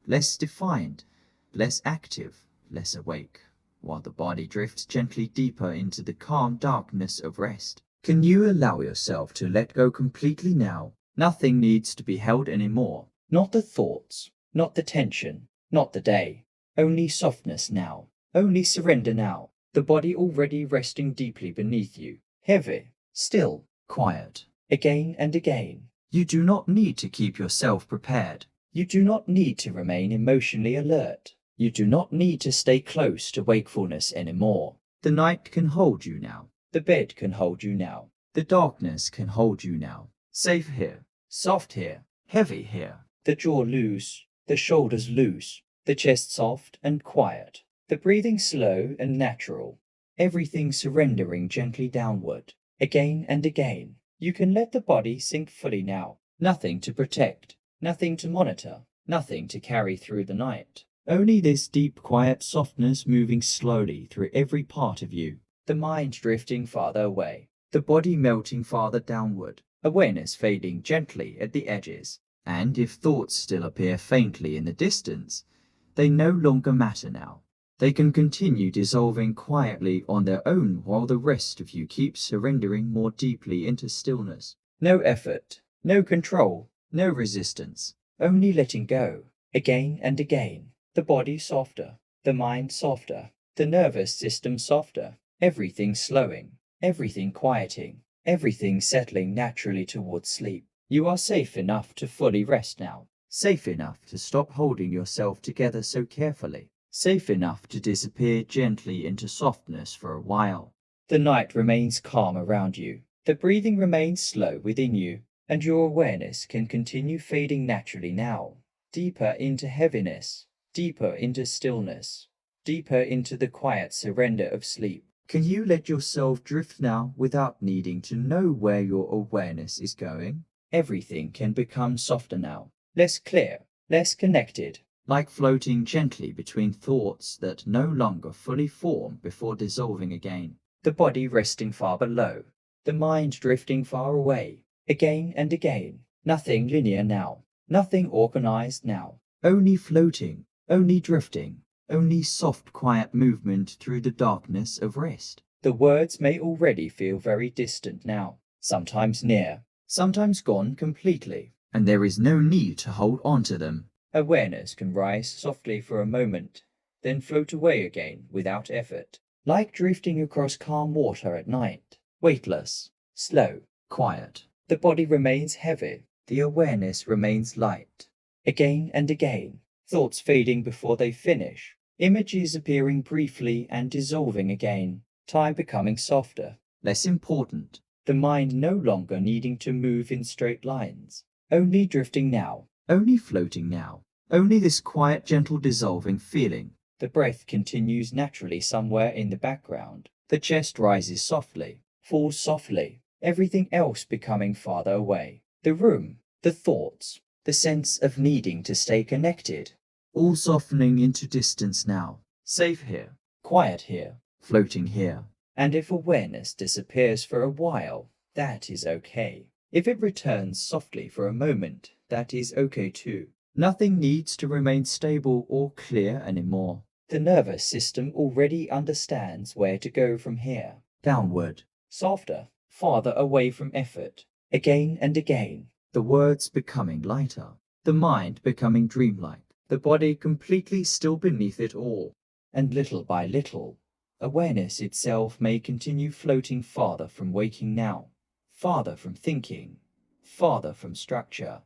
Less defined. Less active. Less awake. While the body drifts gently deeper into the calm darkness of rest. Can you allow yourself to let go completely now? Nothing needs to be held anymore. Not the thoughts. Not the tension. Not the day. Only softness now. Only surrender now. The body already resting deeply beneath you. Heavy. Still. Quiet. Again and again. You do not need to keep yourself prepared. You do not need to remain emotionally alert. You do not need to stay close to wakefulness anymore. The night can hold you now. The bed can hold you now. The darkness can hold you now. Safe here. Soft here. Heavy here. The jaw loose. The shoulders loose. The chest soft and quiet. The breathing slow and natural. Everything surrendering gently downward. Again and again. You can let the body sink fully now. Nothing to protect. Nothing to monitor. Nothing to carry through the night. Only this deep quiet softness moving slowly through every part of you. The mind drifting farther away. The body melting farther downward. Awareness fading gently at the edges. And if thoughts still appear faintly in the distance, they no longer matter now. They can continue dissolving quietly on their own while the rest of you keeps surrendering more deeply into stillness. No effort. No control. No resistance. Only letting go. Again and again. The body softer. The mind softer. The nervous system softer. Everything slowing. Everything quieting. Everything settling naturally towards sleep. You are safe enough to fully rest now. Safe enough to stop holding yourself together so carefully. Safe enough to disappear gently into softness for a while. The night remains calm around you. The breathing remains slow within you. And your awareness can continue fading naturally now. Deeper into heaviness. Deeper into stillness. Deeper into the quiet surrender of sleep. Can you let yourself drift now without needing to know where your awareness is going? Everything can become softer now. Less clear. Less connected. Like floating gently between thoughts that no longer fully form before dissolving again. The body resting far below. The mind drifting far away. Again and again. Nothing linear now. Nothing organized now. Only floating. Only drifting. Only soft quiet movement through the darkness of rest. The words may already feel very distant now. Sometimes near. Sometimes gone completely. And there is no need to hold on to them. Awareness can rise softly for a moment, then float away again without effort, like drifting across calm water at night, weightless, slow, quiet. The body remains heavy, the awareness remains light. Again and again, thoughts fading before they finish, images appearing briefly and dissolving again, time becoming softer, less important. The mind no longer needing to move in straight lines, only drifting now. Only floating now. Only this quiet, gentle dissolving feeling. The breath continues naturally somewhere in the background. The chest rises softly, falls softly, everything else becoming farther away. The room, the thoughts, the sense of needing to stay connected. All softening into distance now. Safe here. Quiet here. Floating here. And if awareness disappears for a while, that is okay. If it returns softly for a moment, that is okay too. Nothing needs to remain stable or clear anymore. The nervous system already understands where to go from here. Downward. Softer, farther away from effort. Again and again. The words becoming lighter. The mind becoming dreamlike. The body completely still beneath it all. And little by little, awareness itself may continue floating farther from waking now, farther from thinking, farther from structure,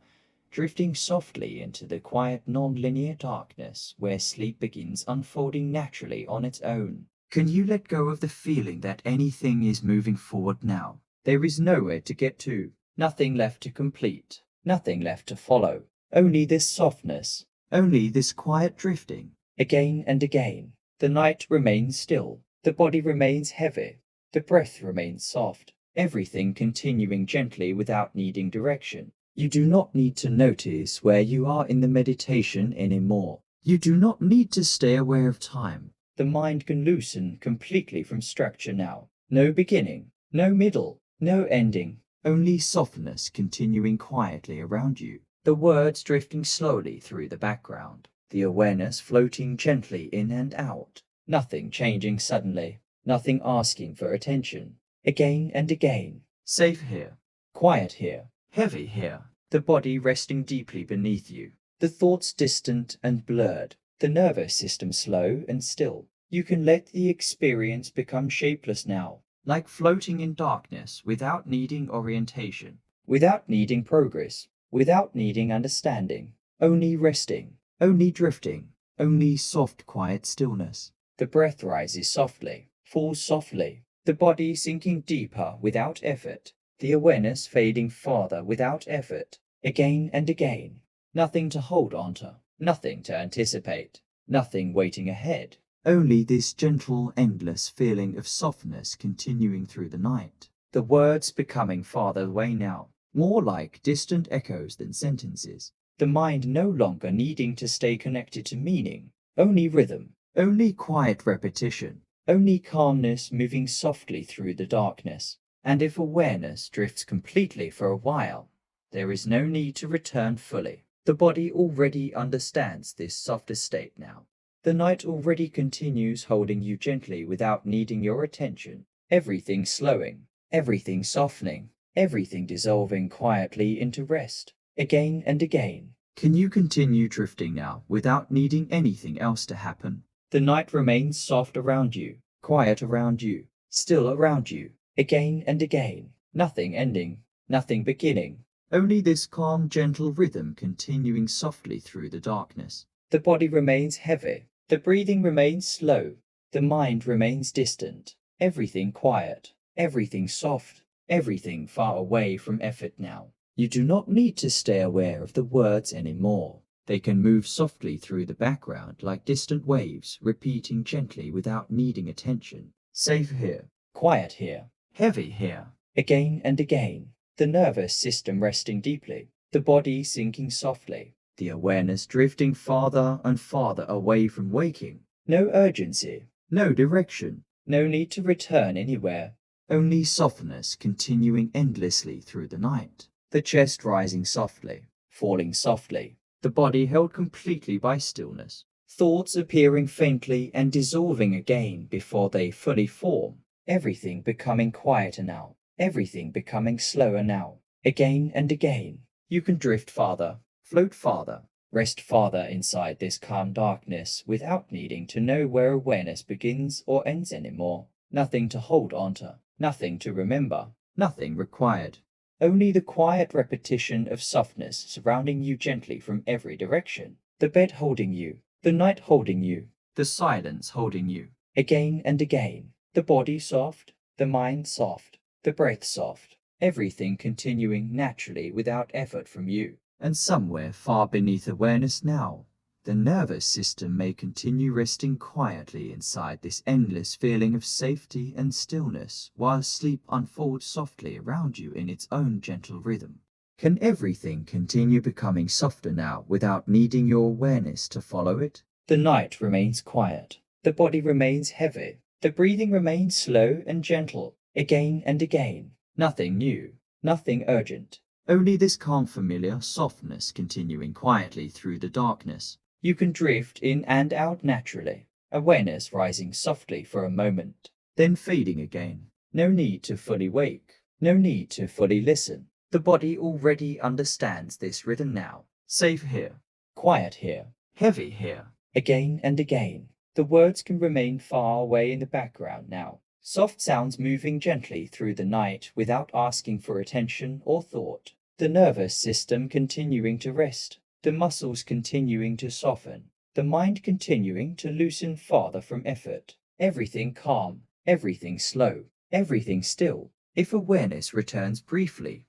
drifting softly into the quiet non-linear darkness where sleep begins unfolding naturally on its own. Can you let go of the feeling that anything is moving forward now? There is nowhere to get to, nothing left to complete, nothing left to follow, only this softness, only this quiet drifting. Again and again, the night remains still, the body remains heavy, the breath remains soft, everything continuing gently without needing direction. You do not need to notice where you are in the meditation anymore. You do not need to stay aware of time. The mind can loosen completely from structure now. No beginning, no middle, no ending. Only softness continuing quietly around you. The words drifting slowly through the background. The awareness floating gently in and out. Nothing changing suddenly. Nothing asking for attention. Again and again. Safe here. Quiet here. Heavy here. The body resting deeply beneath you. The thoughts distant and blurred. The nervous system slow and still. You can let the experience become shapeless now. Like floating in darkness without needing orientation. Without needing progress. Without needing understanding. Only resting. Only drifting. Only soft, quiet stillness. The breath rises softly. Falls softly. The body sinking deeper without effort. The awareness fading farther without effort. Again and again. Nothing to hold onto. Nothing to anticipate. Nothing waiting ahead. Only this gentle, endless feeling of softness continuing through the night. The words becoming farther away now. More like distant echoes than sentences. The mind no longer needing to stay connected to meaning. Only rhythm. Only quiet repetition. Only calmness moving softly through the darkness. And if awareness drifts completely for a while, there is no need to return fully. The body already understands this softer state now. The night already continues holding you gently without needing your attention. Everything slowing, everything softening, everything dissolving quietly into rest. Again and again. Can you continue drifting now without needing anything else to happen? The night remains soft around you, quiet around you, still around you. Again and again. Nothing ending, nothing beginning. Only this calm, gentle rhythm continuing softly through the darkness. The body remains heavy. The breathing remains slow. The mind remains distant. Everything quiet. Everything soft. Everything far away from effort now. You do not need to stay aware of the words anymore. They can move softly through the background like distant waves, repeating gently without needing attention. Safe here. Quiet here. Heavy here. Again and again. The nervous system resting deeply. The body sinking softly. The awareness drifting farther and farther away from waking. No urgency. No direction. No need to return anywhere. Only softness continuing endlessly through the night. The chest rising softly, falling softly. The body held completely by stillness. Thoughts appearing faintly and dissolving again before they fully form. Everything becoming quieter now. Everything becoming slower now. Again and again. You can drift farther, float farther, rest farther inside this calm darkness without needing to know where awareness begins or ends anymore. Nothing to hold onto, nothing to remember, nothing required. Only the quiet repetition of softness surrounding you gently from every direction. The bed holding you, the night holding you, the silence holding you. Again and again. The body soft, the mind soft, the breath soft. Everything continuing naturally without effort from you. And somewhere far beneath awareness now, the nervous system may continue resting quietly inside this endless feeling of safety and stillness while sleep unfolds softly around you in its own gentle rhythm. Can everything continue becoming softer now without needing your awareness to follow it? The night remains quiet. The body remains heavy. The breathing remains slow and gentle, again and again. Nothing new, nothing urgent. Only this calm, familiar softness continuing quietly through the darkness. You can drift in and out naturally, awareness rising softly for a moment, then fading again. No need to fully wake, no need to fully listen. The body already understands this rhythm now. Safe here, quiet here, heavy here. Again and again. The words can remain far away in the background now. Soft sounds moving gently through the night without asking for attention or thought. The nervous system continuing to rest. The muscles continuing to soften. The mind continuing to loosen farther from effort. Everything calm, everything slow, everything still. If awareness returns briefly,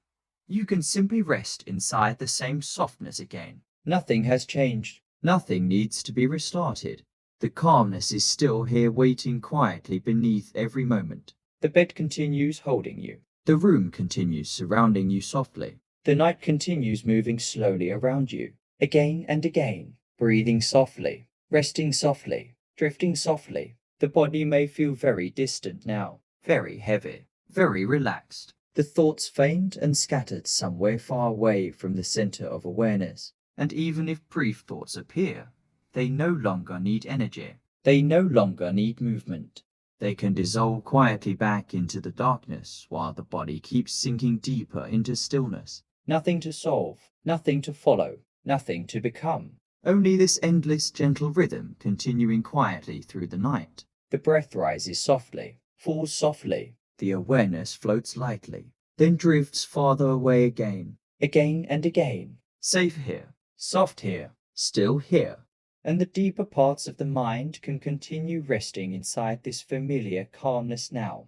you can simply rest inside the same softness again. Nothing has changed. Nothing needs to be restarted. The calmness is still here waiting quietly beneath every moment. The bed continues holding you. The room continues surrounding you softly. The night continues moving slowly around you, again and again, breathing softly, resting softly, drifting softly. The body may feel very distant now, very heavy, very relaxed. The thoughts faint and scattered somewhere far away from the center of awareness. And even if brief thoughts appear, they no longer need energy. They no longer need movement. They can dissolve quietly back into the darkness while the body keeps sinking deeper into stillness. Nothing to solve, nothing to follow, nothing to become. Only this endless gentle rhythm continuing quietly through the night. The breath rises softly, falls softly. The awareness floats lightly, then drifts farther away again. Again and again. Safe here, soft here, still here. And the deeper parts of the mind can continue resting inside this familiar calmness now,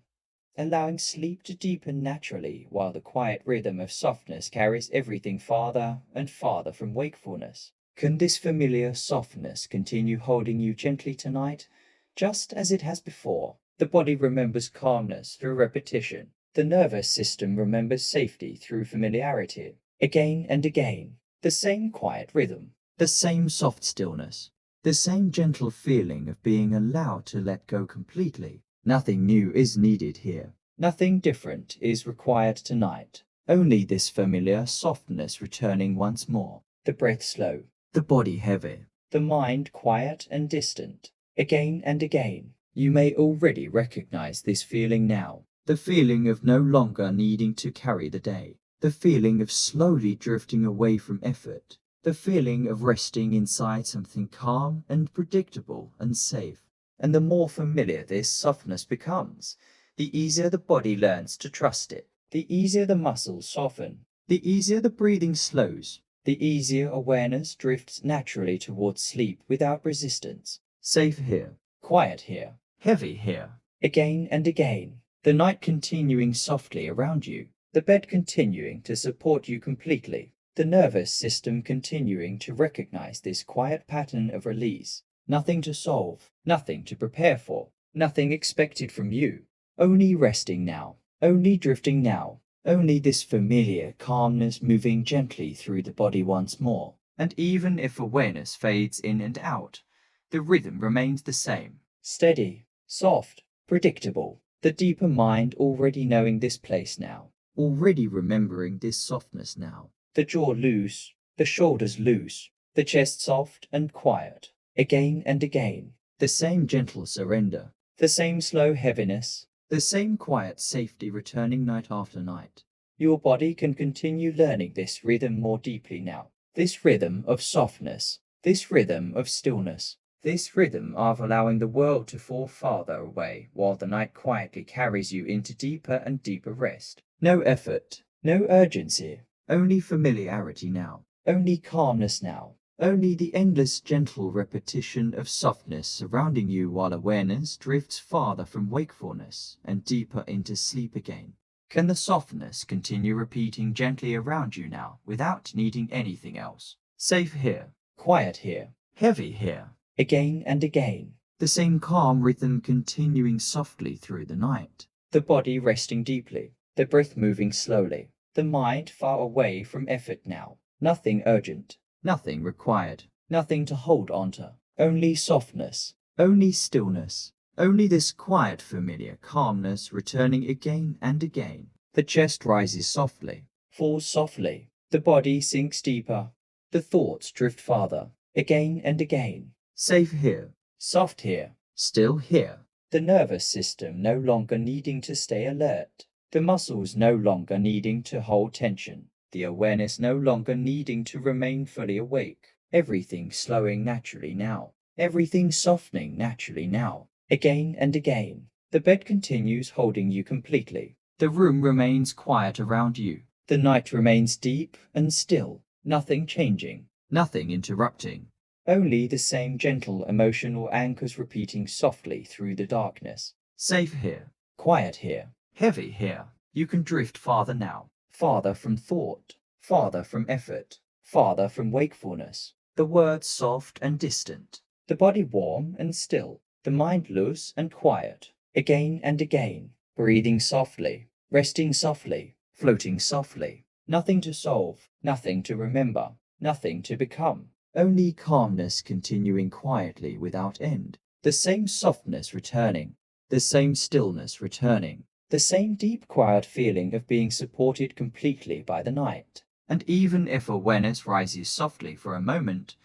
allowing sleep to deepen naturally while the quiet rhythm of softness carries everything farther and farther from wakefulness. Can this familiar softness continue holding you gently tonight, just as it has before? The body remembers calmness through repetition. The nervous system remembers safety through familiarity. Again and again, the same quiet rhythm. The same soft stillness, the same gentle feeling of being allowed to let go completely. Nothing new is needed here. Nothing different is required tonight. Only this familiar softness returning once more. The breath slow. The body heavy. The mind quiet and distant. Again and again. You may already recognize this feeling now. The feeling of no longer needing to carry the day. The feeling of slowly drifting away from effort. The feeling of resting inside something calm and predictable and safe. And the more familiar this softness becomes, the easier the body learns to trust it. The easier the muscles soften. The easier the breathing slows. The easier awareness drifts naturally towards sleep without resistance. Safe here. Quiet here. Heavy here. Again and again. The night continuing softly around you. The bed continuing to support you completely. The nervous system continuing to recognize this quiet pattern of release. Nothing to solve, nothing to prepare for, nothing expected from you. Only resting now, only drifting now, only this familiar calmness moving gently through the body once more. And even if awareness fades in and out, the rhythm remains the same. Steady, soft, predictable. The deeper mind already knowing this place now. Already remembering this softness now. The jaw loose, the shoulders loose, the chest soft and quiet. Again and again. The same gentle surrender. The same slow heaviness. The same quiet safety returning night after night. Your body can continue learning this rhythm more deeply now. This rhythm of softness. This rhythm of stillness. This rhythm of allowing the world to fall farther away while the night quietly carries you into deeper and deeper rest. No effort. No urgency. Only familiarity now. Only calmness now. Only the endless gentle repetition of softness surrounding you while awareness drifts farther from wakefulness and deeper into sleep again. Can the softness continue repeating gently around you now without needing anything else? Safe here. Quiet here. Heavy here. Again and again. The same calm rhythm continuing softly through the night. The body resting deeply. The breath moving slowly. The mind far away from effort now. Nothing urgent. Nothing required. Nothing to hold onto. Only softness. Only stillness. Only this quiet, familiar calmness returning again and again. The chest rises softly, falls softly. The body sinks deeper. The thoughts drift farther, again and again. safe here, Soft here. still here. The nervous system no longer needing to stay alert. The muscles no longer needing to hold tension. The awareness no longer needing to remain fully awake. Everything slowing naturally now. Everything softening naturally now. Again and again. The bed continues holding you completely. The room remains quiet around you, The night remains deep and still. Nothing changing. nothing interrupting. Only the same gentle emotional anchors repeating softly through the darkness. Safe here, Quiet here. heavy here. You can drift farther now, Farther from thought. Farther from effort. Farther from wakefulness. the words soft and distant. The body warm and still. The mind loose and quiet. Again and again. Breathing softly. Resting softly. Floating softly. Nothing to solve. Nothing to remember. Nothing to become. Only calmness continuing quietly without end. The same softness returning. The same stillness returning. The same deep quiet feeling of being supported completely by the night. And even if awareness rises softly for a moment,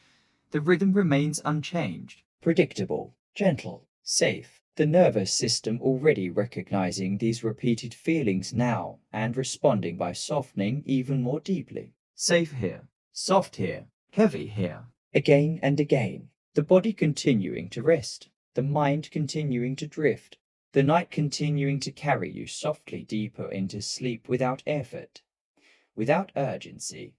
the rhythm remains unchanged. Predictable. Gentle. Safe. The nervous system already recognizing these repeated feelings now and responding by softening even more deeply. Safe here, Soft here. heavy here. Again and again. The body continuing to rest. The mind continuing to drift. The night continuing to carry you softly deeper into sleep without effort, without urgency,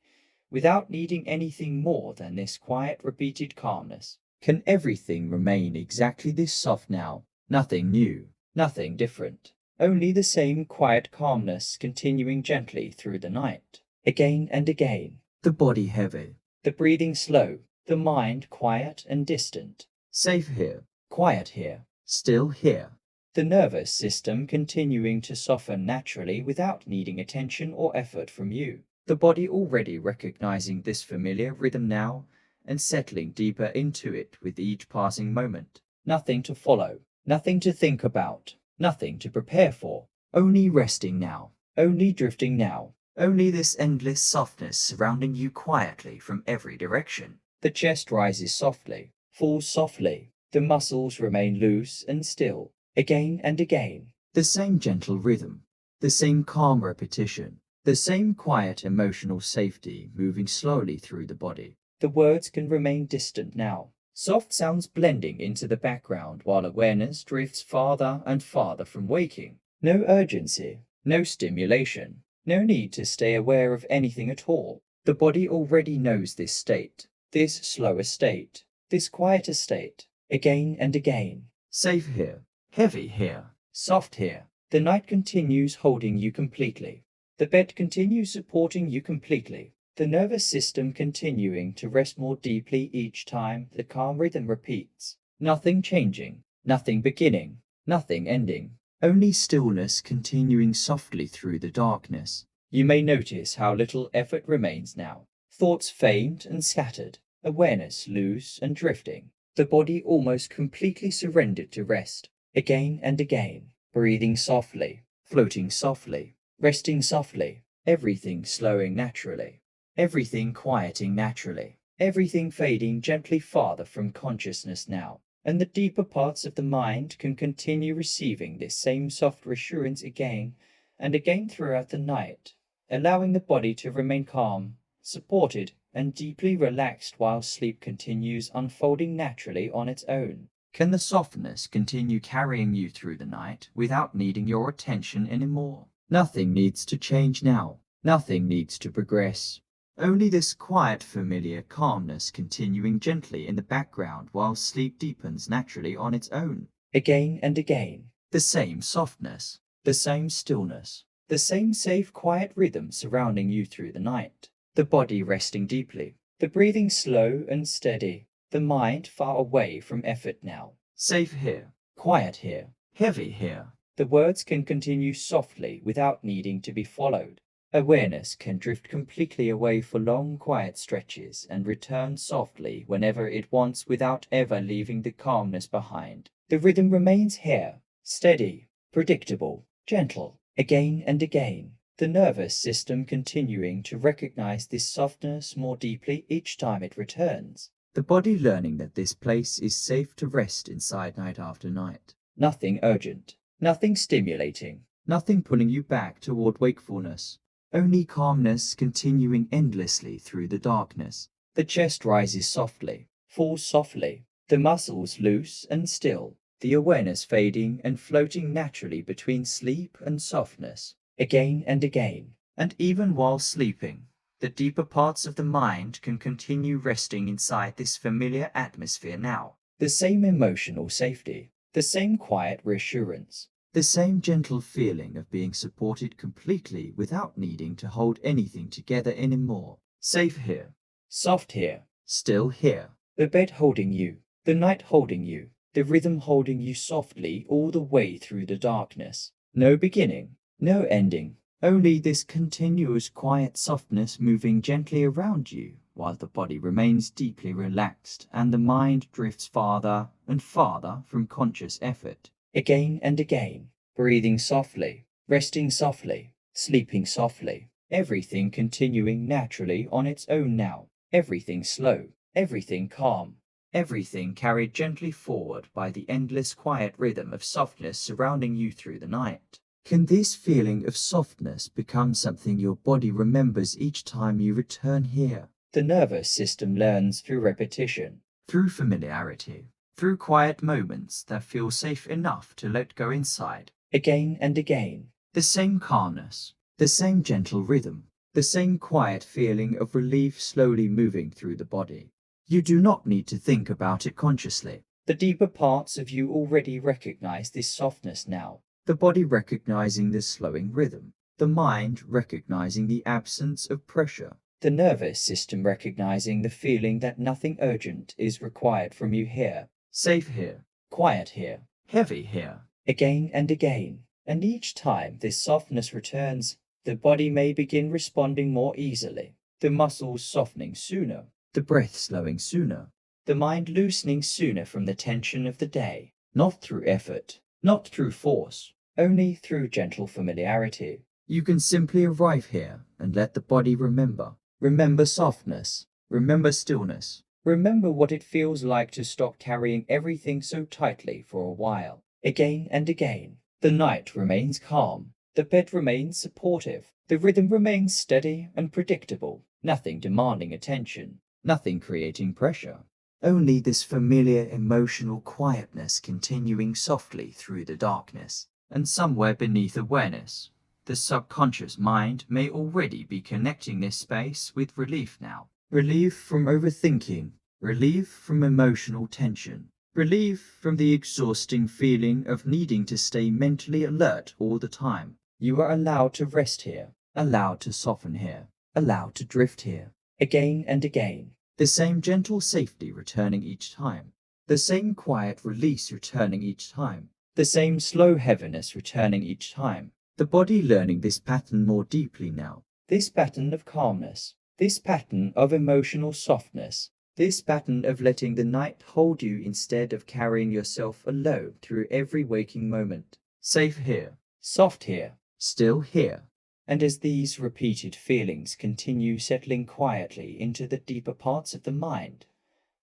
without needing anything more than this quiet repeated calmness. Can everything remain exactly this soft now? Nothing new. Nothing different. Only the same quiet calmness continuing gently through the night. Again and again. The body heavy. The breathing slow. The mind quiet and distant. Safe here, Quiet here. still here. The nervous system continuing to soften naturally without needing attention or effort from you. The body already recognizing this familiar rhythm now and settling deeper into it with each passing moment. Nothing to follow. Nothing to think about. Nothing to prepare for. Only resting now. Only drifting now. Only this endless softness surrounding you quietly from every direction. The chest rises softly, falls softly. The muscles remain loose and still. Again and again. The same gentle rhythm, the same calm repetition, the same quiet emotional safety moving slowly through the body. The words can remain distant now. Soft sounds blending into the background while awareness drifts farther and farther from waking. No urgency, no stimulation, no need to stay aware of anything at all. The body already knows this state, this slower state, this quieter state, again and again. Safe here, heavy here. Soft here. The night continues holding you completely. The bed continues supporting you completely. The nervous system continuing to rest more deeply each time the calm rhythm repeats. Nothing changing, nothing beginning, nothing ending. Only stillness continuing softly through the darkness. You may notice how little effort remains now. Thoughts faint and scattered, awareness loose and drifting. The body almost completely surrendered to rest. Again and again, breathing softly, floating softly, resting softly, everything slowing naturally. Everything quieting naturally, everything fading gently farther from consciousness now, and the deeper parts of the mind can continue receiving this same soft reassurance again and again throughout the night, allowing the body to remain calm, supported, and deeply relaxed while sleep continues unfolding naturally on its own. Can the softness continue carrying you through the night without needing your attention anymore? Nothing needs to change now. Nothing needs to progress. Only this quiet, familiar calmness continuing gently in the background while sleep deepens naturally on its own. Again and again. The same softness, The same stillness. The same safe, quiet rhythm surrounding you through the night. The body resting deeply. The breathing slow and steady. The mind far away from effort now. safe here, Quiet here. heavy here. The words can continue softly without needing to be followed. Awareness can drift completely away for long, quiet stretches and return softly whenever it wants without ever leaving the calmness behind. The rhythm remains here, steady, predictable, gentle, again and again. The nervous system continuing to recognize this softness more deeply each time it returns. The body learning that this place is safe to rest inside night after night. Nothing urgent, nothing stimulating, Nothing pulling you back toward wakefulness. Only calmness continuing endlessly through the darkness. The chest rises softly, falls softly, the muscles loose and still, the awareness fading and floating naturally between sleep and softness, again and again. And even while sleeping, the deeper parts of the mind can continue resting inside this familiar atmosphere now. The same emotional safety, the same quiet reassurance, the same gentle feeling of being supported completely without needing to hold anything together anymore. Safe here. Soft here. Still here. The bed holding you, the night holding you, the rhythm holding you softly all the way through the darkness. No beginning, no ending. Only this continuous quiet softness moving gently around you while the body remains deeply relaxed and the mind drifts farther and farther from conscious effort. Again and again, breathing softly, resting softly, sleeping softly, everything continuing naturally on its own now, everything slow, everything calm, everything carried gently forward by the endless quiet rhythm of softness surrounding you through the night. Can this feeling of softness become something your body remembers each time you return here? The nervous system learns through repetition, through familiarity, through quiet moments that feel safe enough to let go inside. Again and again. The same calmness, the same gentle rhythm, the same quiet feeling of relief slowly moving through the body. You do not need to think about it consciously. The deeper parts of you already recognize this softness now. The body recognizing the slowing rhythm, the mind recognizing the absence of pressure. The nervous system recognizing the feeling that nothing urgent is required from you here. Safe here, quiet here, heavy here. Again and again. And each time this softness returns, the body may begin responding more easily, the muscles softening sooner, the breath slowing sooner, the mind loosening sooner from the tension of the day, not through effort, not through force, only through gentle familiarity. You can simply arrive here and let the body remember. Remember softness, remember stillness. Remember what it feels like to stop carrying everything so tightly for a while. Again and again. The night remains calm. The bed remains supportive. The rhythm remains steady and predictable. Nothing demanding attention. Nothing creating pressure. Only this familiar emotional quietness continuing softly through the darkness. And somewhere beneath awareness, the subconscious mind may already be connecting this space with relief now. Relief from overthinking, relief from emotional tension, relief from the exhausting feeling of needing to stay mentally alert all the time. You are allowed to rest here, allowed to soften here, allowed to drift here. Again and again. The same gentle safety returning each time. The same quiet release returning each time. The same slow heaviness returning each time. The body learning this pattern more deeply now. This pattern of calmness. This pattern of emotional softness. This pattern of letting the night hold you instead of carrying yourself alone through every waking moment. Safe here. Soft here. Still here. And as these repeated feelings continue settling quietly into the deeper parts of the mind,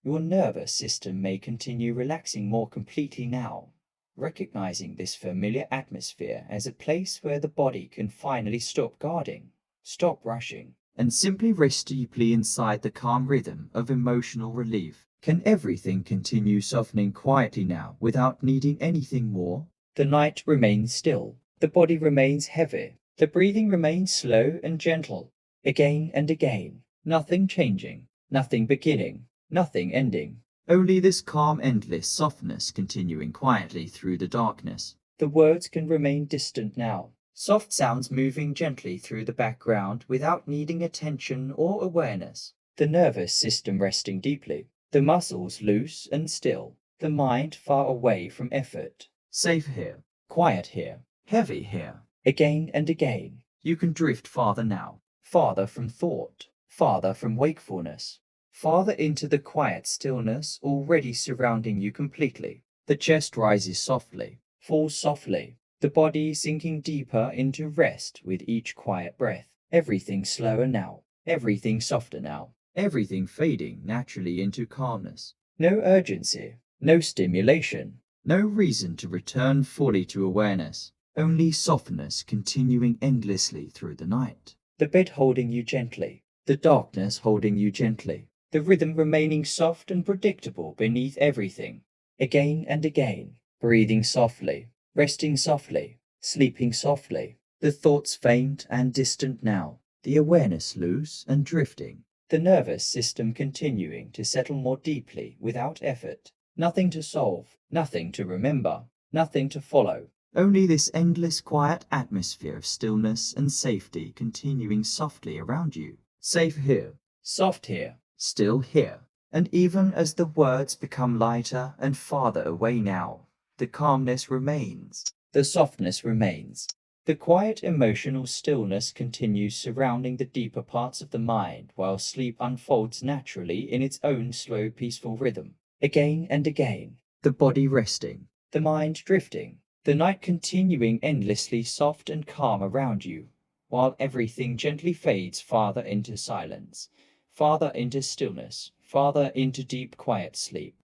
your nervous system may continue relaxing more completely now, recognizing this familiar atmosphere as a place where the body can finally stop guarding, stop rushing, and simply rest deeply inside the calm rhythm of emotional relief. Can everything continue softening quietly now without needing anything more? The night remains still, the body remains heavy, the breathing remains slow and gentle, again and again, nothing changing, nothing beginning, nothing ending. Only this calm, endless softness continuing quietly through the darkness. The words can remain distant now. Soft sounds moving gently through the background without needing attention or awareness. The nervous system resting deeply. The muscles loose and still. The mind far away from effort. Safe here. Quiet here. Heavy here. Again and again. You can drift farther now, farther from thought, farther from wakefulness, farther into the quiet stillness already surrounding you completely. The chest rises softly, falls softly, the body sinking deeper into rest with each quiet breath. Everything slower now, everything softer now, everything fading naturally into calmness. no urgency, no stimulation, no reason to return fully to awareness, only softness continuing endlessly through the night. The bed holding you gently, the darkness holding you gently, the rhythm remaining soft and predictable beneath everything. Again and again, breathing softly, resting softly, sleeping softly. The thoughts faint and distant now, the awareness loose and drifting. The nervous system continuing to settle more deeply without effort. Nothing to solve, nothing to remember, nothing to follow. Only this endless quiet atmosphere of stillness and safety continuing softly around you. Safe here, soft here, still here. And even as the words become lighter and farther away now, the calmness remains. The softness remains. The quiet emotional stillness continues surrounding the deeper parts of the mind while sleep unfolds naturally in its own slow, peaceful rhythm. Again and again. The body resting. The mind drifting. The night continuing endlessly soft and calm around you, while everything gently fades farther into silence, farther into stillness, farther into deep quiet sleep.